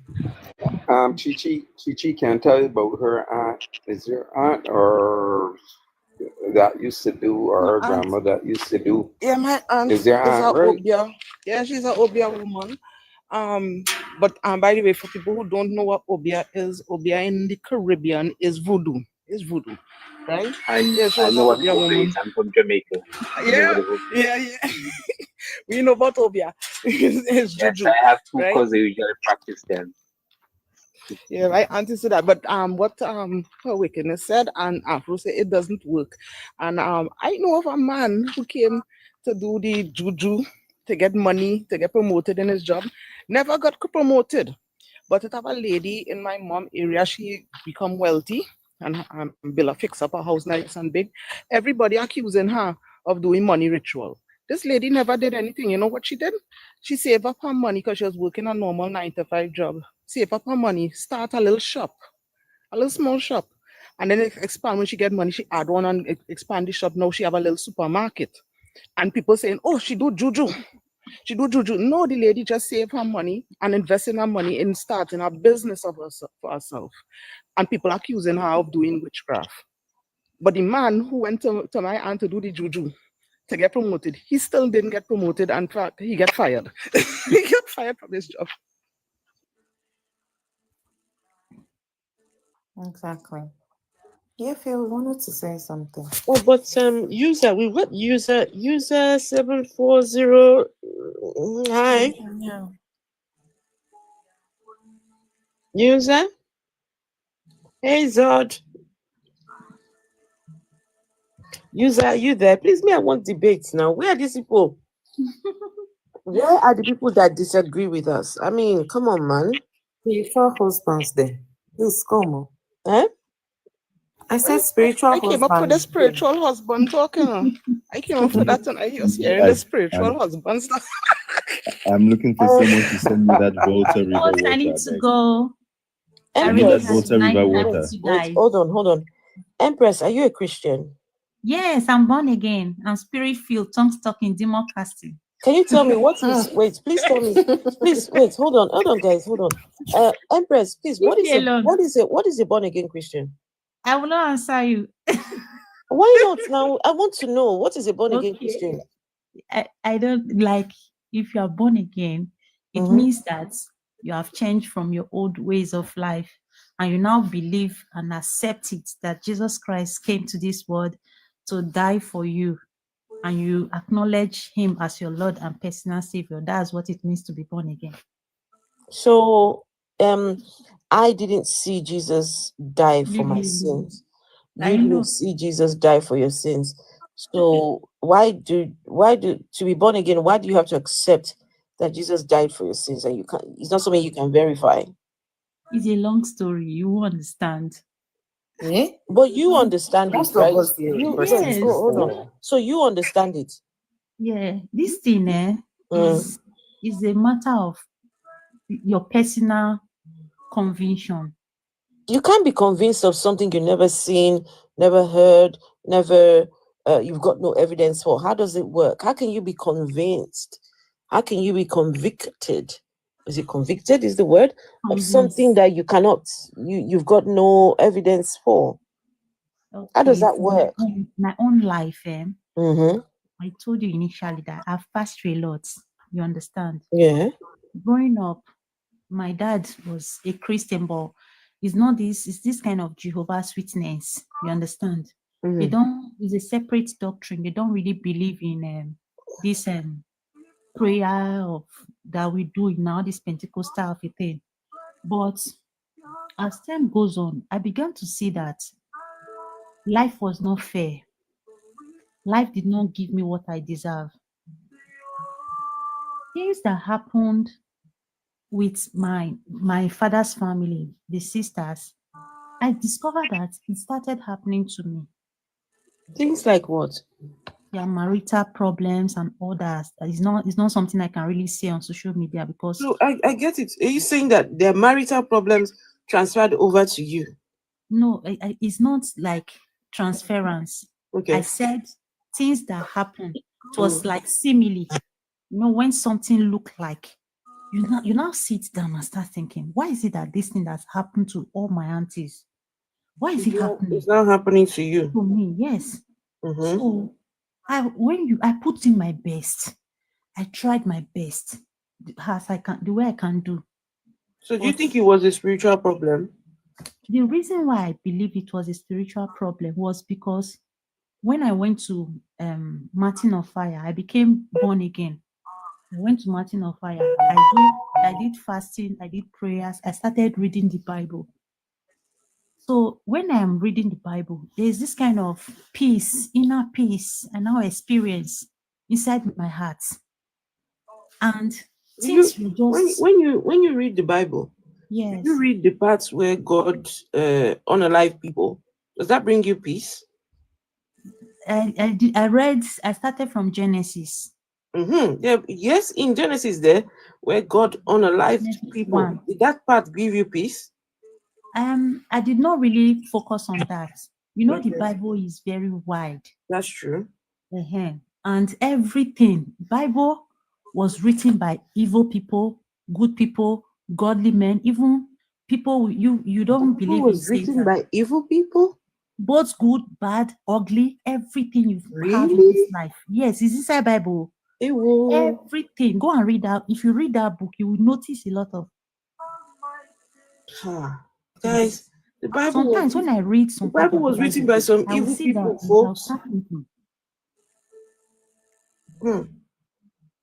M: Chichi can tell you about her aunt. Is your aunt or that used to do, or her grandma that used to do?
O: Yeah, my aunt
M: is your aunt, right?
O: Obia. Yeah, she's an Obia woman. But by the way, for people who don't know what Obia in the Caribbean is voodoo. It's voodoo, right?
N: I
O: She was
N: know
O: an
N: what
O: Obia
N: voodoo
O: woman.
N: is. I'm from Jamaica.
O: Yeah. We know about Obia. It's
N: Yes,
O: juju.
N: I have two
O: right?
N: cousins who usually practice them.
O: Yeah, right. Auntie said that, but what her wickedness said, and Afro said it doesn't work. And I know of a man who came to do the juju to get money to get promoted in his job, never got promoted. But it have a lady in my mom area. She become wealthy and Billa fix up her house nice and big. Everybody accusing her of doing money ritual. This lady never did anything. You know what she did? She saved up her money because she was working a normal 9-to-5 job. Save up her money, start a little shop, a little small shop, and then expand. When she get money, she add one and expand the shop. Now she have a little supermarket, and people saying, "Oh, she do juju, she do juju." No, the lady just save her money and invest in her money in starting a business of herself for herself, and people accusing her of doing witchcraft. But the man who went to my aunt to do the juju to get promoted, he still didn't get promoted. In fact, he got fired. He got fired from his job.
L: Exactly. Yeah, Phil wanted to say something.
A: Oh, but user, we got user 740. Hi.
L: Yeah.
A: User. Hey Zod. User, are you there? Please, me, I want debates now. Where are these people? Where are the people that disagree with us? I mean, come on, man.
L: Spiritual husbands there. Please come on.
A: Eh?
L: I said spiritual
O: I came up for the
L: husbands.
O: spiritual husband talking. I came up for that and I was hearing the spiritual husband stuff.
K: I'm looking for someone to send me that Volta River water.
J: I need to go.
K: Send me that Volta River water.
A: Wait, hold on. Empress, are you a Christian?
J: Yes, I'm born again. I'm spirit filled, tongue talking, demon casting.
A: Can you tell me what is? Wait, please tell me. Please wait. Hold on, guys. Hold on. Empress, please. What is a born again Christian?
J: I will not answer you.
A: Why not now? I want to know what is a born again Christian.
J: I don't like. If you are born again, it means that you have changed from your old ways of life, and you now believe and accept it that Jesus Christ came to this world to die for you, and you acknowledge him as your Lord and personal Savior. That's what it means to be born again.
A: So, I didn't see Jesus die for my sins. You didn't see Jesus die for your sins. So why do to be born again, why do you have to accept that Jesus died for your sins and you can't? It's not something you can verify.
J: It's a long story. You will understand.
L: Yeah,
A: but you understand it, right?
J: Yes.
A: Hold on. So you understand it.
J: Yeah, this thing is a matter of your personal conviction.
A: You can't be convinced of something you've never seen, never heard, never you've got no evidence for. How does it work? How can you be convinced? How can you be convicted? Is it convicted is the word of something that you cannot, you've got no evidence for?
J: Okay.
A: How does that work?
J: My own life, I told you initially that I've passed through a lot. You understand?
A: Yeah.
J: Growing up, my dad was a Christian, but It's not this, it's this kind of Jehovah's Witness. You understand? They don't, it's a separate doctrine. They don't really believe in this prayer of that we do now, this Pentecostal of a thing. But as time goes on, I began to see that life was not fair. Life did not give me what I deserve. Things that happened with my father's family, the sisters, I discovered that it started happening to me.
A: Things like what?
J: Yeah, marital problems and others. It's not something I can really say on social media because.
A: So I get it. Are you saying that their marital problems transferred over to you?
J: No, it's not like transference.
A: Okay.
J: I said things that happened. It was like simile. You know, when something looked like you now sit down and start thinking, why is it that this thing that's happened to all my aunties? Why is it happening?
A: It's not happening to you.
J: To me, yes. So I put in my best. I tried my best as I can, the way I can do.
A: So do you think it was a spiritual problem?
J: The reason why I believe it was a spiritual problem was because when I went to Mountain of Fire, I became born again. I went to Mountain of Fire. I did fasting, I did prayers, I started reading the Bible. So when I'm reading the Bible, there's this kind of peace, inner peace, and now experience inside my heart. And things will just
A: when you read the Bible,
J: yes,
A: you read the parts where God unalive people. Does that bring you peace?
J: I started from Genesis.
A: Yeah, yes, in Genesis there, where God unalived people. Did that part give you peace?
J: I did not really focus on that. You know, the Bible is very wide.
A: That's true.
J: And everything, Bible was written by evil people, good people, godly men, even people you don't believe in.
A: Was written by evil people?
J: Both good, bad, ugly, everything you have in this life. Yes, it's inside Bible. Everything. Go and read that. If you read that book, you will notice a lot of.
A: Guys, the Bible.
J: Sometimes when I read some,
A: the Bible was written by some evil people, folks.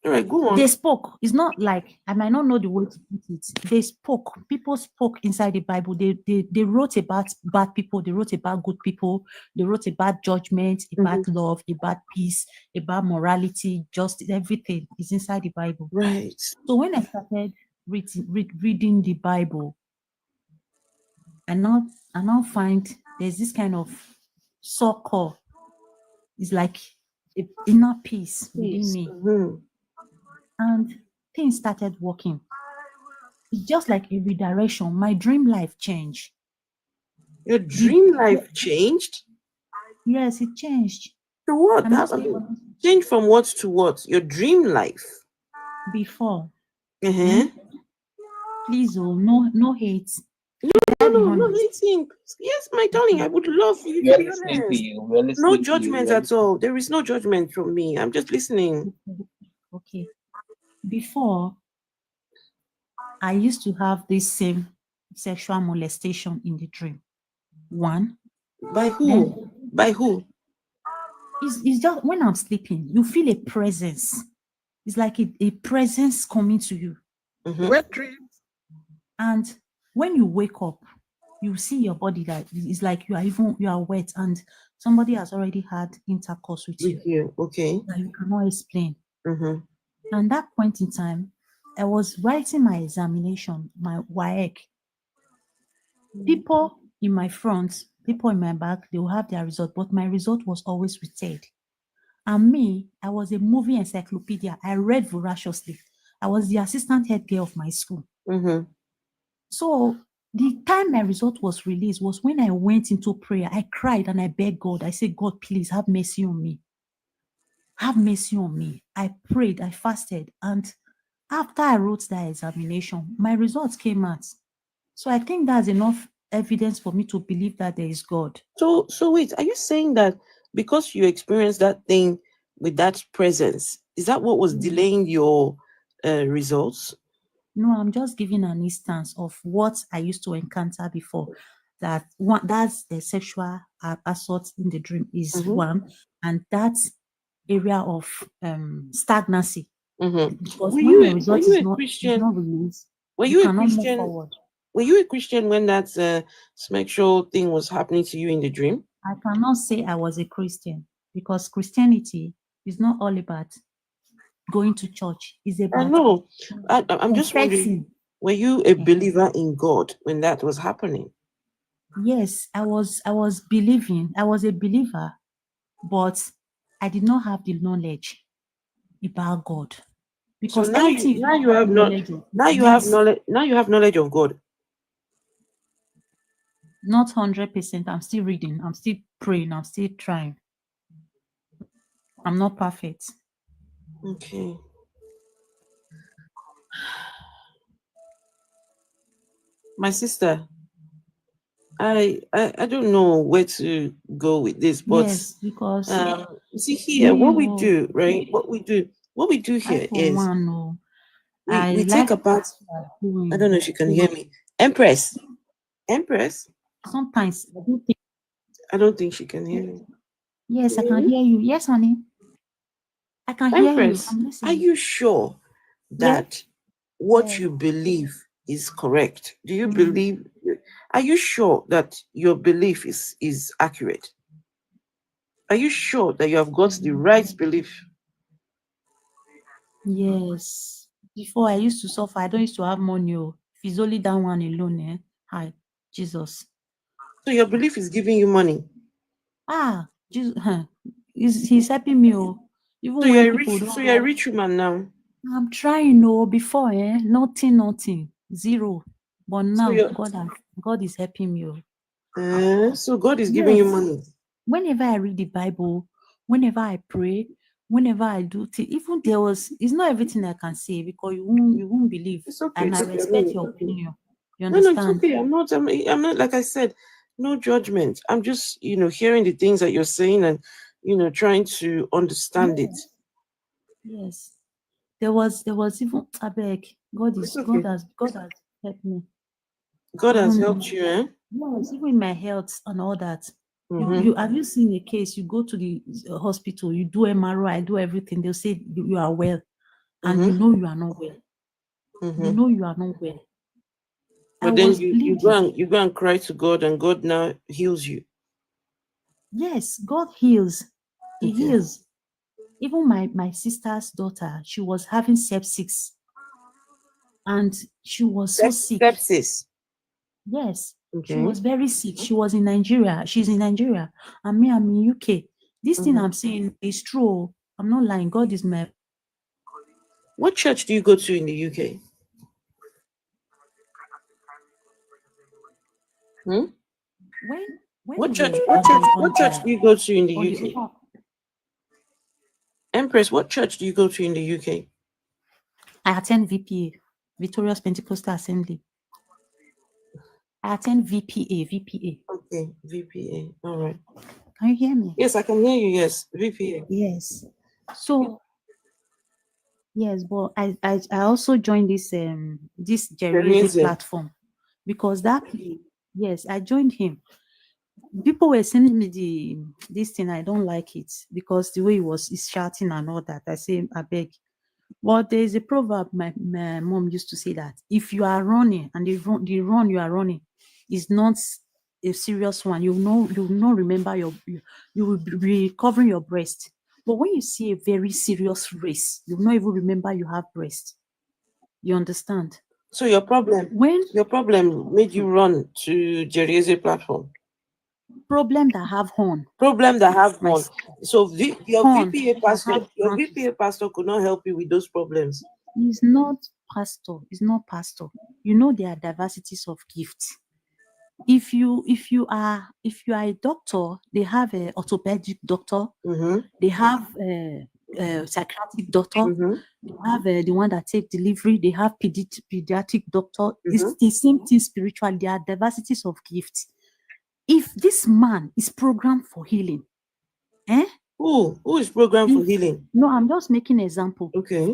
A: All right, go on.
J: They spoke. It's not like I might not know the way to put it. They spoke. People spoke inside the Bible. They wrote about bad people. They wrote about good people. They wrote about judgment, about love, about peace, about morality. Just everything is inside the Bible.
A: Right.
J: So when I started reading the Bible, I now find there's this kind of so-called. It's like inner peace within me. And things started working. It's just like a redirection. My dream life changed.
A: Your dream life changed?
J: Yes, it changed.
A: To what? Changed from what to what? Your dream life?
J: Before. Please, no hate.
A: No hating. Yes, my darling, I would love for you to be honest. No judgment at all. There is no judgment from me. I'm just listening.
J: Okay. Before, I used to have this same sexual molestation in the dream. One.
A: By who? By who?
J: It's just when I'm sleeping, you feel a presence. It's like a presence coming to you.
O: Wet dreams.
J: And when you wake up, you see your body that it's like you are wet and somebody has already had intercourse with you.
A: Okay.
J: That you cannot explain. And that point in time, I was writing my examination, my WAEC. People in my front, people in my back, they will have their result, but my result was always retained. And me, I was a movie encyclopedia. I read voraciously. I was the assistant head girl of my school. So the time my result was released was when I went into prayer. I cried and I begged God. I said, God, please have mercy on me. Have mercy on me. I prayed, I fasted. And after I wrote that examination, my results came out. So I think that's enough evidence for me to believe that there is God.
A: So wait, are you saying that because you experienced that thing with that presence, is that what was delaying your results?
J: No, I'm just giving an instance of what I used to encounter before. That one, that's the sexual assault in the dream is one, and that's area of stagnancy. Because
A: Were
J: when
A: you
J: the result
A: a
J: is
A: Christian?
J: not released,
A: Were
J: you
A: you a
J: cannot move
A: Christian?
J: forward.
A: Were you a Christian when that sexual thing was happening to you in the dream?
J: I cannot say I was a Christian because Christianity is not all about going to church. It's
A: I
J: about
A: know. I'm just wondering,
J: confessing.
A: were you a believer in God when that was happening?
J: Yes, I was believing. I was a believer, but I did not have the knowledge about God.
A: So
J: Because
A: now
J: anything
A: you have
J: knowledge of,
A: now you have knowledge. Now you have knowledge of God.
J: not 100%. I'm still reading. I'm still praying. I'm still trying. I'm not perfect.
A: Okay. My sister, I don't know where to go with this, but
J: Yes, because
A: you see here, what we do, right? What we do
J: I
A: here
J: for
A: is
J: one, no,
A: we
J: I
A: take
J: like
A: apart.
J: what you are doing.
A: I don't know if you can hear me, Empress.
J: Sometimes I do think.
A: I don't think she can hear me.
J: Yes, I
A: Can you
J: can
A: hear me?
J: hear you. Yes, honey. I can hear you.
A: Empress,
J: I'm
A: are
J: listening.
A: you sure that what
J: Yes.
A: you believe is correct? Do you
J: Mm.
A: believe? Are you sure that your belief is accurate? Are you sure that you have got the right belief?
J: Yes. Before I used to suffer. I don't used to have money. Oh. If it's only that one alone, eh? Hi, Jesus.
A: So your belief is giving you money.
J: Jesus, he's helping me. Oh. Even
A: So
J: when
A: you're
J: people
A: rich.
J: don't
A: So you're a
J: have,
A: rich woman now.
J: I'm trying. No, before, nothing, zero. But
A: So
J: now,
A: you're.
J: God is helping me. Oh.
A: So God is giving you
J: Yes.
A: money.
J: Whenever I read the Bible, whenever I pray, whenever I do things, even it's not everything I can say because you won't believe.
A: It's okay.
J: And
A: It's
J: I
A: okay.
J: respect your opinion. You
A: No, it's
J: understand?
A: okay. I'm not. Like I said, no judgment. I'm just, hearing the things that you're saying and, trying to understand it.
J: Yes. There was even I beg. God
A: It's okay.
J: has helped me.
A: God has
J: Even
A: helped you, eh?
J: yes, even in my health and all that.
A: Mhm.
J: You have you seen a case? You go to the hospital, you do MRI, do everything. They'll say you are well, and you know you are not well. You know you are not well. I
A: But then
J: was
A: you
J: bleeding.
A: go and cry to God, and God now heals you.
J: Yes, God heals. He
A: Okay.
J: heals. Even my sister's daughter, she was having sepsis, and she was so sick.
A: Sepsis.
J: Yes, she
A: Okay.
J: was very sick. She was in Nigeria. She's in Nigeria, and me, I'm in UK. This thing I'm saying is true. I'm not lying. God is my.
A: What church do you go to in the UK?
J: When
A: What
J: we
A: church?
J: were
A: What church do you go to in the
J: on the
A: UK?
J: upper,
A: Empress, what church do you go to in the UK?
J: I attend VPA, Victorious Pentecostal Assembly. I attend VPA.
A: Okay, VPA. All right.
J: Can you hear me?
A: Yes, I can hear you. Yes, VPA.
J: Yes. So yes, but I also joined this Jerry Eze platform because yes, I joined him. People were sending me this thing. I don't like it because the way he's shouting and all that. I say I beg. But there is a proverb my mom used to say that if you are running and the run you are running is not a serious one, you will not remember you will be recovering your breast. But when you see a very serious race, you will not even remember you have breast. You understand?
A: So your problem made you run to Jerry Eze platform.
J: Problem that have horn.
A: So your VPA pastor could not help you with those problems.
J: He's not pastor. He's not pastor. You know there are diversities of gifts. If you are a doctor, they have a orthopedic doctor. They have a psychiatric doctor. They have the one that take delivery. They have pediatric doctor. It's the same thing spiritually. There are diversities of gifts. If this man is programmed for healing,
A: Who is programmed for healing?
J: No, I'm just making an example.
A: Okay.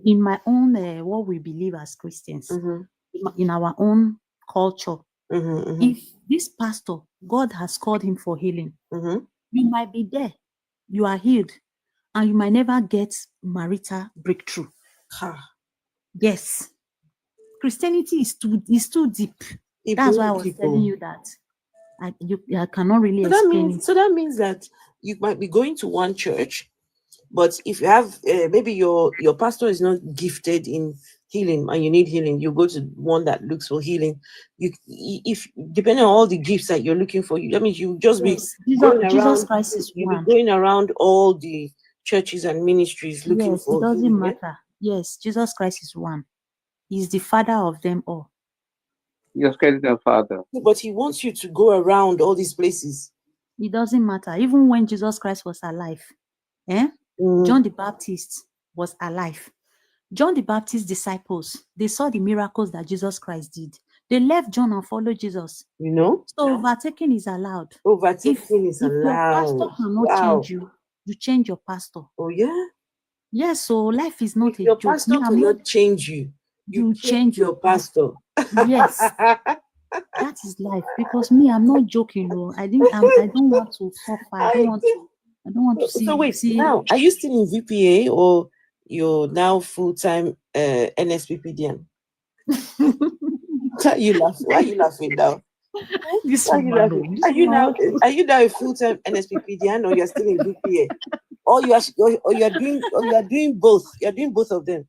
J: In my own, what we believe as Christians, in our own culture, if this pastor, God has called him for healing, you might be there, you are healed, and you might never get marital breakthrough. Yes. Christianity is too deep. That's why I was telling you that I cannot really explain it.
A: So that means that you might be going to one church, but if you have maybe your pastor is not gifted in healing and you need healing, you go to one that looks for healing. If depending on all the gifts that you're looking for, that means you just be
J: Jesus Christ is one.
A: Going around all the churches and ministries looking for.
J: It doesn't matter. Yes, Jesus Christ is one. He's the Father of them all.
M: Jesus Christ is the Father.
A: But he wants you to go around all these places.
J: It doesn't matter. Even when Jesus Christ was alive, John the Baptist was alive. John the Baptist's disciples, they saw the miracles that Jesus Christ did. They left John and followed Jesus.
A: So
J: overtaking is allowed.
A: Overtaking is allowed.
J: If your pastor cannot change you, you change your pastor.
A: Oh yeah?
J: Yes, so life is not
A: if your
J: joke.
A: pastor cannot change you, you change your pastor.
J: Yes. That is life. Because me, I'm not joking. No. I don't want to suffer. I don't want to see.
A: So wait, now are you still in VPA or you're now full-time NSPPD? Why are you laughing? Why are you laughing now? Are you now a full-time NSPPD or you're still in VPA? Or you are doing both. You're doing both of them.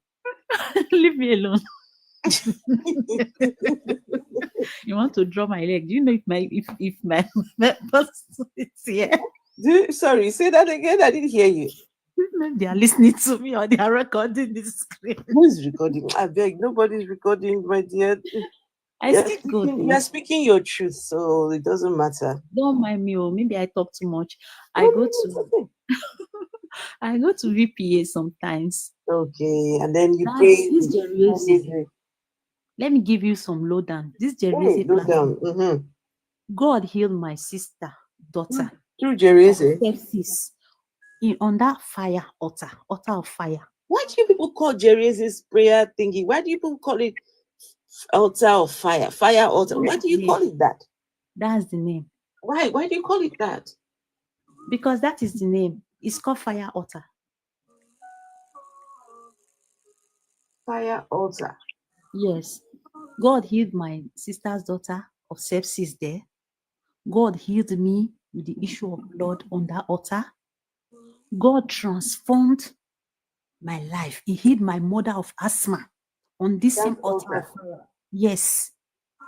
J: Leave me alone. You want to draw my leg? Do you know if my members is here?
A: Sorry, say that again. I didn't hear you.
J: They are listening to me or they are recording this screen.
A: Who is recording? I beg, nobody's recording, my dear. You're speaking your truth, so it doesn't matter.
J: Don't mind me, or maybe I talk too much. I go to VPA sometimes.
A: Okay, and then you pray.
J: Let me give you some lowdown. This Jerry Eze God healed my sister, daughter.
A: Through Jerry Eze?
J: On that fire altar of fire.
A: Why do you people call Jerry Eze's prayer thingy? Why do you people call it altar of fire? Fire altar. Why do you call it that?
J: That's the name.
A: Why do you call it that?
J: Because that is the name. It's called fire altar.
A: Fire altar.
J: Yes. God healed my sister's daughter of sepsis there. God healed me with the issue of blood on that altar. God transformed my life. He healed my mother of asthma on this same altar. Yes.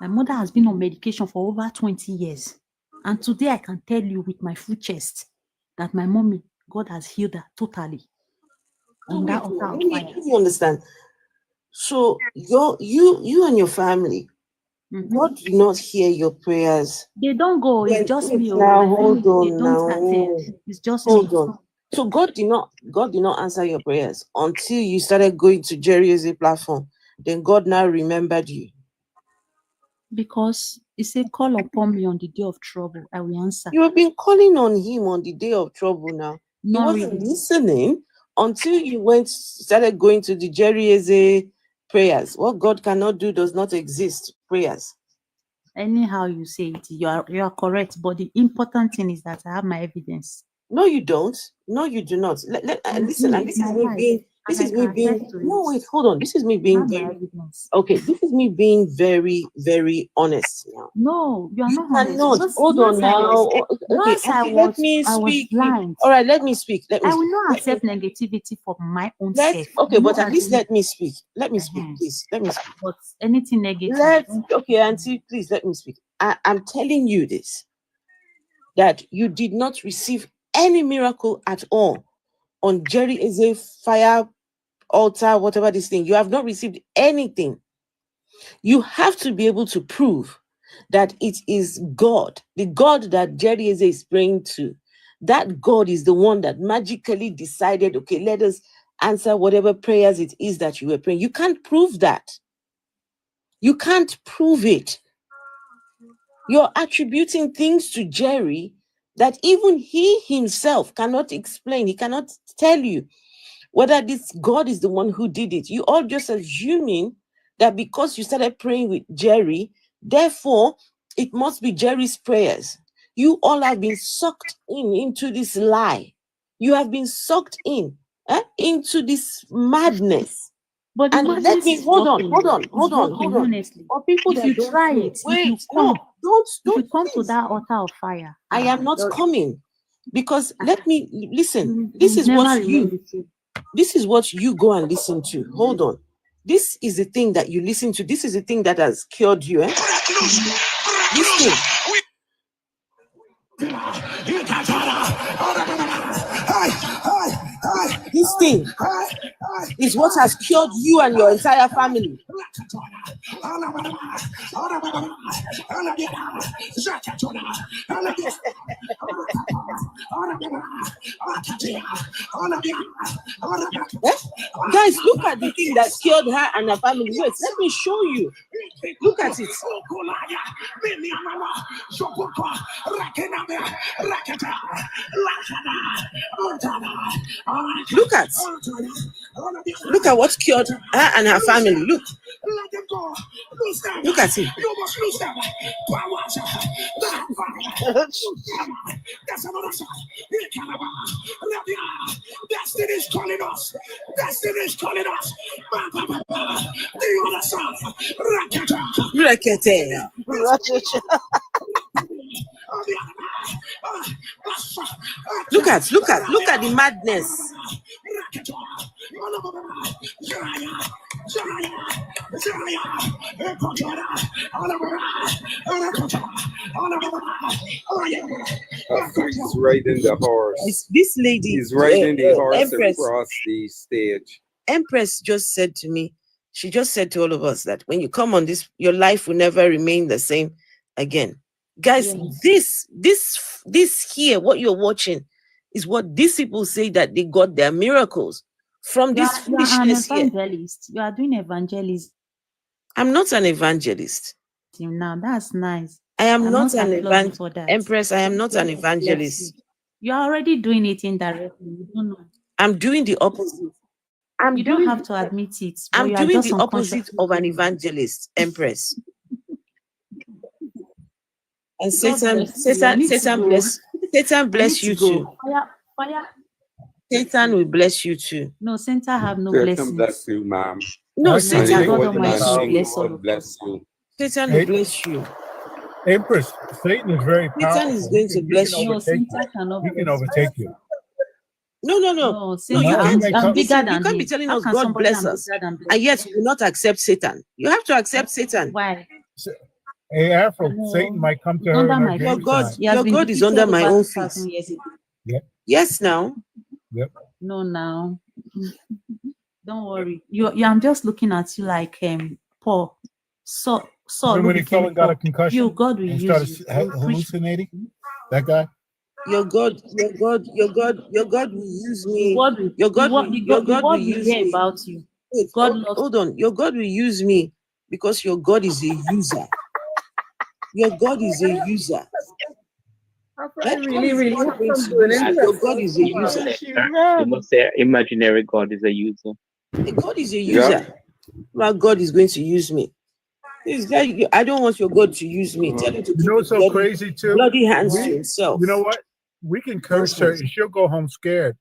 J: My mother has been on medication for over 20 years. And today I can tell you with my full chest that my mommy, God has healed her totally. On that altar of fire.
A: Let me understand. So you and your family, God do not hear your prayers.
J: They don't go. It's just me.
A: Now hold on.
J: They don't attend. It's just me.
A: Hold on. So God did not answer your prayers until you started going to Jerry Eze platform. Then God now remembered you.
J: Because he said, call upon me on the day of trouble, I will answer.
A: You have been calling on him on the day of trouble now. He wasn't listening until you started going to the Jerry Eze prayers. What God cannot do does not exist. Prayers.
J: Anyhow you say it, you are correct. But the important thing is that I have my evidence.
A: No, you don't. No, you do not. Listen, and this is me being. This is me being. No, wait, hold on. This is me being very. Okay, this is me being very, very honest now.
J: No, you are not honest.
A: Hold on now. Okay, let me speak. All right, let me speak. I
J: will not accept negativity for my own self.
A: Okay, but at least let me speak. Let me speak, please. Let me speak.
J: But anything negative.
A: Okay, Auntie, please let me speak. I'm telling you this. That you did not receive any miracle at all on Jerry Eze fire altar, whatever this thing. You have not received anything. You have to be able to prove that it is God, the God that Jerry Eze is praying to. That God is the one that magically decided, okay, let us answer whatever prayers it is that you were praying. You can't prove that. You can't prove it. You're attributing things to Jerry that even he himself cannot explain. He cannot tell you whether this God is the one who did it. You all just assuming that because you started praying with Jerry, therefore it must be Jerry's prayers. You all have been sucked into this lie. You have been sucked into this madness.
J: But
A: And let me hold on.
J: Honestly,
A: For people
J: if
A: that
J: you
A: don't
J: try
A: know,
J: it, if
A: wait,
J: you
A: no,
J: come,
A: don't,
J: if you come to
A: please.
J: that altar of fire,
A: I am not coming, because let me listen.
J: you
A: This is
J: never
A: what
J: remain the same.
A: this is what you go and listen to. Hold on. This is the thing that you listen to. This is the thing that has cured you. This thing. This thing is what has cured you and your entire family. Guys, look at the thing that cured her and her family. Wait, let me show you. Look at it. Look at what cured her and her family. Look at it. Destiny is calling us. Destiny is calling us. Do you understand? Rakete. Look at the madness.
M: He's riding the horse.
A: This lady
M: He's riding the horse
A: Empress.
M: across the stage.
A: Empress just said to me, she just said to all of us that when you come on this, your life will never remain the same again. Guys, this here, what you're watching, is what these people say that they got their miracles from this foolishness here.
J: You are an evangelist. You are doing evangelism.
A: I'm not an evangelist.
J: Now that's nice.
A: I am not an evangelist. Empress, I am not an
J: Bless
A: evangelist.
J: You are already doing it indirectly. You don't know.
A: I'm doing the opposite.
J: You don't have to admit it. But
A: I'm
J: you are
A: doing
J: just
A: the opposite
J: unconsciously
A: of an
J: doing it.
A: evangelist, Empress. And
J: God
A: Satan bless you too.
J: Fire.
A: Satan will bless you too.
J: No, Satan have no
M: Satan
J: blessings.
M: bless you, ma'am.
A: No,
H: Okay.
A: Satan
J: God
A: will
J: Almighty
A: bless
J: will
A: you.
J: bless all
M: God
J: of
M: bless
J: us.
M: you.
A: Satan will bless you.
H: Empress, Satan is very powerful.
A: Satan is going to bless you.
J: No, Satan cannot
H: He can
J: bless you.
H: overtake you.
A: No,
J: Satan,
A: you can't.
J: I'm bigger
A: Listen,
J: than
A: you can't be
J: him.
A: telling
J: How
A: us
J: can
A: God
J: somebody
A: bless
J: I'm
A: us,
J: bigger than bless
A: and yet you will not accept Satan. You have to accept Satan.
J: Why?
H: Hey, Afro,
J: No,
H: Satan might come to
J: he's
H: her
J: under
H: in her
J: my
H: dreams
J: feet.
H: tonight.
A: Your God is under my own feet.
J: Years ago.
H: Yep.
A: Yes, now.
H: Yep.
J: No, now. Don't worry. I'm just looking at you like Paul. So
H: Remember when he fell and got a concussion
J: God will
H: and
J: use
H: started
J: you.
H: hallucinating? That guy?
A: Your God will use me. Your God will use
J: hear
A: me.
J: about you.
A: Wait, hold on. Your God will use me because your God is a user. Your God is a user.
O: Really have some
A: Your God is a user.
E: You must say imaginary God is a user.
A: God is a user. My God is going to use me. This guy, I don't want your God to use me. Tell him to
H: You know what's so crazy too?
A: Bloody hands to himself.
H: You know what? We can curse her and she'll go home scared.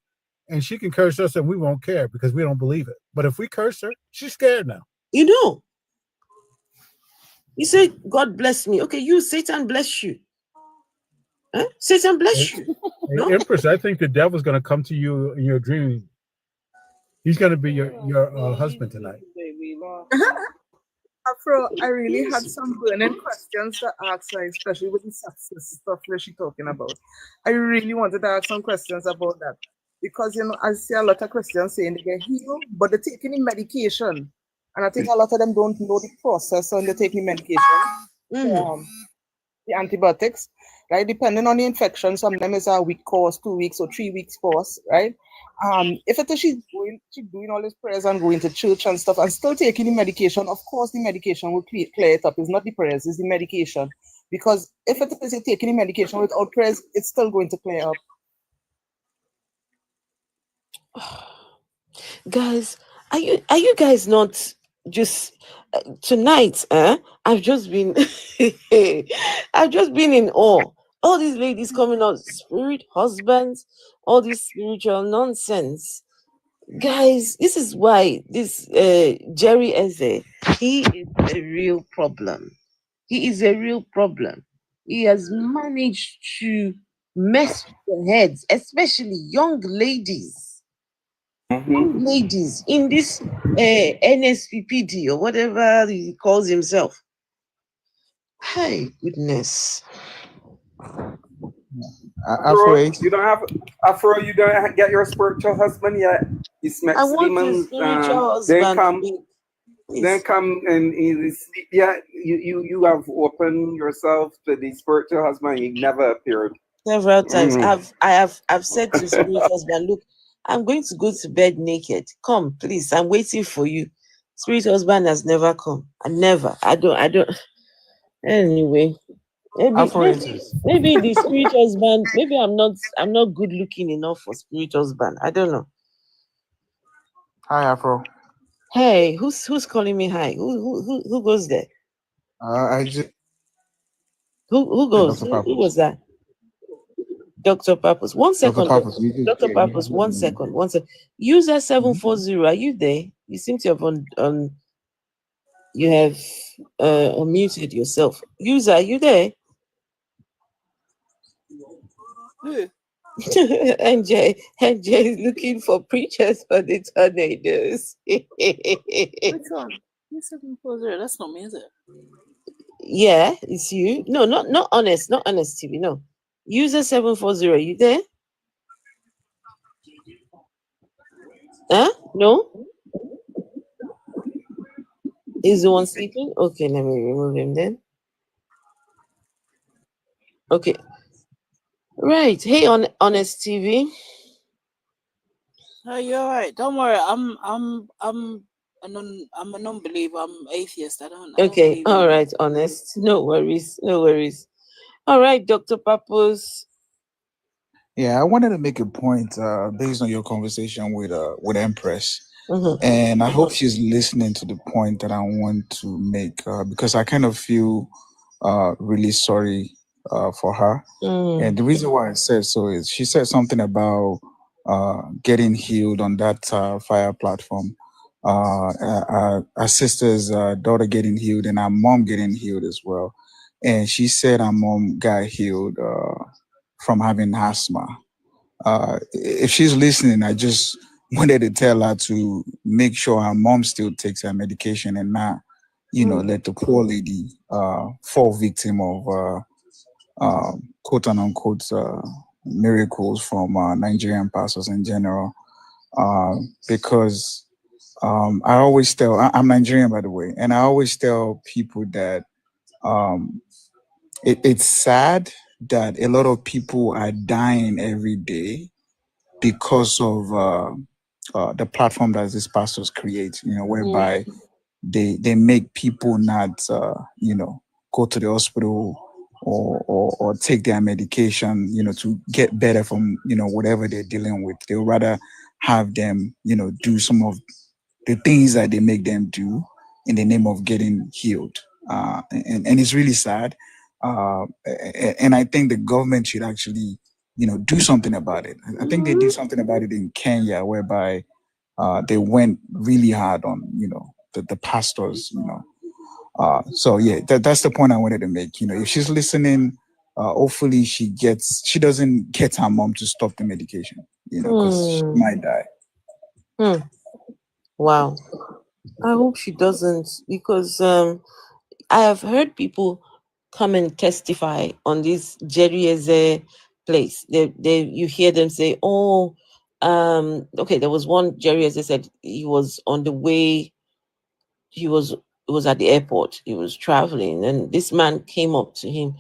H: And she can curse us and we won't care because we don't believe it. But if we curse her, she's scared now.
A: You know. You say, God bless me. Okay, you, Satan bless you. Huh? Satan bless you.
H: No? Empress, I think the devil's going to come to you in your dream. He's going to be your husband tonight.
O: Afro, I really had some burning questions to ask her, especially with the success stuff that she's talking about. I really wanted to ask some questions about that. Because, I see a lot of Christians saying they get healed, but they're taking the medication. And I think a lot of them don't know the process when they're taking medication. The antibiotics, right? Depending on the infection, some of them is a week course, 2 weeks or 3 weeks course, right? If it is she's doing all these prayers and going to church and stuff and still taking the medication, of course the medication will clear it up. It's not the prayers, it's the medication. Because if it is taking medication without prayers, it's still going to play up.
A: Guys, are you guys not just tonight? I've just been I've just been in awe. All these ladies coming out, spirit husbands, all this spiritual nonsense. Guys, this is why this Jerry Eze, he is a real problem. He is a real problem. He has managed to mess with their heads, especially young ladies. Young ladies in this NSPPD or whatever he calls himself. Hey, goodness.
M: Afro, you don't have Afro. You don't get your spiritual husband yet. He's met
A: I want a
M: demons.
A: spiritual
M: Then
A: husband.
M: come and he sleep. Yeah, you have opened yourself to the spiritual husband. He never appeared.
A: Several times.
M: Mhm.
A: I've said to spirit husband, look, I'm going to go to bed naked. Come, please. I'm waiting for you. Spirit husband has never come. I don't. Anyway, maybe the spirit husband. Maybe I'm not good looking enough for spirit husband. I don't know.
P: Hi, Afro.
A: Hey, who's calling me? Hi. Who goes there?
P: I just
A: Who goes?
P: Dr.
A: Who
P: Papa.
A: was that? Dr. Purpose. One
P: Dr.
A: second.
P: Papa. You just,
A: Dr.
P: yeah,
A: Purpose. 1 second. 1 second. User 740. Are you there? You seem to have on. You have unmuted yourself. User, are you there? NJ is looking for preachers for the tornadoes.
Q: Which one? 740. That's not me, is it?
A: Yeah, it's you. No, not honest, not honest TV. No. User 740, you there? Huh? No? Is the one sleeping? Okay, let me remove him then. Okay. Right. Hey, on Honest TV.
Q: Oh, you're right. Don't worry. I'm a non-believer. I'm atheist. I don't
A: Okay.
Q: believe
A: All
Q: in.
A: right. Honest. No worries. No worries. All right, Dr. Papos.
P: Yeah, I wanted to make a point based on your conversation with Empress.
A: Mhm.
P: And I hope she's listening to the point that I want to make because I kind of feel really sorry for her. And the reason why I said so is she said something about getting healed on that fire platform. Our sister's daughter getting healed and our mom getting healed as well. And she said our mom got healed from having asthma. If she's listening, I just wanted to tell her to make sure her mom still takes her medication and not, let the poor lady fall victim of quote unquote miracles from Nigerian pastors in general. Because I always tell, I'm Nigerian by the way, and I always tell people that um, it's sad that a lot of people are dying every day because of the platform that these pastors create, whereby they make people not, go to the hospital or take their medication, to get better from, whatever they're dealing with. They'll rather have them, do some of the things that they make them do in the name of getting healed. And it's really sad. And I think the government should actually, do something about it. I think they did something about it in Kenya, whereby they went really hard on, the pastors, So yeah, that's the point I wanted to make. If she's listening, hopefully she doesn't get her mom to stop the medication, because she might die.
A: Wow. I hope she doesn't, because I have heard people come and testify on this Jerry Eze place. You hear them say, "Oh, okay." There was one Jerry Eze said he was on the way. He was at the airport. He was traveling, and this man came up to him.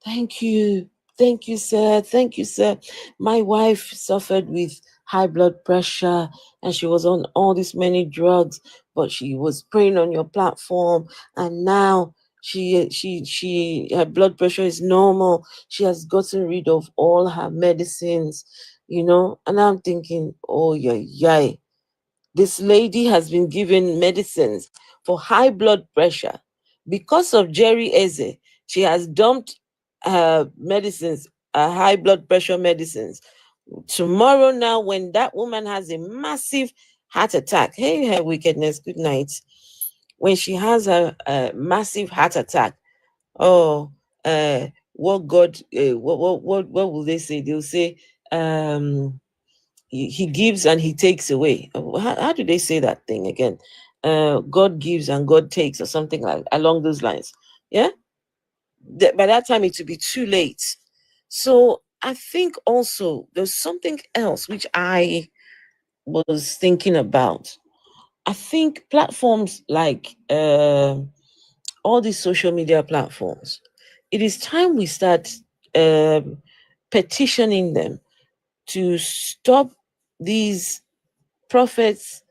A: Thank you, sir. Thank you, sir. My wife suffered with high blood pressure, and she was on all these many drugs, but she was praying on your platform, and now Her blood pressure is normal. She has gotten rid of all her medicines, and I'm thinking, oh yeah, yeah. This lady has been given medicines for high blood pressure. Because of Jerry Eze, she has dumped her medicines, high blood pressure medicines. Tomorrow now, when that woman has a massive heart attack, hey, her wickedness, good night. When she has a massive heart attack, oh, what God, what will they say? They'll say, he gives and he takes away. How do they say that thing again? God gives and God takes, or something like along those lines. Yeah. By that time, it will be too late. So I think also there's something else which I was thinking about. I think platforms like all these social media platforms, it is time we start petitioning them to stop these prophets,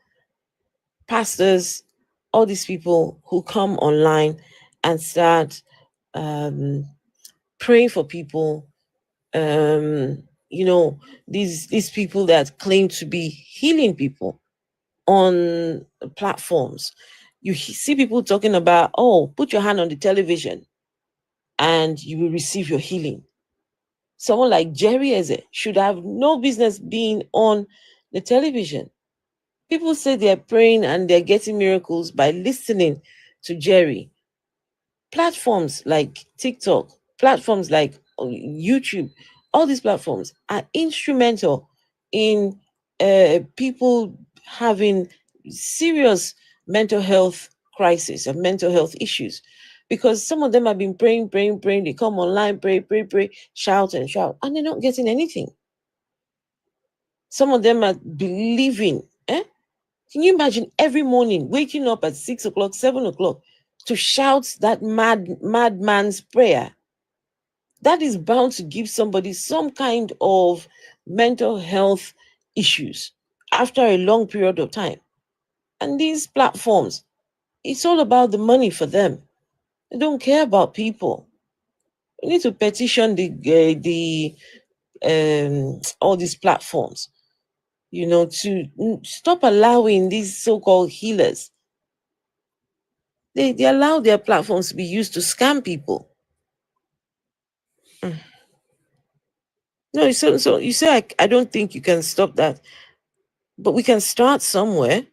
A: pastors, all these people who come online and start praying for people. These people that claim to be healing people on platforms. You see people talking about, oh, put your hand on the television and you will receive your healing. Someone like Jerry Eze should have no business being on the television. People say they're praying and they're getting miracles by listening to Jerry. Platforms like TikTok, platforms like YouTube, all these platforms are instrumental in people having serious mental health crisis and mental health issues, because some of them have been praying, praying, praying. They come online, pray, pray, pray, shout and shout, and they're not getting anything. Some of them are believing. Can you imagine every morning waking up at 6 o'clock, 7 o'clock to shout that madman's prayer? That is bound to give somebody some kind of mental health issues after a long period of time. And these platforms, it's all about the money for them. They don't care about people. We need to petition all these platforms, to stop allowing these so-called healers. They allow their platforms to be used to scam people. No, so you say I don't think you can stop that, but we can start somewhere.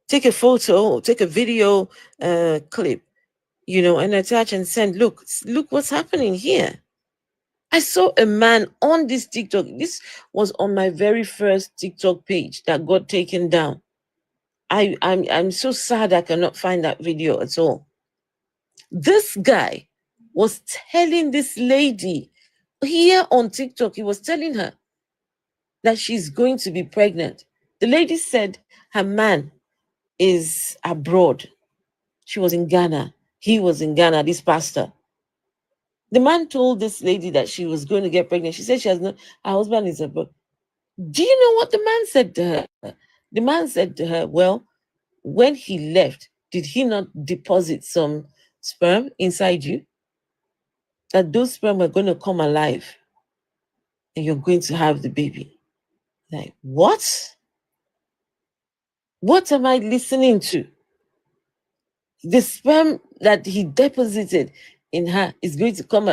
A: Take a photo, take a video clip, and attach and send. Look what's happening here. I saw a man on this TikTok. This was on my very first TikTok page that got taken down. I'm so sad I cannot find that video at all. This guy was telling this lady here on TikTok, he was telling her that she's going to be pregnant. The lady said her man is abroad. She was in Ghana. He was in Ghana, this pastor. The man told this lady that she was going to get pregnant. She said she has no, her husband is abroad. Do you know what the man said to her? The man said to her, well, when he left, did he not deposit some sperm inside you? That those sperm are going to come alive and you're going to have the baby. Like, what? What am I listening to? The sperm that he deposited in her is going to come.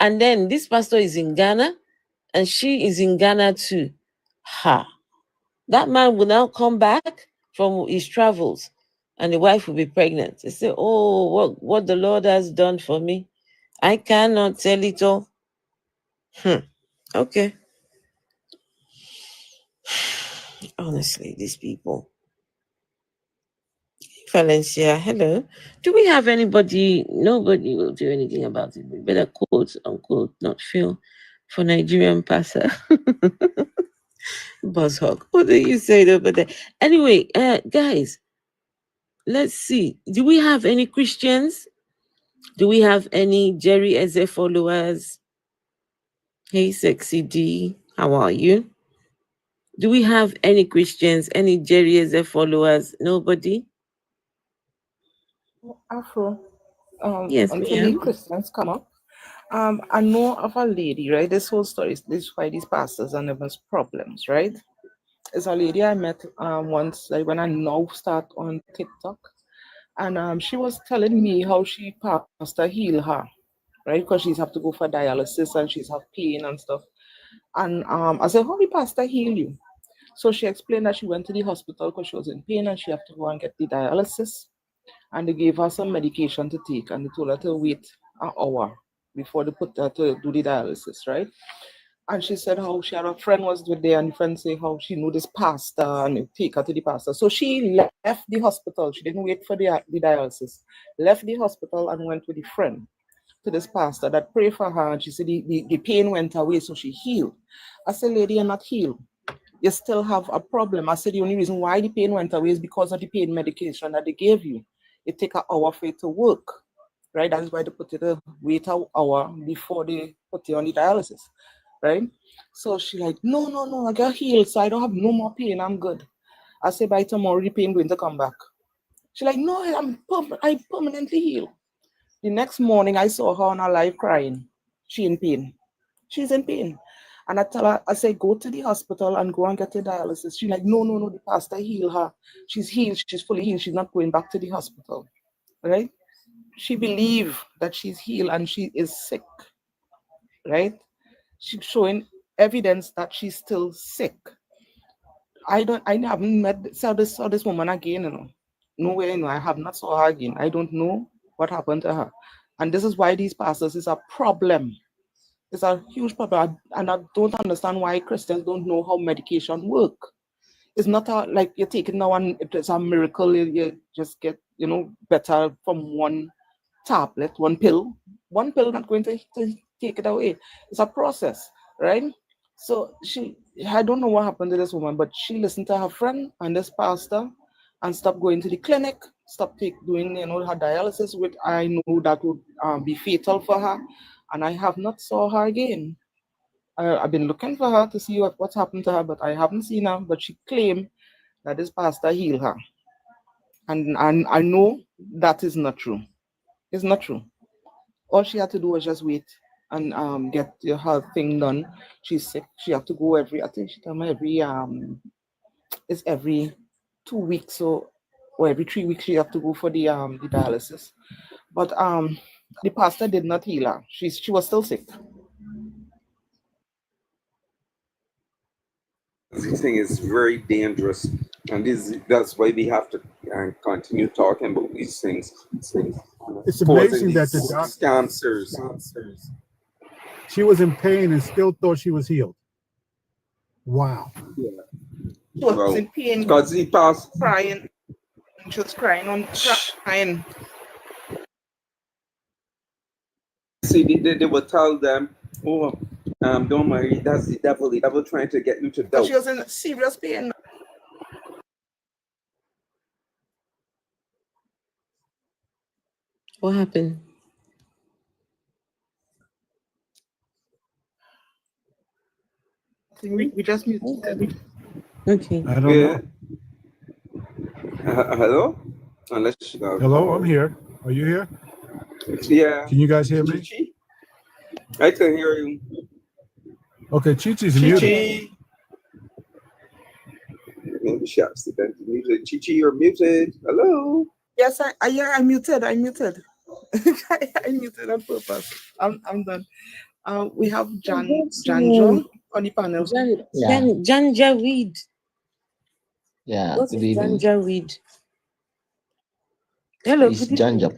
A: And then this pastor is in Ghana and she is in Ghana too. That man will now come back from his travels and the wife will be pregnant. They say, oh, what the Lord has done for me. I cannot tell it all. Okay. Honestly, these people. Valencia, hello. Do we have anybody? Nobody will do anything about it. We better quote unquote not feel for Nigerian passer. Buzzhog. What do you say over there? Anyway, guys, let's see. Do we have any Christians? Do we have any Jerry Eze followers? Hey, Sexy D, how are you? Do we have any Christians, any Jerry Eze followers? Nobody?
O: Afro,
B: Yes,
O: until
B: ma'am.
O: the Christians come up. I know of a lady, right? This whole story, this is why these pastors are never problems, right? It's a lady I met once, like when I now start on TikTok, and she was telling me how she pastor heal her, right? Because she's have to go for dialysis and she's have pain and stuff. And I said, how the pastor heal you? So she explained that she went to the hospital because she was in pain and she had to go and get the dialysis. And they gave her some medication to take and they told her to wait an hour before they put her to do the dialysis, right? And she said how she had a friend was there and the friend say how she knew this pastor and they take her to the pastor. So she left the hospital. She didn't wait for the dialysis. Left the hospital and went with a friend to this pastor that prayed for her. And she said the pain went away, so she healed. I said, lady, you're not healed. You still have a problem. I said the only reason why the pain went away is because of the pain medication that they gave you. It take an hour for it to work, right? That is why they put it to wait an hour before they put you on the dialysis, right? So she like, no, I got healed, so I don't have no more pain. I'm good. I say by tomorrow the pain going to come back. She like, no, I permanently healed. The next morning I saw her on her live crying. She in pain. She's in pain. And I tell her, I say, go to the hospital and go and get a dialysis. She's like, no, the pastor heal her. She's healed. She's fully healed. She's not going back to the hospital, right? She believes that she's healed and she is sick, right? She's showing evidence that she's still sick. I haven't saw this woman again, Nowhere, I have not saw her again. I don't know what happened to her. And this is why these pastors is a problem. It's a huge problem, and I don't understand why Christians don't know how medication work. It's not like you're taking now and it's a miracle. You just get better from one tablet, one pill. One pill not going to take it away. It's a process, right? So I don't know what happened to this woman, but she listened to her friend and this pastor, and stopped going to the clinic, stopped doing her dialysis, which I know that would be fatal for her. And I have not saw her again. I've been looking for her to see what's happened to her, but I haven't seen her. But she claimed that this pastor healed her. And I know that is not true. It's not true. All she had to do was just wait and get her thing done. She's sick. She have to go I think she told me it's every 2 weeks or every 3 weeks she have to go for the dialysis. But the pastor did not heal her. She was still sick.
M: This thing is very dangerous, and that's why we have to continue talking about these things.
H: It's amazing that the
M: scammers.
H: She was in pain and still thought she was healed. Wow.
O: Yeah. She was in pain
M: because he passed
O: crying. She was crying.
M: See, they would tell them, oh, don't worry, that's the devil trying to get you to doubt.
O: She was in serious pain.
B: What happened?
O: We just muted.
B: Okay.
H: I don't know.
M: Hello? Unless
H: Hello, I'm here. Are you here?
M: Yeah.
H: Can you guys hear me?
M: I can hear you.
H: Okay, Chi-Chi's muted.
M: Chi-Chi. Maybe she accidentally muted. Chi-Chi, you're muted. Hello?
O: Yes, I muted. I muted on purpose. I'm done. We have Janjo on the panel.
B: Janja weed.
R: Yeah,
B: What
R: good
B: is
R: evening.
B: Janja weed? Hello,
R: It's
B: good evening.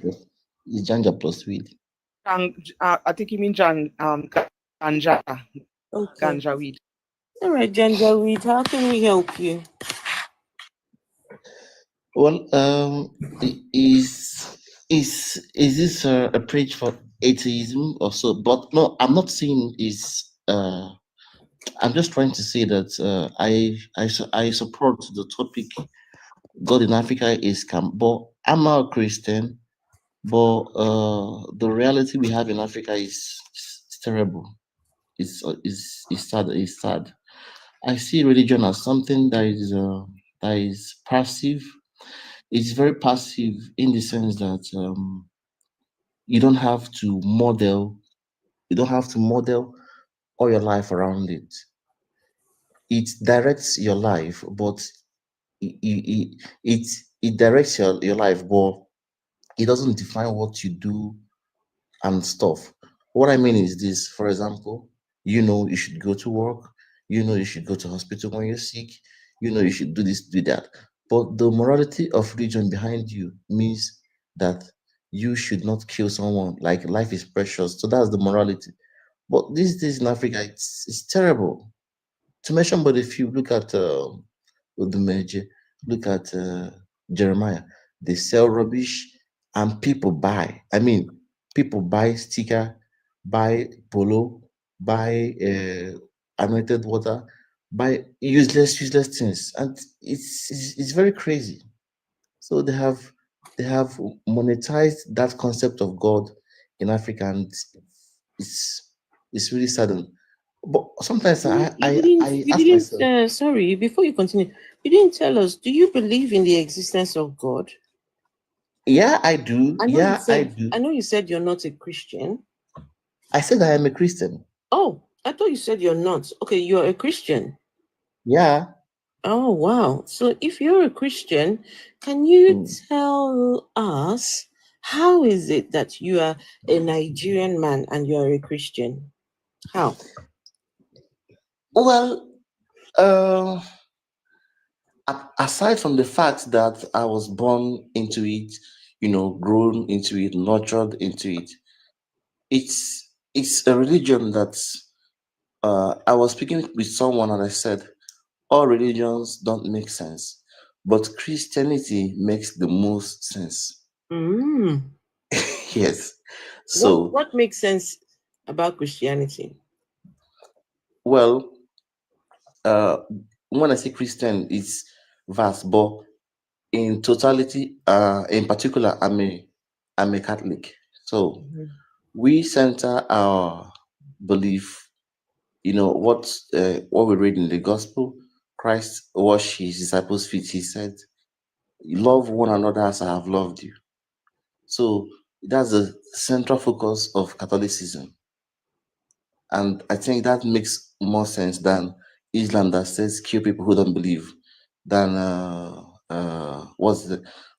R: Janja plus weed.
O: I think you mean ganja.
B: Okay.
O: Ganja weed.
B: All right, Janja weed. How can we help you?
R: Well, is this a preach for atheism or so? But no, I'm not saying is. I'm just trying to say that I support the topic. God in Africa is scam, but I'm not a Christian. But the reality we have in Africa is terrible. It's sad. It's sad. I see religion as something that is passive. it's very passive in the sense that you don't have to model. You don't have to model all your life around it. It directs your life, but it it directs your life, but it doesn't define what you do and stuff. What I mean is this, for example, you should go to work, you should go to hospital when you're sick, you should do this, do that. But the morality of religion behind you means that you should not kill someone. Like life is precious. So that's the morality. But these days in Africa, it's terrible. To mention but a few, look at Odumeje, look at Jeremiah. They sell rubbish and people buy. I mean, people buy sticker, buy polo, buy anointed water, buy useless things, and it's very crazy. So they have monetized that concept of God in Africa, and it's it's really saddening. But sometimes I
A: You
R: ask
A: didn't,
R: myself,
A: sorry, before you continue, you didn't tell us, do you believe in the existence of God?
R: yeah, I do. Yeah, I do.
A: I know you said you're not a Christian.
R: I said I am a Christian.
A: Oh, I thought you said you're not. Okay, you're a Christian.
R: Yeah.
A: Oh, wow. So if you're a Christian, can you tell us how is it that you are a Nigerian man and you're a Christian? How?
R: Well, aside from the fact that I was born into it, grown into it, nurtured into it, it's a religion that I was speaking with someone and I said, all religions don't make sense, but Christianity makes the most sense.
A: Mm.
R: Yes. So,
A: What makes sense about Christianity?
R: well, uh, when I say Christian, it's vast, but in totality, in particular, I'm a Catholic. So we center our belief, what we read in the gospel. Christ washed his disciples' feet. He said, love one another as I have loved you. So that's the central focus of Catholicism. And I think that makes more sense than Islam that says kill people who don't believe, than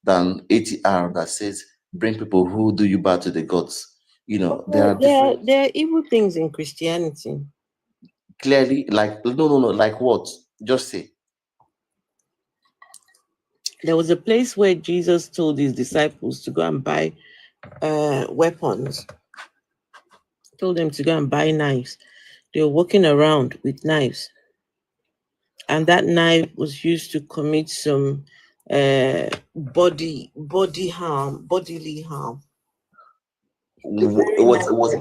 R: than ATR that says bring people who do you bad to the gods. There are different,
A: There are evil things in Christianity.
R: clearly, like no, like what? Just say.
A: There was a place where Jesus told his disciples to go and buy weapons. Told them to go and buy knives. They were walking around with knives, and that knife was used to commit some bodily harm.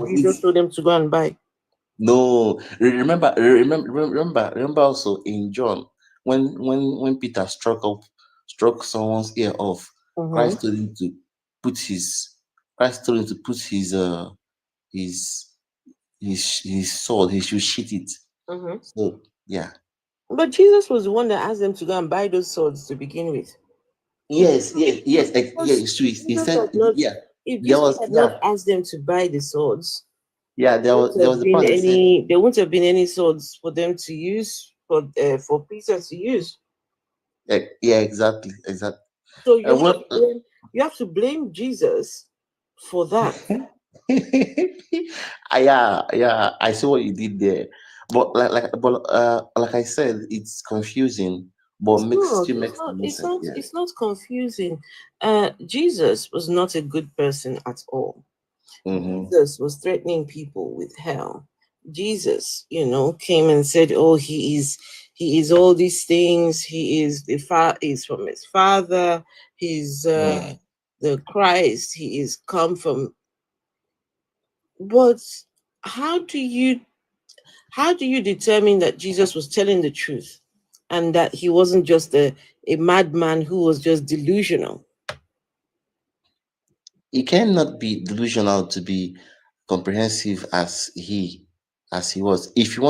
A: Jesus told them to go and buy.
R: No, remember also in John when Peter struck someone's ear off. Christ told him to put his his sword. He should sheath it. So yeah.
A: But Jesus was the one that asked them to go and buy those swords to begin with.
R: Yes. It's true. He said, yeah.
A: If
R: There
A: Jesus
R: was,
A: had
R: yeah,
A: not asked them to buy the swords,
R: yeah. There was the part that said,
A: there wouldn't have been any swords for them to use for Peter to use.
R: yeah, exactly.
A: So
R: Well,
A: you have to blame Jesus for that.
R: yeah, I see what you did there, but like I said, it's confusing, but still makes the most sense. Yeah.
A: It's not confusing. Jesus was not a good person at all. Jesus was threatening people with hell. Jesus, came and said, "Oh, he is all these things. He is he's from his father. He's the Christ. He is come from." But how do you determine that Jesus was telling the truth and that he wasn't just a madman who was just delusional?
R: He cannot be delusional to be comprehensive as he was. If you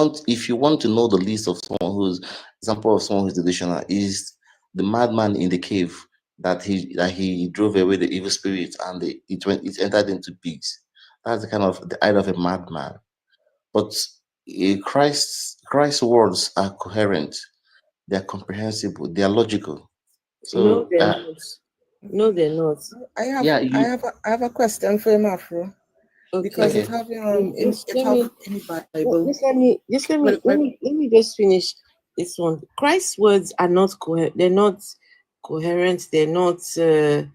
R: want to know the list of someone who's example of someone who's delusional, is the madman in the cave that he drove away the evil spirits and it entered into pigs. That's the idea of a madman. But Christ's words are coherent, they are comprehensible, they are logical.
A: No,
R: So
A: they're not. No, they're not.
R: yeah,
O: I have a question for him, Afro. Because
A: Okay.
O: it have
A: Just
O: it
A: let
O: have
A: me
O: in the Bible.
A: let me just finish this one. Christ's words are not they're not coherent, they're not I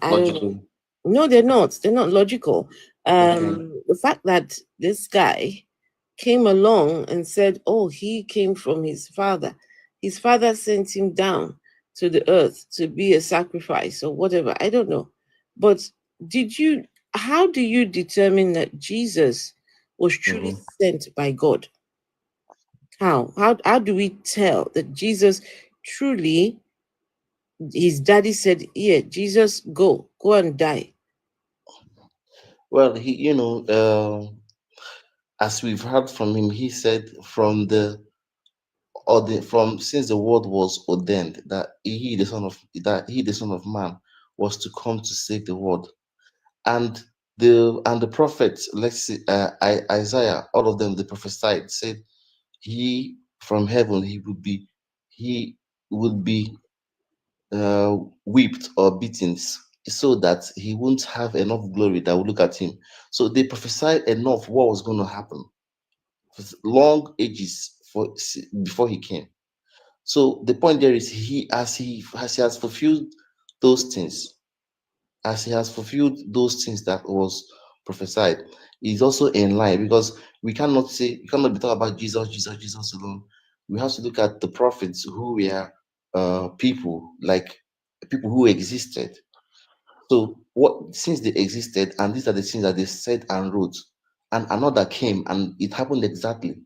A: don't know.
R: logical.
A: No, they're not. They're not logical.
R: Okay.
A: The fact that this guy came along and said, "Oh, he came from his father. His father sent him down to the earth to be a sacrifice or whatever." I don't know. But how do you determine that Jesus was truly sent by God? How do we tell that Jesus truly, his daddy said, "Yeah, Jesus, go and die"?
R: Well, as we've heard from him, he said from since the world was ordained that he the son of man was to come to save the world. And the prophets, let's see, Isaiah, all of them, they prophesied, said he from heaven he would be whipped or beaten so that he won't have enough glory that will look at him. So they prophesied enough what was going to happen for long ages before he came. So the point there is he has fulfilled those things, as he has fulfilled those things that was prophesied, is also in line, because we cannot be talking about Jesus alone. We have to look at the prophets who were people who existed. So what since they existed, and these are the things that they said and wrote, and another came and it happened exactly.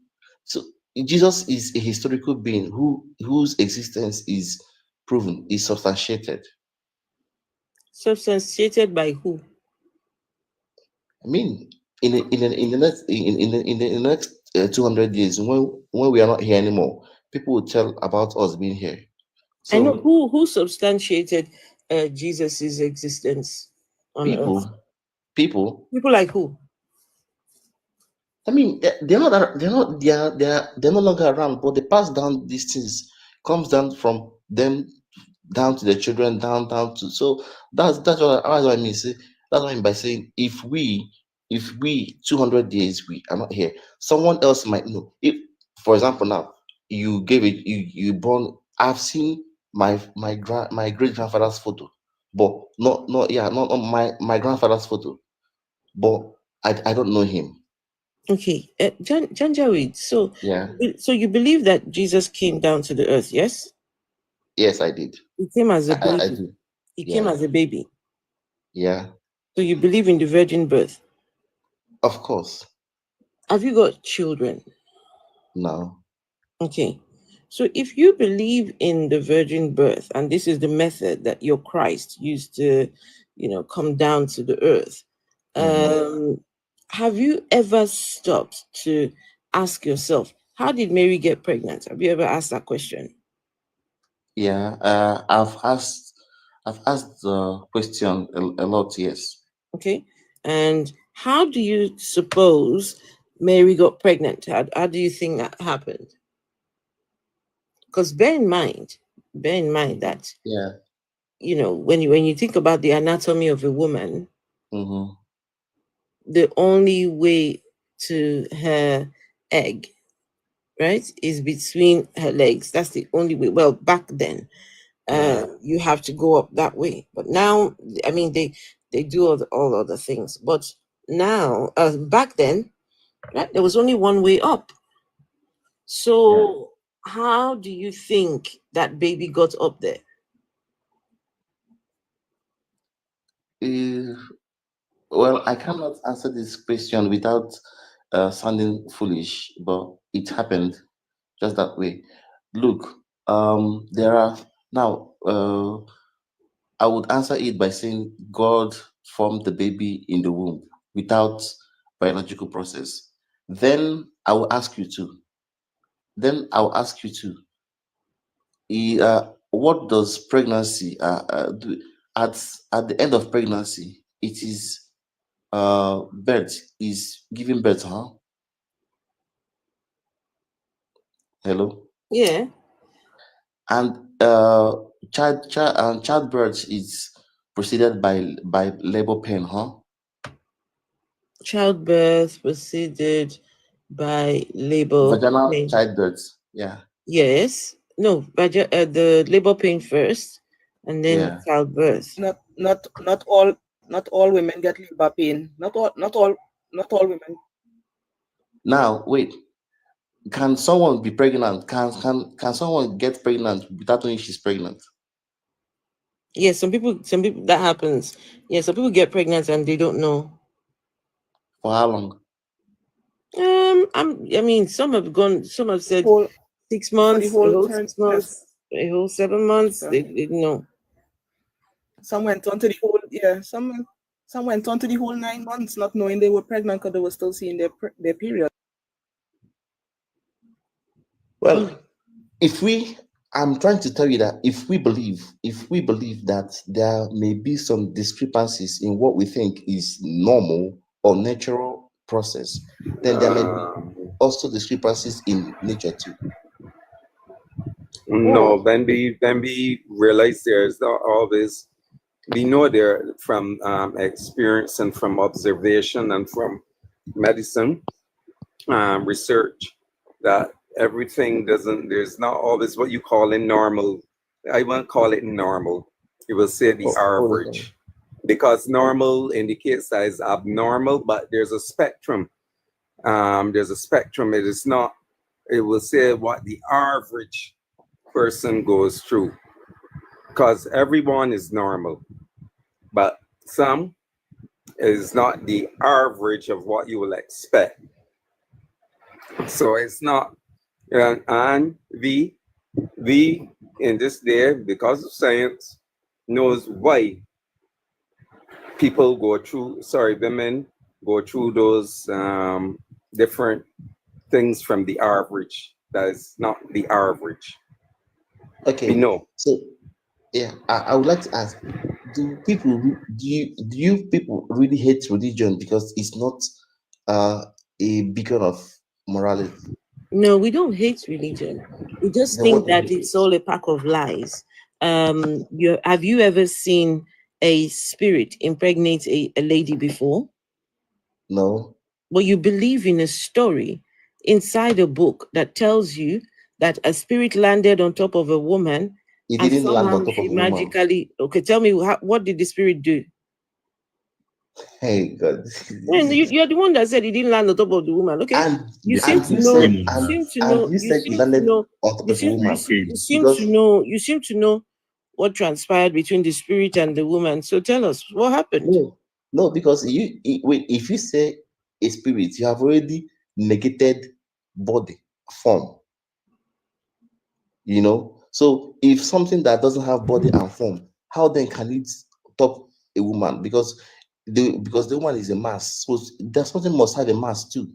R: So Jesus is a historical being whose existence is proven, is substantiated.
A: Substantiated by who?
R: I mean, in the next in the next 200 years, when we are not here anymore, people will tell about us being here.
A: I know
R: So
A: who substantiated Jesus's existence on earth.
R: people,
A: People like who?
R: I mean, they're not they're no longer around, but they pass down these things, comes down from them down to the children, down to. So that's what I mean. That's what I mean by saying if we 200 days we are not here, someone else might know. If, for example, now you born. I've seen my great grandfather's photo, but not my grandfather's photo, but I don't know him.
A: Okay, Janjaweed. So,
R: Yeah.
A: so you believe that Jesus came down to the earth? Yes,
R: Yes, I did.
A: he came as a
R: I
A: baby.
R: do.
A: He came
R: Yeah.
A: as a baby.
R: Yeah.
A: So you believe in the virgin birth?
R: Of course.
A: Have you got children?
R: No.
A: Okay. So if you believe in the virgin birth, and this is the method that your Christ used to, come down to the earth, have you ever stopped to ask yourself, how did Mary get pregnant? Have you ever asked that question?
R: Yeah. I've asked the question a lot. Yes.
A: Okay. And how do you suppose Mary got pregnant? How do you think that happened? Because bear in mind that
R: Yeah.
A: when you think about the anatomy of a woman,
R: Mm-hmm.
A: the only way to her egg, right, is between her legs. That's the only way. Well, back then, you have to go up that way. But now, I mean, they do all other things. But now, back then, right, there was only one way up. So, how do you think that baby got up there?
R: Well, I cannot answer this question without sounding foolish, but it happened just that way. Look, there are now. I would answer it by saying God formed the baby in the womb without biological process. Then I will ask you to. Then I'll ask you to. what does pregnancy do? At the end of pregnancy, it is birth is giving birth, huh? Hello.
A: Yeah.
R: And childbirth is preceded by labor pain, huh?
A: Childbirth preceded by labor
R: Vaginal
A: pain.
R: childbirth, yeah.
A: Yes. No, the labor pain first, and then
R: Yeah.
A: childbirth.
O: Not all women get labor pain. Not all women.
R: Now wait, can someone be pregnant? Can someone get pregnant without knowing she's pregnant?
A: Yes, some people that happens. Yeah, some people get pregnant and they don't know.
R: For how long?
A: I mean, some have said
O: Whole,
A: 6
O: for
A: months,
O: the
A: a
O: whole
A: whole
O: term.
A: 6 months, a whole 7 months.
O: Yeah.
A: They didn't know.
O: Some went on to the whole Some went on to the whole 9 months, not knowing they were pregnant because they were still seeing their period.
R: Well, I'm trying to tell you that if we believe that there may be some discrepancies in what we think is normal or natural process, then there may be also discrepancies in nature too.
M: No, then we realize there's not always. We know there from experience and from observation and from medicine research that everything doesn't. There's not always what you call in normal. I won't call it normal. You will say the average, because normal indicates that is abnormal, but there's a spectrum. There's a spectrum. It is not. It will say what the average person goes through, because everyone is normal, but some is not the average of what you will expect. So it's not, and we in this day, because of science, knows why women go through those different things from the average. That is not the average.
R: Okay.
M: We know.
R: So yeah, I would like to ask, do you people really hate religion because it's not a beacon of morality?
A: No, we don't hate religion. We just
R: Then
A: think
R: what do you
A: that
R: hate?
A: it's all a pack of lies. Have you ever seen a spirit impregnate a lady before?
R: No.
A: Well, you believe in a story inside a book that tells you that a spirit landed on top of a woman.
R: It
A: and
R: didn't land on
A: somehow
R: top
A: she
R: of a woman.
A: magically. Okay, tell me what did the spirit do?
R: Hey God.
A: And you're the one that said he didn't land on top of the woman. Okay, you seem to know. You seem to know.
R: You said it landed on top of a woman.
A: You seem to know what transpired between the spirit and the woman. So tell us what happened.
R: No, because if you say a spirit, you have already negated body form. You know, so if something that doesn't have body and form, how then can it top a woman? Because the woman is a mass, so there's something must have a mass too.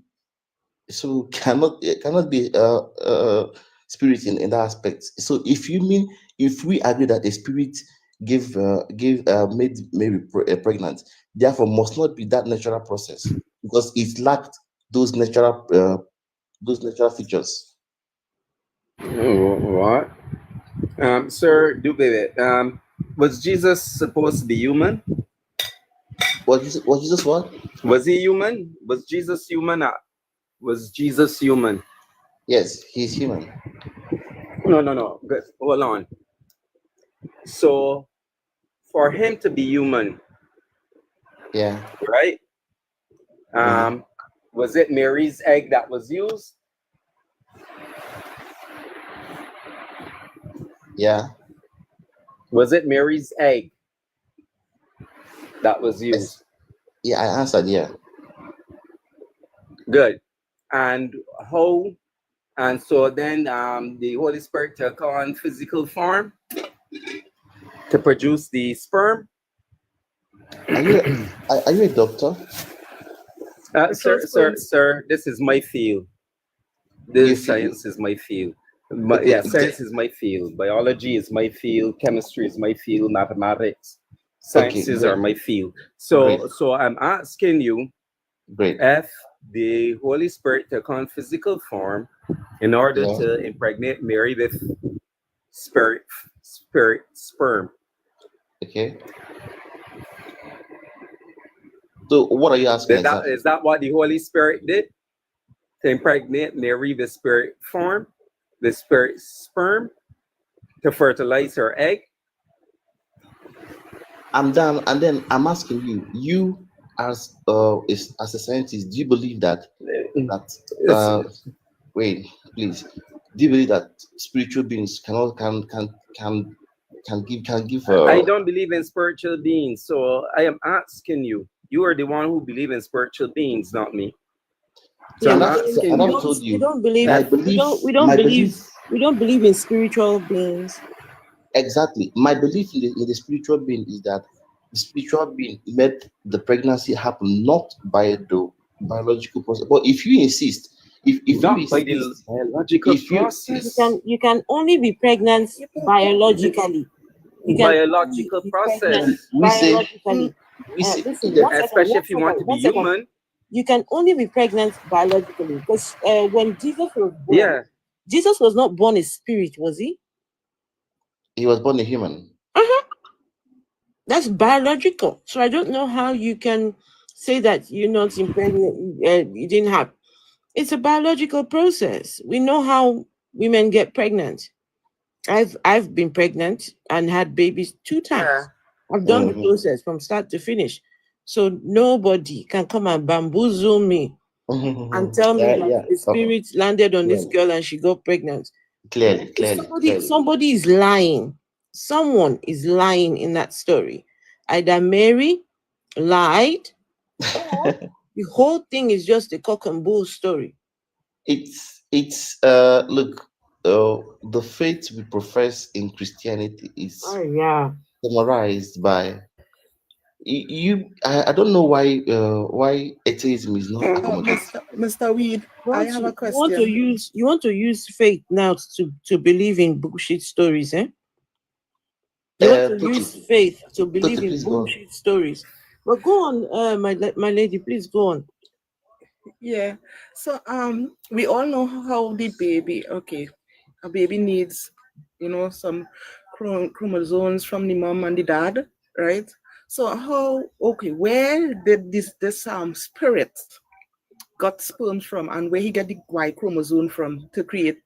R: So it cannot be spirit in that aspect. So if we agree that a spirit made Mary pregnant, therefore must not be that natural process because it lacked those natural features.
M: What? Sir Dubebe, was Jesus supposed to be human?
R: Was Jesus what?
M: Was he human? Was Jesus human? Was Jesus human?
R: Yes, he's human.
M: No. Good. Hold on. So, for him to be human,
R: yeah,
M: right? Was it Mary's egg that was used?
R: Yeah.
M: Was it Mary's egg that was used?
R: Yeah, I answered, yeah.
M: Good. And how? And so then the Holy Spirit took on physical form to produce the sperm.
R: Are you a doctor?
M: Sir, this is my field. This science is my field. Yeah, science is my field. Biology is my field. Chemistry is my field. Mathematics, sciences are my field. So I'm asking you, if the Holy Spirit took on physical form in order to impregnate Mary with sperm.
R: Okay. So what are you asking exactly?
M: Is that what the Holy Spirit did? To impregnate Mary with spirit form, the spirit sperm, to fertilize her egg?
R: I'm done, and then I'm asking you as a scientist, do you believe that wait, please, do you believe that spiritual beings can give
M: I don't believe in spiritual beings, so I am asking you. You are the one who believes in spiritual beings, not me. So
A: Yeah,
M: I'm asking you.
A: we don't believe. We don't believe in spiritual beings.
R: Exactly. My belief in the spiritual being is that the spiritual being made the pregnancy happen not by the biological process. But if you insist, if
M: not
R: you
M: by
R: insist,
M: the biological process,
A: you can only be pregnant biologically.
M: Biological process.
A: Biologically.
M: Especially if you want to be human.
A: You can only be pregnant biologically because when Jesus was born, Jesus was not born a spirit, was he?
R: He was born a human.
A: That's biological. So I don't know how you can say that you're not impregnant. You didn't have. It's a biological process. We know how women get pregnant. I've been pregnant and had babies 2 times. I've done the process from start to finish. So nobody can come and bamboozle me and tell me that the spirit landed on this girl and she got pregnant.
R: Clearly.
A: Somebody is lying. Someone is lying in that story. Either Mary lied, or the whole thing is just a cock and bull story.
R: It's look, the faith we profess in Christianity is summarized by I don't know why atheism is not accommodated.
O: Mr. Weed, I have a question.
A: You want to use faith now to believe in bullshit stories, eh? You want to use faith to believe in bullshit stories. But go on, my lady, please go on.
O: Yeah. So we all know how the baby, a baby needs, some chromosomes from the mom and the dad, right? So where did this spirit got sperms from, and where he get the Y chromosome from to create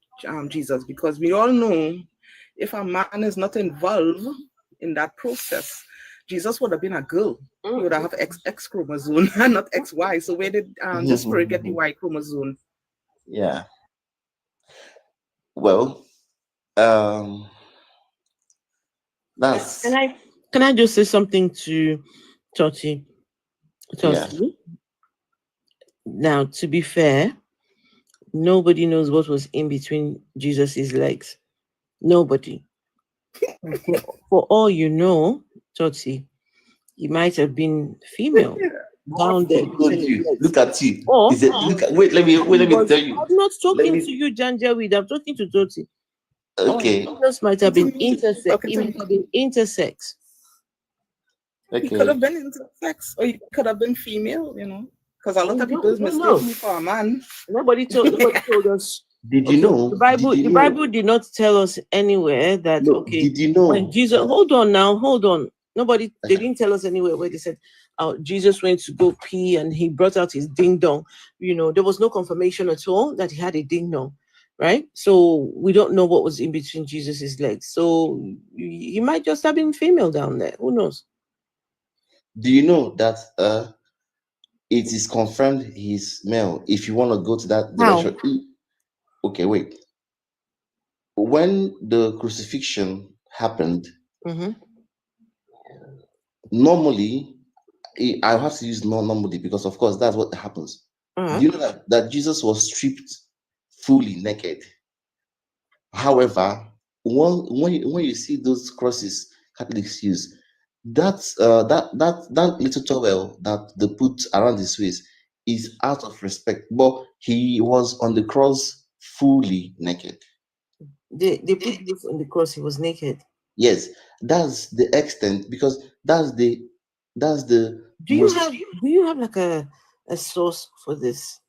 O: Jesus? Because we all know if a man is not involved in that process, Jesus would have been a girl. He would have X chromosome and not XY. So where did the spirit get the Y chromosome?
R: Yeah. Well, that's.
A: Can I just say something to Toti?
R: Yeah.
A: Now, to be fair, nobody knows what was in between Jesus's legs. Nobody. For all you know, Toti, he might have been female. Down there.
R: Look at you. Wait, let me tell you.
A: I'm not talking to you, Janjaweed. I'm talking to Toti.
R: Okay.
A: Jesus might have been intersex. He might have been intersex.
O: He could have been intersex, or he could have been female, because a lot of people mistake me for a man.
A: Nobody told us.
R: Did you know?
A: The Bible did not tell us anywhere that
R: Did you know?
A: When Jesus, hold on. They didn't tell us anywhere where they said Jesus went to go pee and he brought out his ding dong. There was no confirmation at all that he had a ding dong, right? So we don't know what was in between Jesus's legs. So he might just have been female down there. Who knows?
R: Do you know that it is confirmed he's male? If you want to go to that direction. Okay, wait. When the crucifixion happened, normally, I have to use normally because, of course, that's what happens. Do you know that Jesus was stripped fully naked? However, when you see those crosses Catholics use, that little towel that they put around his waist is out of respect. But he was on the cross fully naked.
A: They put Jesus on the cross. He was naked.
R: Yes, that's the extent, because that's the
A: Do you
R: most.
A: have like a source for this?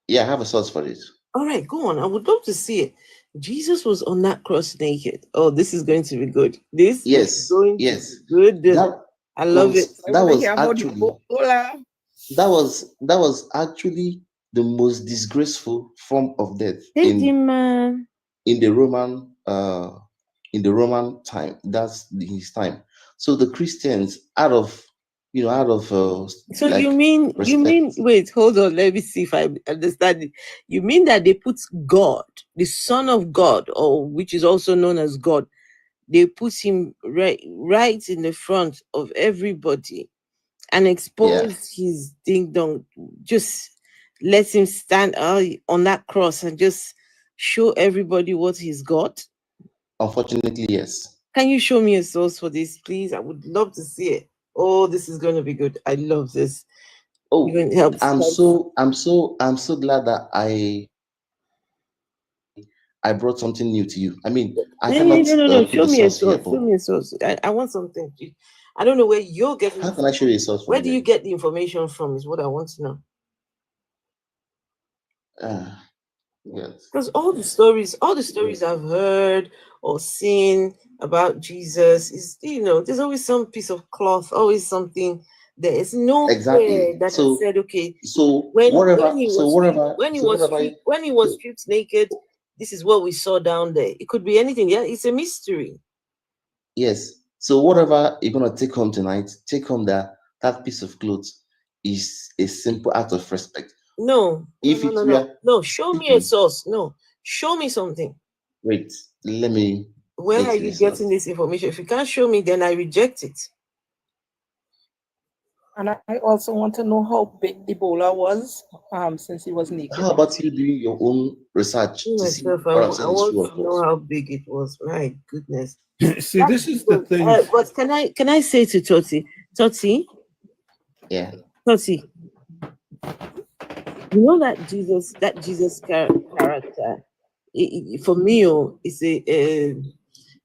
R: Yeah, I have a source for it.
A: All right, go on. I would love to see it. Jesus was on that cross naked. Oh, this is going to be good. This is going to be good. I love it.
R: That was actually the most disgraceful form of death
A: man.
R: in the Roman time. That's his time. So the Christians, out of
A: So you mean wait, hold on, let me see if I understand it. You mean that they put God, the Son of God, or which is also known as God, they put him right in the front of everybody and expose his ding dong, just let him stand on that cross and just show everybody what he's got?
R: Unfortunately, yes.
A: Can you show me a source for this, please? I would love to see it. Oh, this is going to be good. I love this.
R: Oh, I'm so glad that I brought something new to you. I mean, I cannot
A: no.
R: put
A: Show
R: the
A: me a
R: source here,
A: source. Show me a source. I want something. I don't know where you're getting.
R: How can I show you a source?
A: Where do you get the information from? Is what I want to know.
R: Yes.
A: Because all the stories I've heard or seen about Jesus is, there's always some piece of cloth, always something. There is no way that he said, okay.
R: So
A: when he was stripped naked, this is what we saw down there. It could be anything. Yeah, it's a mystery.
R: Yes. So whatever you're gonna take home tonight, take home that piece of clothes is a simple act of respect.
A: No. Show me a source. No, show me something.
R: Wait, let me.
A: Where are you getting this information? If you can't show me, then I reject it.
O: And I also want to know how big the bowler was, since he was naked.
R: How about you doing your own research to see what I'm saying is true or
A: false? Know how big it was. My goodness.
H: See, this is the thing.
A: But can I say to Toti?
R: Yeah.
A: Toti, you know that Jesus character, for me, is a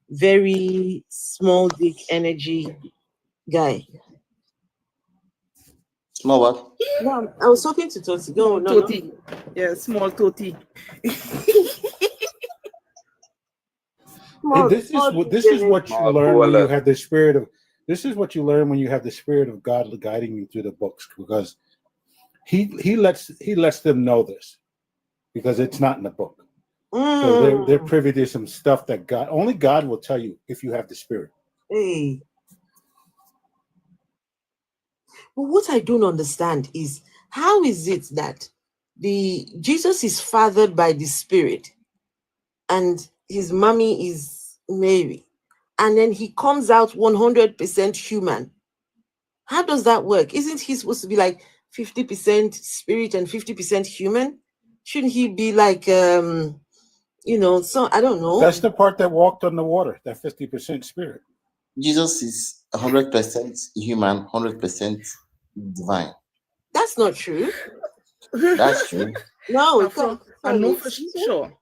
A: very small dick energy guy.
R: Small what?
A: No, I was talking to Toti. No.
O: Toti. Yeah, small Toti.
H: This is what you learn when you have the spirit of. This is what you learn when you have the spirit of God guiding you through the books, because he lets them know this, because it's not in the book. So they're privy to some stuff that only God will tell you if you have the spirit.
A: Hey. But what I don't understand is, how is it that Jesus is fathered by the Spirit and his mommy is Mary, and then he comes out 100% human? How does that work? Isn't he supposed to be like 50% spirit and 50% human? Shouldn't he be like so I don't know.
H: That's the part that walked on the water, that 50% spirit.
R: Jesus is 100% human, 100% divine.
A: That's not true.
R: That's true.
A: No, it's not.
O: I know for sure.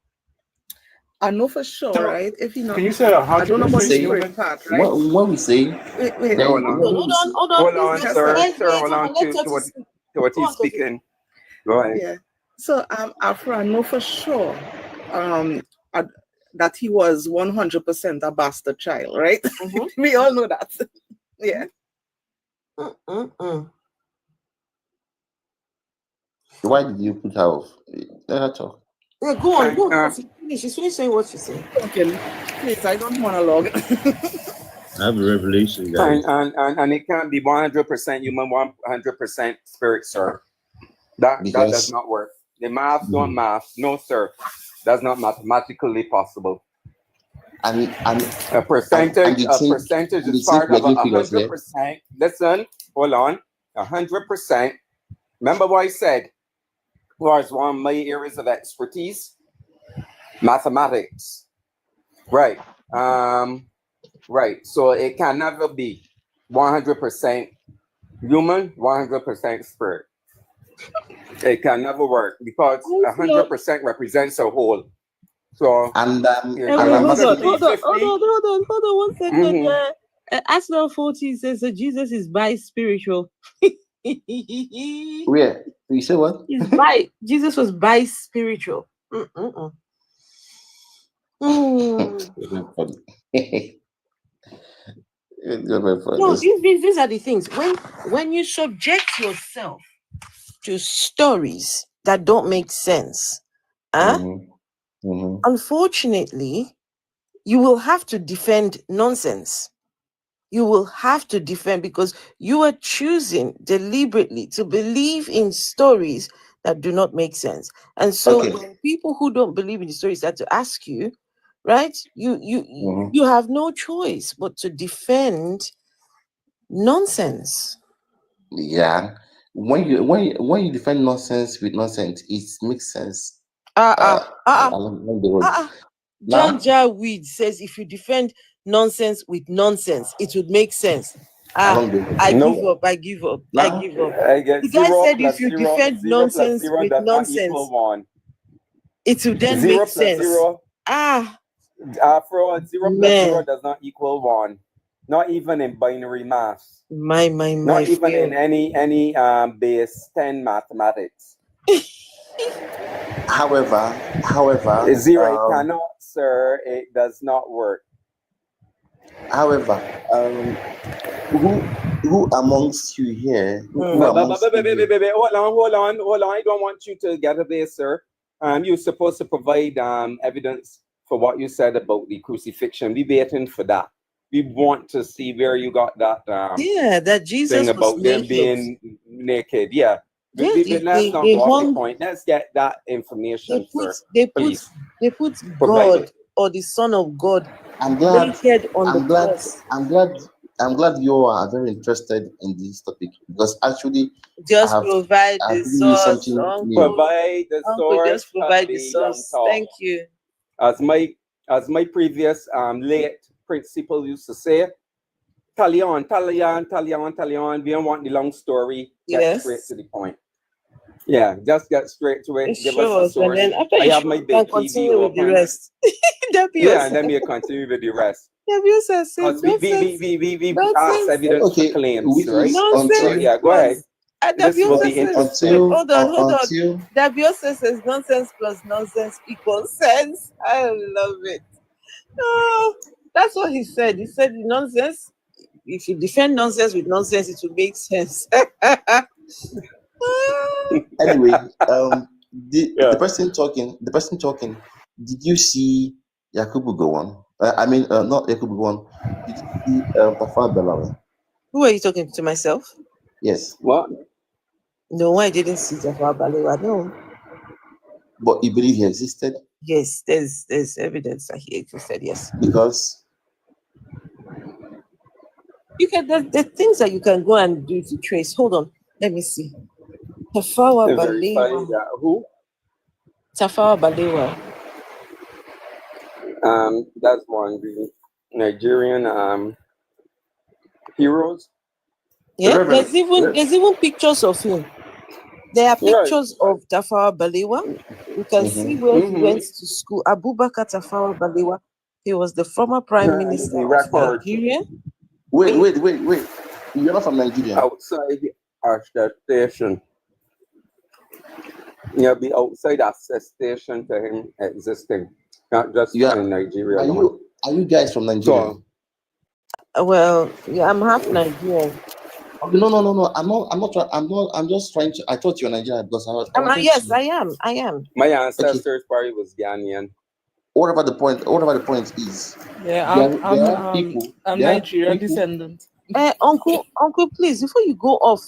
O: I know for sure, right? If you know,
H: can you say 100%?
O: I don't know about the spirit part, right?
R: What we say?
O: Wait.
M: Hold on, sir. Hold on to what he's speaking. Go ahead.
O: Yeah. So Afro, I know for sure that he was 100% a bastard child, right?
A: Mm-hmm.
O: We all know that. Yeah.
R: Why did you put her off? Let her talk.
A: Yeah, go on. She's finished saying what she's saying.
O: Okay, please, I don't monologue.
K: I have a revelation, guys.
M: And it can't be 100% human, 100% spirit, sir. That does not work. The math don't math. No, sir. That's not mathematically possible.
R: And
M: a percentage is part of 100%. Listen, hold on. 100%. Remember what I said was one of my areas of expertise? Mathematics. Right. Right. So it can never be 100% human, 100% spirit. It can never work because 100% represents a whole. So
R: and
B: Wait,
R: and I'm
B: hold
R: not
B: on,
R: saying,
B: hold on 1 second.
M: Mhm.
B: Arsenal 40 says that Jesus is bi-spiritual.
R: where you say what?
B: Jesus was bi-spiritual. No, these are the things. When you subject yourself to stories that don't make sense, unfortunately, you will have to defend nonsense. You will have to defend because you are choosing deliberately to believe in stories that do not make sense. And so when people who don't believe in the stories start to ask you, right, you have no choice but to defend nonsense.
R: Yeah, when you defend nonsense with nonsense, it makes sense. Along the road.
B: John Jarweed says if you defend nonsense with nonsense, it would make sense.
R: Along the road.
B: I give up. I give up. I give up.
M: I get
B: The guy
M: 0
B: said
M: plus
B: if you
M: 0,
B: defend
M: 0 plus
B: nonsense
M: 0
B: with
M: does not
B: nonsense,
M: equal 1.
B: it will then
M: 0
B: make
M: plus
B: sense.
M: 0. For 0 plus 0 does not equal 1. Not even in binary maths. Not even in any base 10 mathematics.
R: However,
M: 0 it cannot, sir. It does not work.
R: However, who amongst you here?
M: Hold on. I don't want you to get away, sir. You're supposed to provide evidence for what you said about the crucifixion. We're waiting for that. We want to see where you got that.
B: That Jesus
M: thing
B: was
M: about them
B: naked.
M: being naked. Yeah.
B: Yes,
M: Let's not go off the point. Let's get that information, sir. Please.
B: They put
M: Provide
B: God
M: it.
B: or the Son of God
R: I'm glad.
B: naked on the cross.
R: I'm glad you are very interested in this topic because actually,
B: Just provide the
R: I've given you
B: source,
R: something
B: Uncle.
R: new.
M: Provide the source.
B: Just provide the
M: of young
B: source.
M: talk.
B: Thank you.
M: As my previous late principal used to say, tally on. We don't want the long story. Get straight to the point. Yeah, just get straight to it. Give us the source.
B: And then after
M: I
B: you
M: have
B: show,
M: my
B: you
M: big
B: can
M: TV
B: continue with the
M: open.
B: rest.
M: Yeah, and then we continue with the rest. Because we ask evidence for claims, right? So, yeah, go ahead. This will be interesting.
B: Hold on. Dabiosa says nonsense plus nonsense equals sense. I love it. Oh, that's what he said. He said nonsense. If you defend nonsense with nonsense, it will make sense.
R: Anyway, the person talking. Did you see Yakubu go on? Not Yakubu go on. Did you see Tafa Belawe?
B: Who are you talking to? Myself?
R: Yes.
M: What?
B: No, I didn't see Tafa Balewa. No.
R: But you believe he existed?
B: Yes, there's evidence that he existed. Yes.
R: Because
B: you can the things that you can go and do to trace. Hold on, let me see. Tafawa Balewa.
M: Who?
B: Tafawa Balewa.
M: That's one of the Nigerian heroes.
B: Yeah, there's even pictures of him. There are pictures of Tafawa Balewa. You can see where he went to school. Abubakar Tafawa Balewa. He was the former prime minister of Nigeria.
R: Wait. You're not from Nigeria.
M: Outside the station. You'll be outside access station to him existing. Not just in Nigeria.
R: Are you guys from Nigeria?
B: Well, yeah, I'm half Nigerian.
R: Okay, no. I'm just trying to. I thought you were Nigerian because I was.
B: Yes, I am.
M: My ancestors probably was Ghanaian.
R: Whatever the point is.
O: Yeah, I'm Nigerian descendant.
B: Uncle, please, before you go off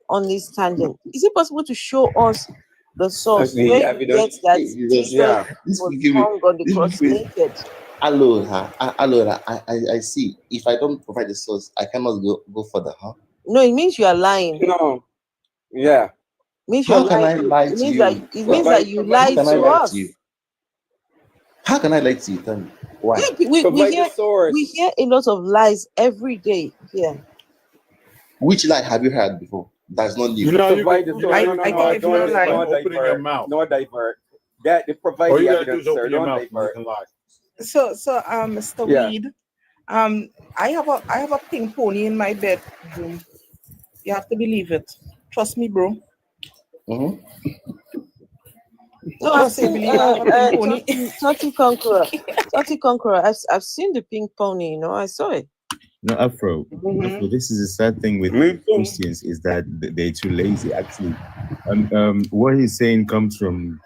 B: on this tangent, is it possible to show us the source where you get that Jesus was hung on the cross naked?
R: Aloha, I see. If I don't provide the source, I cannot go further, huh?
B: No, it means you are lying.
M: No. Yeah.
B: It means
R: How can I lie to you?
B: It means that you lied to us.
R: How can I lie to you? Tell me. Why?
B: Yeah, we hear a lot of lies every day here.
R: Which lie have you heard before? That's not new.
M: No divert. that they provide
H: All you
M: the
H: gotta do
M: evidence,
H: is open
M: sir.
H: your
M: Don't
H: mouth
M: they,
H: and you
M: for
H: can lie.
O: So, Mr.
M: Yeah.
O: Weed, I have a pink pony in my bedroom. You have to believe it. Trust me, bro.
A: No,
O: When I
A: I've
O: say
A: seen
O: believe, I have a pink pony.
A: Turkey Conqueror. Turkey Conqueror. I've seen the pink pony. You know, I saw it.
K: No, Afro. Afro, this is a sad thing with Christians is that they're too lazy. Actually, what he's saying comes from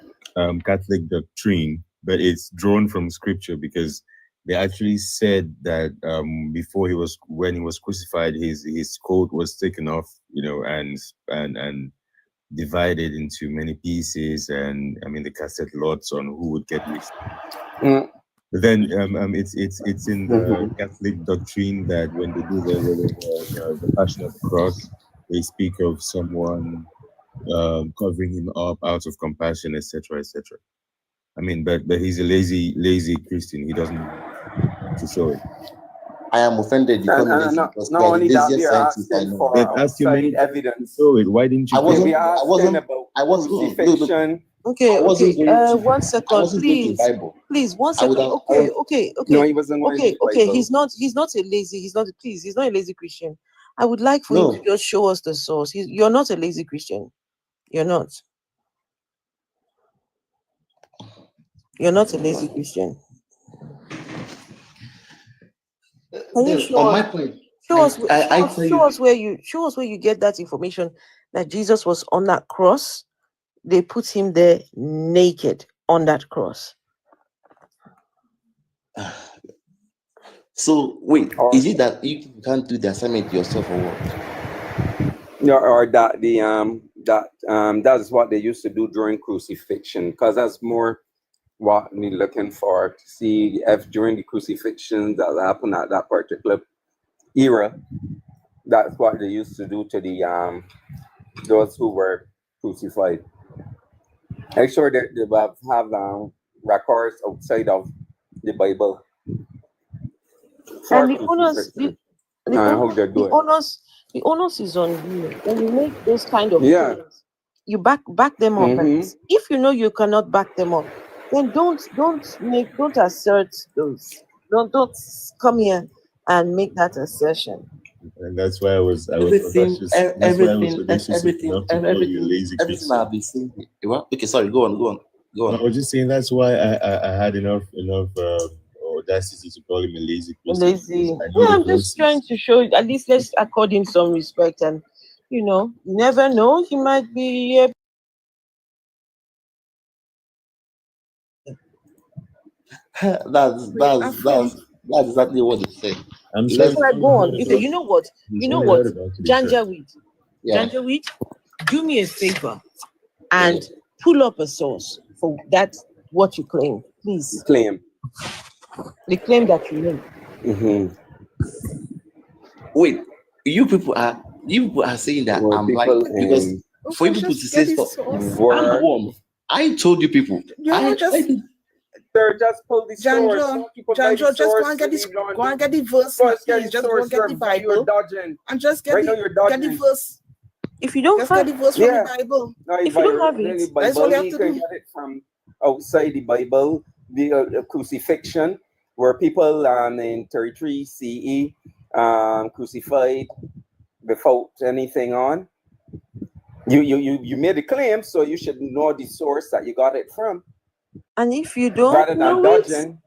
K: Catholic doctrine, but it's drawn from Scripture because they actually said that when he was crucified, his coat was taken off, and divided into many pieces, and I mean they casted lots on who would get which. But then it's in the Catholic doctrine that when they do the Passion of the Cross, they speak of someone covering him up out of compassion, etc., etc. I mean, but he's a lazy Christian. He doesn't to show it.
R: I am offended. You call me lazy because you are the laziest scientist I know.
M: They've asked you many
R: evidence.
K: Show it. Why didn't you?
R: I wasn't.
M: Crucifixion.
A: Okay,
R: okay.
A: 1 second, please. Please, 1 second. Okay.
M: No, he wasn't going to the
A: Okay.
M: Bible.
A: He's not a lazy. He's not a lazy Christian. I would like for him to just show us the source. You're not a lazy Christian. You're not. You're not a lazy Christian. Can you show
R: on
A: us?
R: my point,
A: Show us where you get that information that Jesus was on that cross. They put him there naked on that cross.
R: So wait, is it that you can't do the assignment yourself or what?
M: No, or that that is what they used to do during crucifixion, because that's more what we're looking for to see if during the crucifixion that happened at that particular era. That's what they used to do to the those who were crucified. Make sure that they have records outside of the Bible.
A: And the onus is on you. When you make those kind of claims, you back them up. And if you know you cannot back them up, then don't assert those. Don't come here and make that assertion.
K: And that's why I was
R: everything I've been saying. Okay, sorry, go on.
K: I was just saying that's why I had enough audacity to call him a lazy Christian.
A: Lazy. Yeah, I'm just trying to show. At least let's accord him some respect, and you never know. He might be.
R: That's exactly what it's saying.
K: I'm sure.
A: Go on. Okay, you know what? Janjaweed.
R: Yeah.
A: Janjaweed, do me a favor and pull up a source for that. What you claim, please. The claim that you made.
R: Wait, you people are saying that I'm lying because for you people to say stuff, I'm warm. I told you people.
M: Just pull the source.
O: Janjo, just go and get the verse. Please, just go and get the Bible. And just get the verse.
A: If you don't
O: get the verse from the Bible.
M: No,
A: if you don't have it,
O: that's all you have to do.
M: Get it from outside the Bible, the crucifixion, where people in 33 CE crucified without anything on. You made a claim, so you should know the source that you got it from.
A: And if you don't
M: rather than
A: know
M: dodging,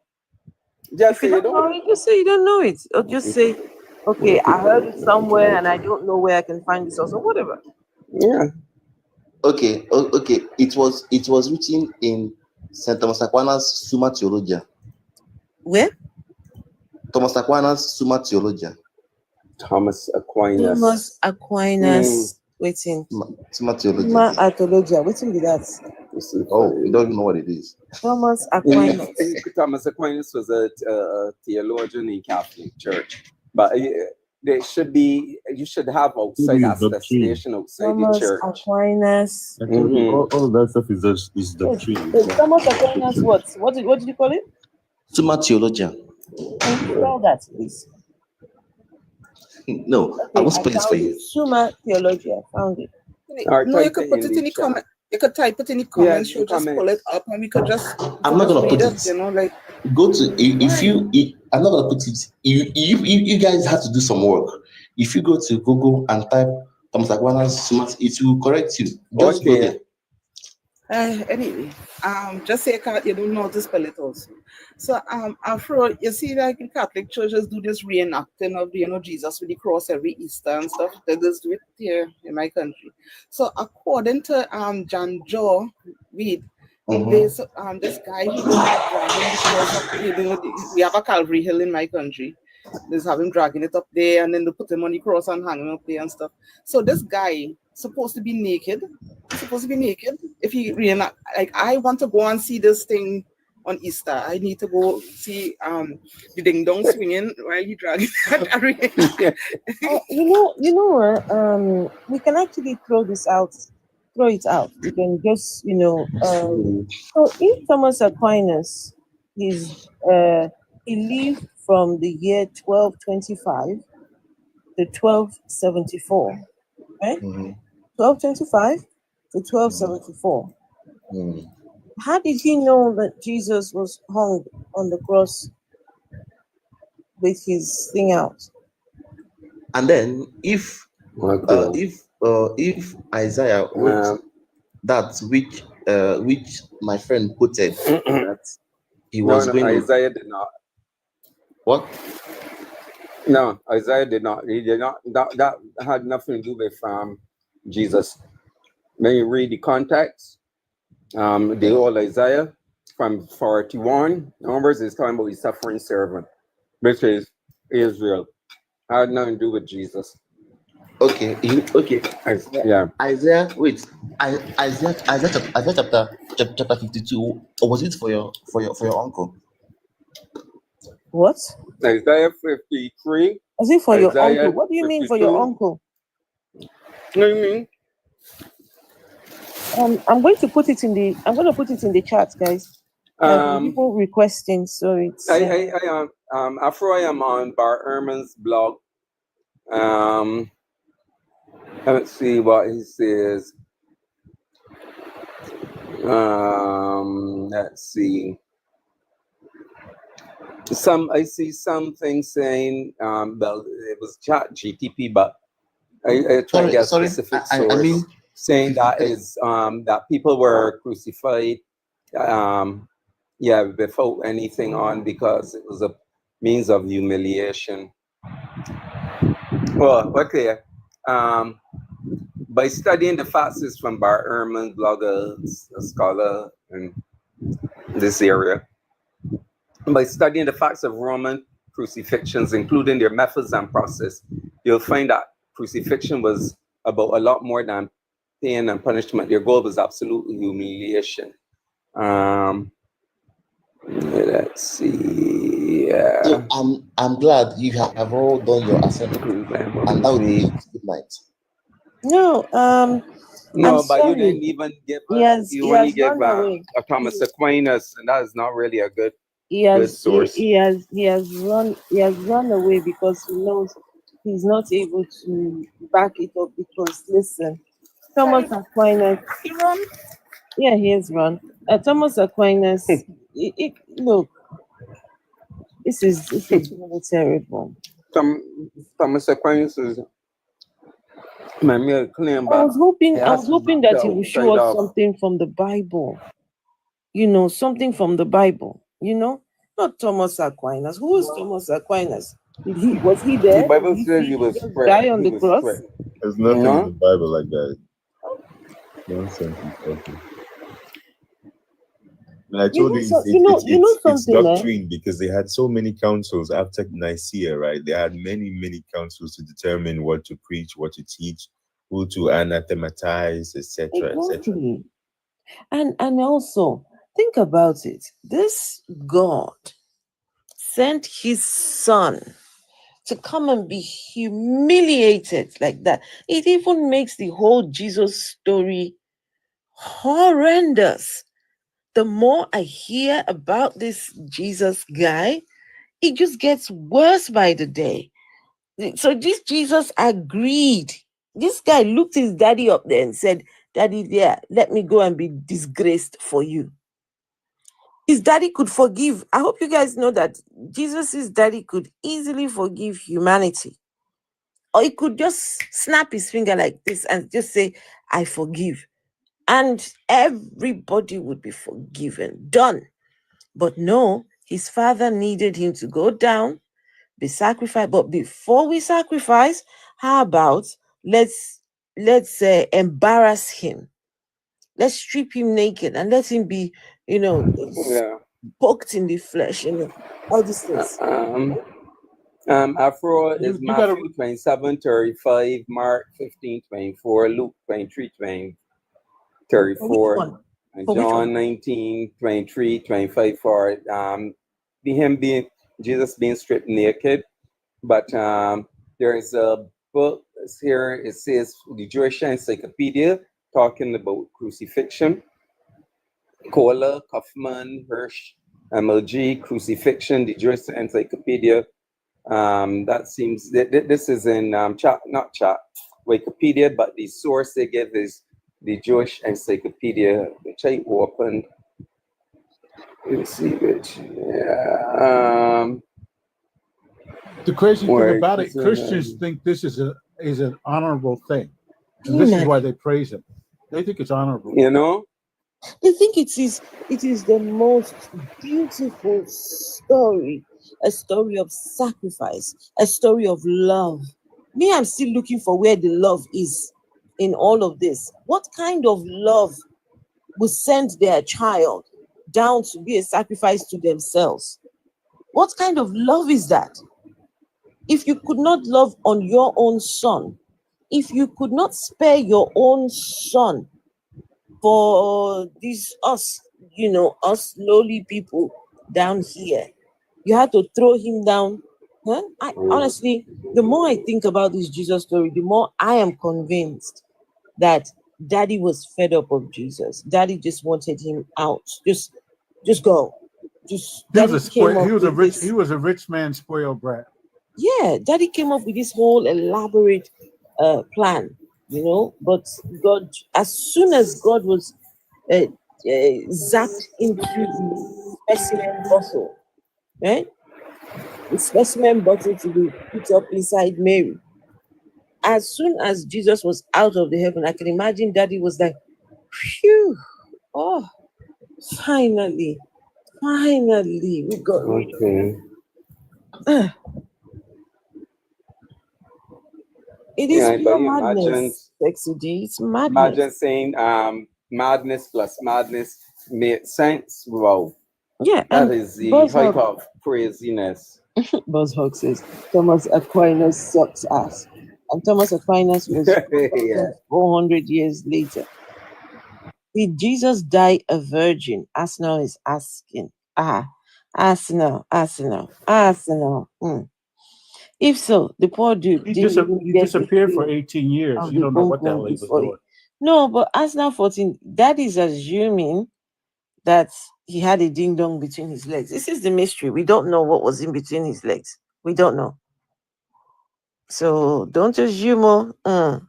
M: just say you don't
A: know it. Just say you don't know it, or just say, okay, I heard it somewhere and I don't know where I can find this or whatever.
M: Yeah.
R: Okay. It was written in St. Thomas Aquinas' Summa Theologia.
A: Where?
R: Thomas Aquinas' Summa Theologia.
M: Thomas
A: Aquinas. Waiting.
R: Summa Theologia.
A: Summa Theologia. Waiting with that.
R: Oh, you don't even know what it is.
A: Thomas Aquinas.
M: Thomas Aquinas was a theologian in Catholic Church, but you should have outside attestation outside the church.
A: Aquinas.
K: All that stuff is doctrine.
A: Thomas Aquinas, what did you call it?
R: Summa Theologia.
A: Can you spell that, please?
R: No, I won't spell it for you.
A: Summa Theologia. Found it.
O: No, you can put it in the comment. You could type it in the comments. She'll just pull it up, and we could just.
R: I'm not gonna put it.
O: You know, like
R: go to if you. I'm not gonna put it. You guys have to do some work. If you go to Google and type Thomas Aquinas, it will correct you. Just go there.
O: Anyway, just say you don't know how to spell it also. So Afro, you see, like the Catholic churches do this reenacting of Jesus with the cross every Easter and stuff. They just do it here in my country. So according to John Joe Reed, this guy who was dragging the cross up, we have a Calvary Hill in my country. They have him dragging it up there, and then they put him on the cross and hang him up there and stuff. So this guy supposed to be naked. He's supposed to be naked. If he reenact, like, I want to go and see this thing on Easter. I need to go see the ding dong swinging while he dragging.
A: You know what? We can actually throw it out. We can just, so if Thomas Aquinas is he lived from the year 1225 to 1274, right? 1225 to 1274. How did he know that Jesus was hung on the cross with his thing out?
R: And then if Isaiah wrote that which my friend quoted that he was going
M: Isaiah did not.
R: What?
M: No, Isaiah did not. He did not. That had nothing to do with Jesus. When you read the context, the old Isaiah from 41 numbers is talking about his suffering servant, which is Israel. Had nothing to do with Jesus.
R: Okay.
M: Yeah.
R: Isaiah chapter 52. Or was it for your uncle?
A: What?
M: Isaiah 53.
A: Is it for
M: Isaiah
A: your uncle? What do you mean for your uncle?
M: What do you mean?
A: I'm going to put it in the chat, guys. People requesting, so it's.
M: I am on Bar Ehrman's blog. Let's see what he says. Let's see. I see something saying well, it was chat GTP, but I try to get a specific source saying that is that people were crucified without anything on because it was a means of humiliation. Well, okay. By studying the facts from Bar Ehrman, blogger, a scholar in this area. By studying the facts of Roman crucifixions, including their methods and process, you'll find that crucifixion was about a lot more than pain and punishment. Their goal was absolute humiliation. Let's see. Yeah.
R: So I'm glad you have all done your assignment, and that would be good night.
A: No,
M: no, but you didn't even give. You only gave a Thomas Aquinas, and that is not really a good. Good source.
A: He has run away because he knows he's not able to back it up. Because listen, Thomas Aquinas. Yeah, he has run. Thomas Aquinas. Look, this is really terrible.
M: Thomas Aquinas is.
A: I was hoping that he would show us something from the Bible. Something from the Bible. Not Thomas Aquinas. Who is Thomas Aquinas? Was he there?
M: The Bible says he was
A: die on the cross.
K: There's nothing in the Bible like that. Nonsense. Okay. And I told it's doctrine because they had so many councils after Nicaea, right? They had many councils to determine what to preach, what to teach, who to anathematize, etc., etc.
A: And also, think about it. This God sent his son to come and be humiliated like that. It even makes the whole Jesus story horrendous. The more I hear about this Jesus guy, it just gets worse by the day. So this Jesus agreed. This guy looked his daddy up there and said, Daddy, there, let me go and be disgraced for you. His daddy could forgive. I hope you guys know that Jesus' daddy could easily forgive humanity. Or he could just snap his finger like this and just say, I forgive. And everybody would be forgiven. Done. But no, his father needed him to go down, be sacrificed. But before we sacrifice, how about let's embarrass him. Let's strip him naked and let him be, poked in the flesh, all these things.
M: Afro is
H: you gotta-
M: Matthew 27:35, Mark 15:24, Luke 23:34, and John 19:23-25 for Jesus being stripped naked. But there is a book here, it says the Jewish Encyclopedia talking about crucifixion. Kohler, Kaufman, Hirsch, MLG, Crucifixion, the Jewish Encyclopedia. That seems this is in Wikipedia, but the source they give is the Jewish Encyclopedia, which I opened. Let's see which.
H: The crazy thing about it, Christians think this is an honorable thing, and this is why they praise him. They think it's honorable.
A: They think it is the most beautiful story, a story of sacrifice, a story of love. Me, I'm still looking for where the love is in all of this. What kind of love would send their child down to be a sacrifice to themselves? What kind of love is that? If you could not love on your own son, if you could not spare your own son for us lowly people down here, you had to throw him down. Honestly, the more I think about this Jesus story, the more I am convinced that Daddy was fed up of Jesus. Daddy just wanted him out. Just go.
H: He was a rich man spoiled brat.
A: Yeah, Daddy came up with this whole elaborate plan, but God, as soon as God was zapped into the specimen bottle, right? The specimen bottle to be put up inside Mary. As soon as Jesus was out of the heaven, I can imagine Daddy was like, phew, oh, finally, we got rid of him. It is pure madness, Sexy D. It's madness.
M: Imagine saying madness plus madness made sense. Wow.
A: Yeah,
M: that is the height of craziness.
A: Buzzhog says Thomas Aquinas sucks ass. And Thomas Aquinas was 400 years later. Did Jesus die a virgin? Arsenal is asking. Arsenal. If so, the poor dude
H: he disappeared for 18 years. You don't know what the hell he was doing.
A: No, but Arsenal 14, that is assuming that he had a ding dong between his legs. This is the mystery. We don't know what was in between his legs. We don't know. So don't assume. I'm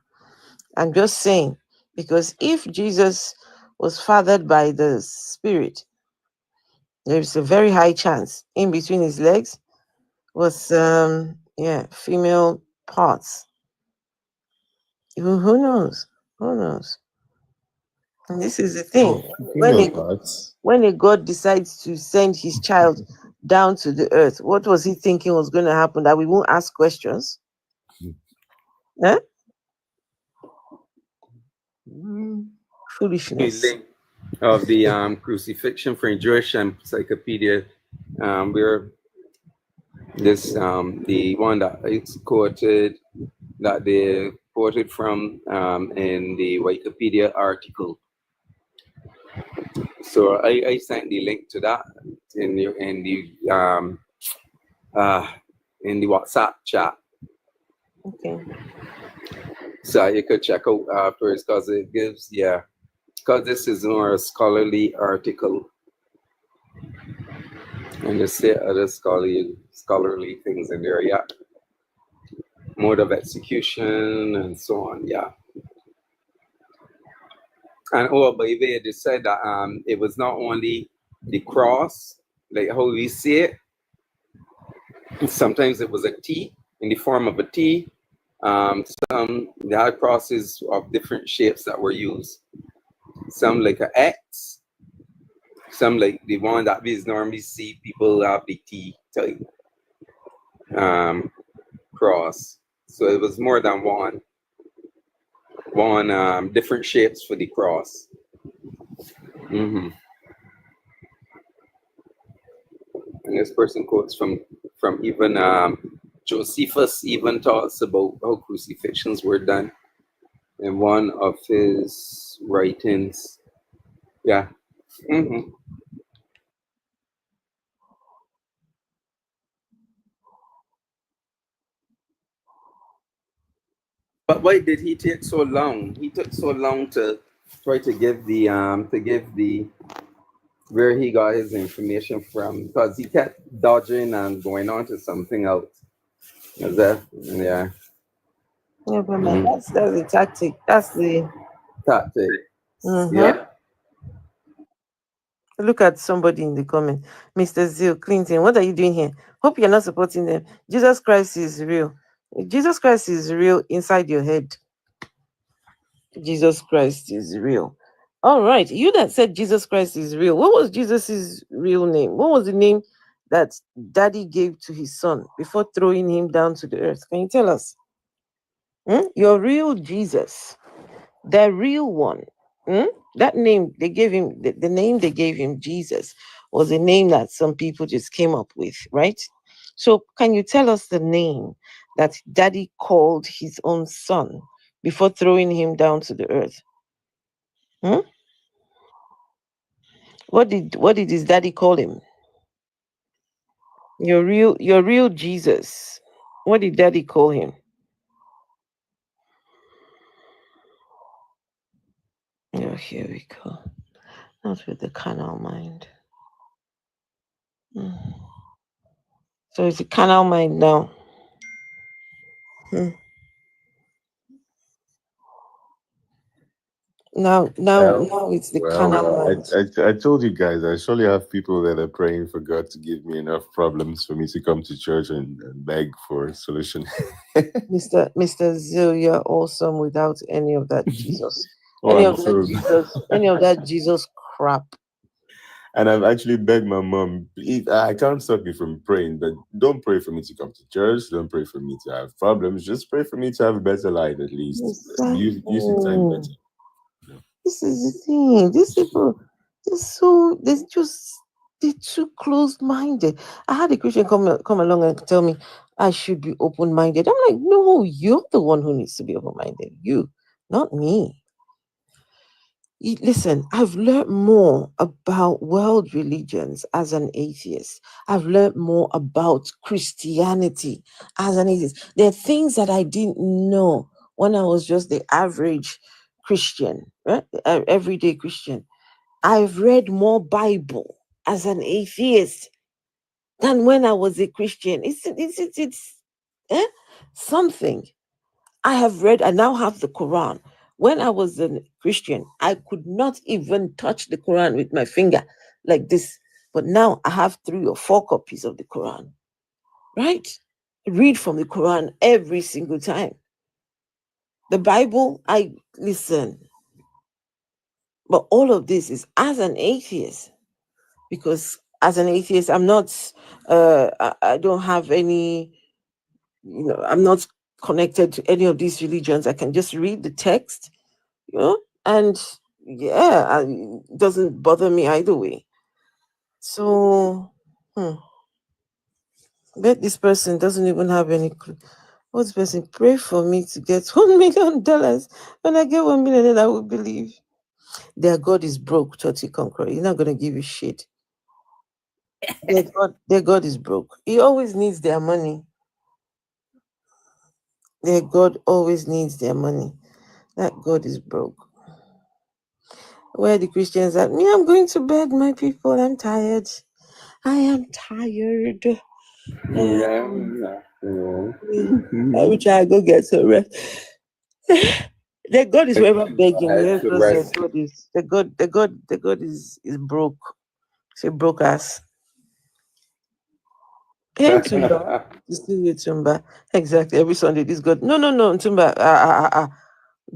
A: just saying, because if Jesus was fathered by the Spirit, there's a very high chance in between his legs was female parts. Who knows? And this is the thing. When a God decides to send his child down to the earth, what was he thinking was going to happen? That we won't ask questions? Huh? Foolishness.
M: The link of the crucifixion for Jewish Encyclopedia, where this the one that it's quoted, that they quoted from in the Wikipedia article. So I sent the link to that in the WhatsApp chat.
A: Okay.
M: So you could check out afterwards, because it gives, because this is more a scholarly article. And there's other scholarly things in there, mode of execution and so on, And oh, by the way, they said that it was not only the cross, like how we see it. Sometimes it was a T in the form of a T. They had crosses of different shapes that were used. Some like an X. Some like the one that we normally see people have the T type cross. So it was more than one different shapes for the cross. And this person quotes from even Josephus even talks about how crucifixions were done in one of his writings. Yeah. But why did he take so long? He took so long to try to give the where he got his information from, because he kept dodging and going on to something else. Is that yeah?
A: Yeah, but man, that's the tactic. That's the
M: tactic. Yeah.
A: Look at somebody in the comment. Mr. Zeal Clinton, what are you doing here? Hope you're not supporting them. Jesus Christ is real. Jesus Christ is real inside your head. Jesus Christ is real. All right. You that said Jesus Christ is real. What was Jesus's real name? What was the name that Daddy gave to his son before throwing him down to the earth? Can you tell us? Your real Jesus, the real one. That name they gave him, the name they gave him, Jesus, was a name that some people just came up with, right? So can you tell us the name that Daddy called his own son before throwing him down to the earth? What did his daddy call him? Your real Jesus. What did Daddy call him? Oh, here we go. Not with the carnal mind. So it's a carnal mind now. Now it's the carnal mind.
K: I told you guys, I surely have people that are praying for God to give me enough problems for me to come to church and beg for a solution.
A: Mr. Zil, you're awesome without any of that Jesus.
K: Oh,
A: any
K: I'm
A: of that
K: so-
A: Jesus, any of that Jesus crap.
K: And I've actually begged my mom, I can't stop you from praying, but don't pray for me to come to church. Don't pray for me to have problems. Just pray for me to have a better life, at least. Use the time better.
A: This is the thing. These people, they're too closed-minded. I had a Christian come along and tell me I should be open-minded. I'm like, no, you're the one who needs to be open-minded. You, not me. Listen, I've learned more about world religions as an atheist. I've learned more about Christianity as an atheist. There are things that I didn't know when I was just the average Christian, right? Everyday Christian. I've read more Bible as an atheist than when I was a Christian. It's something. I have read, I now have the Quran. When I was a Christian, I could not even touch the Quran with my finger like this. But now I have 3 or 4 copies of the Quran, right? I read from the Quran every single time. The Bible, I listen. But all of this is as an atheist, because as an atheist, I'm not, I don't have any, I'm not connected to any of these religions. I can just read the text, and yeah, it doesn't bother me either way. So, bet this person doesn't even have any clue. What's this person? Pray for me to get $1 million. When I get 1 million, then I will believe. Their God is broke, Toti Conqueror. He's not going to give you shit. Their God is broke. He always needs their money. Their God always needs their money. That God is broke. Where the Christians are, me, I'm going to bed, my people. I'm tired. I am tired. I wish I go get some rest. The God is wherever begging.
M: Head
A: Yes,
M: to
A: those
M: rest.
A: God is the God is broke. Say broke ass. Hey Tumba. You still hear Tumba. Exactly. Every Sunday, this God. No, Tumba.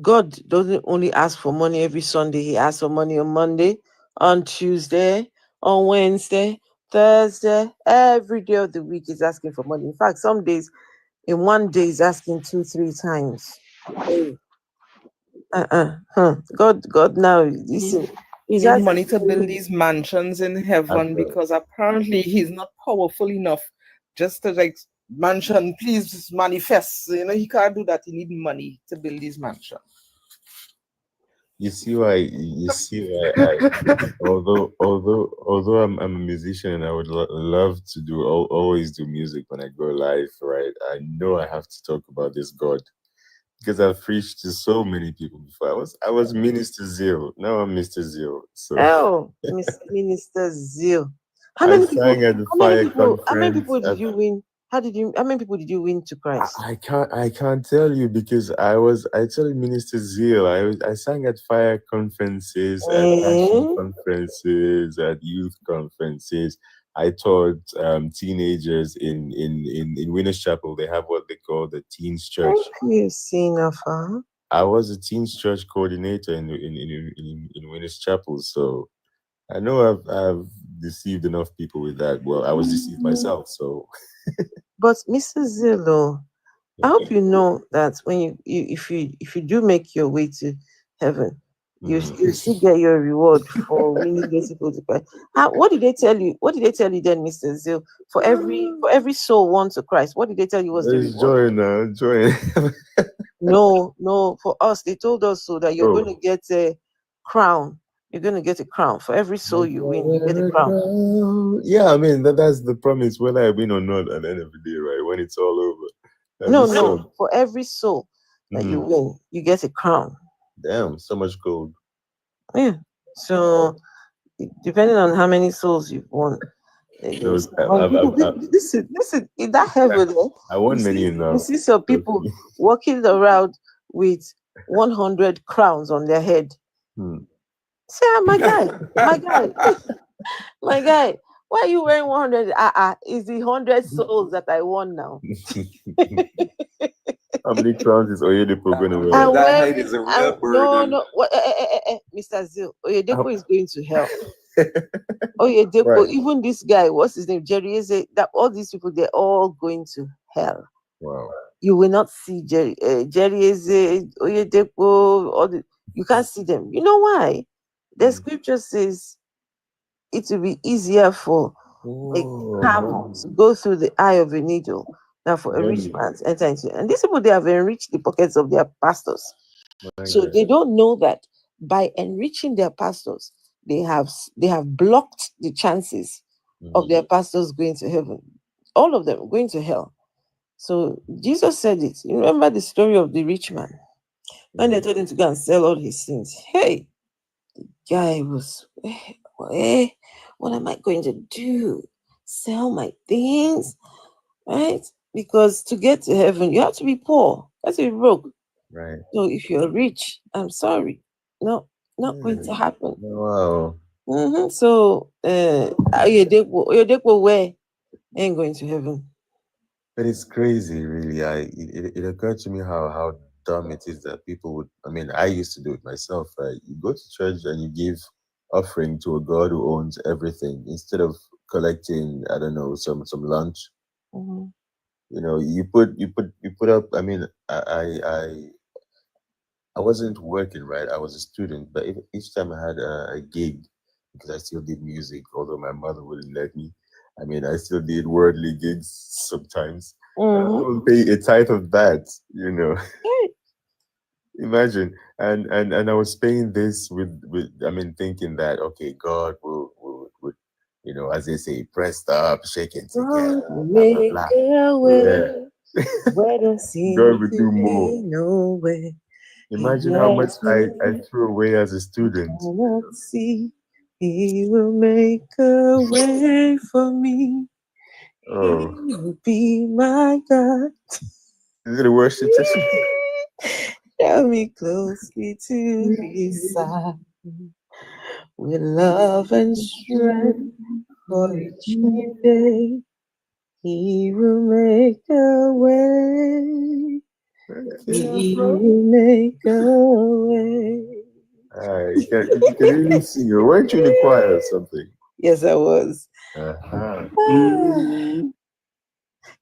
A: God doesn't only ask for money every Sunday. He asks for money on Monday, on Tuesday, on Wednesday, Thursday. Every day of the week, he's asking for money. In fact, some days in one day, he's asking 2-3 times. Hey, God now, listen. He's
O: Need
A: asking
O: money to build these mansions in heaven because apparently he's not powerful enough just to like mansion, please manifest. You know, he can't do that. He need money to build these mansions.
K: You see why? Although I'm a musician and I would love to always do music when I go live, right? I know I have to talk about this God because I've preached to so many people before. I was Minister Zero. Now I'm Mr. Zero. So
A: Minister Zeal.
K: How many
A: people did you win? How many people did you win to Christ?
K: I can't tell you because I tell you, Minister Zeal. I sang at fire conferences, at passion conferences, at youth conferences. I taught teenagers in Winners Chapel. They have what they call the Teens Church. I was a Teens Church coordinator in Winners Chapel, so I know I've deceived enough people with that. Well, I was deceived myself, so.
A: But Mr. Zillow, I hope you know that when if you do make your way to heaven, you still get your reward for winning those people to Christ. What did they tell you? What did they tell you then, Mr. Zil? For every soul won to Christ, what did they tell you was the reward?
K: Join.
A: No. For us, they told us so that you're going to get a crown. You're going to get a crown for every soul you win. You get a crown.
K: Yeah, I mean that's the promise, whether I win or not, at the end of the day, right? When it's all over.
A: No. For every soul that you win, you get a crown.
K: Damn, so much gold.
A: Yeah. So depending on how many souls you've won. This is in that heaven.
K: I won many enough.
A: You see some people walking around with 100 crowns on their head. Say, my guy, why are you wearing 100? It's the 100 souls that I won now.
K: How many crowns is Oyedepo going to wear?
M: That height is a real burden.
A: No. Mr. Zil, Oyedepo is going to hell. Oyedepo, right. Even this guy, what's his name? Jerry Eze, that all these people, they're all going to hell.
K: Wow.
A: You will not see Jerry Eze, Oyedepo, you can't see them. You know why? The scripture says it will be easier for a camel to go through the eye of a needle than for a rich man to enter into. And these people, they have enriched the pockets of their pastors. So they don't know that by enriching their pastors, they have blocked the chances of their pastors going to heaven. All of them going to hell. So Jesus said it. You remember the story of the rich man when they told him to go and sell all his things. Hey, the guy was, what am I going to do? Sell my things, right? Because to get to heaven, you have to be poor. You have to be broke.
K: Right.
A: So if you're rich, I'm sorry, no, not going to happen.
K: Wow.
A: So, Oyedepo where ain't going to heaven.
K: But it's crazy, really. It occurred to me how dumb it is that people would. I mean, I used to do it myself. Right? You go to church and you give offering to a God who owns everything instead of collecting, I don't know, some lunch. You know, you put up. I mean, I wasn't working, right? I was a student, but each time I had a gig, because I still did music, although my mother wouldn't let me. I mean, I still did worldly gigs sometimes. I would pay a tithe of that, you know. Imagine, and I was paying this with I mean, thinking that okay, God will you know, as they say, pressed up, shaken together,
A: Make a way where there seems
K: God will
A: to
K: do
A: be
K: more.
A: no way.
K: Imagine how much I threw away as a student.
A: See, He will make a way for me.
K: Oh.
A: He will be my God.
K: Is it a worship session?
L: Draw me closely to his side with love and strength for each new day. He will make a way. He will make a way.
K: You can really sing. Weren't you in the choir or something?
L: Yes, I was.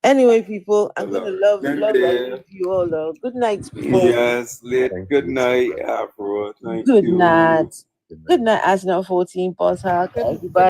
L: Anyway, people, I'm gonna love and leave you all. Good night.
M: Yes, good night, Afro. Thank
L: Good
M: you.
L: night. Good night, Arsenal 14 Boss Hack. Everybody.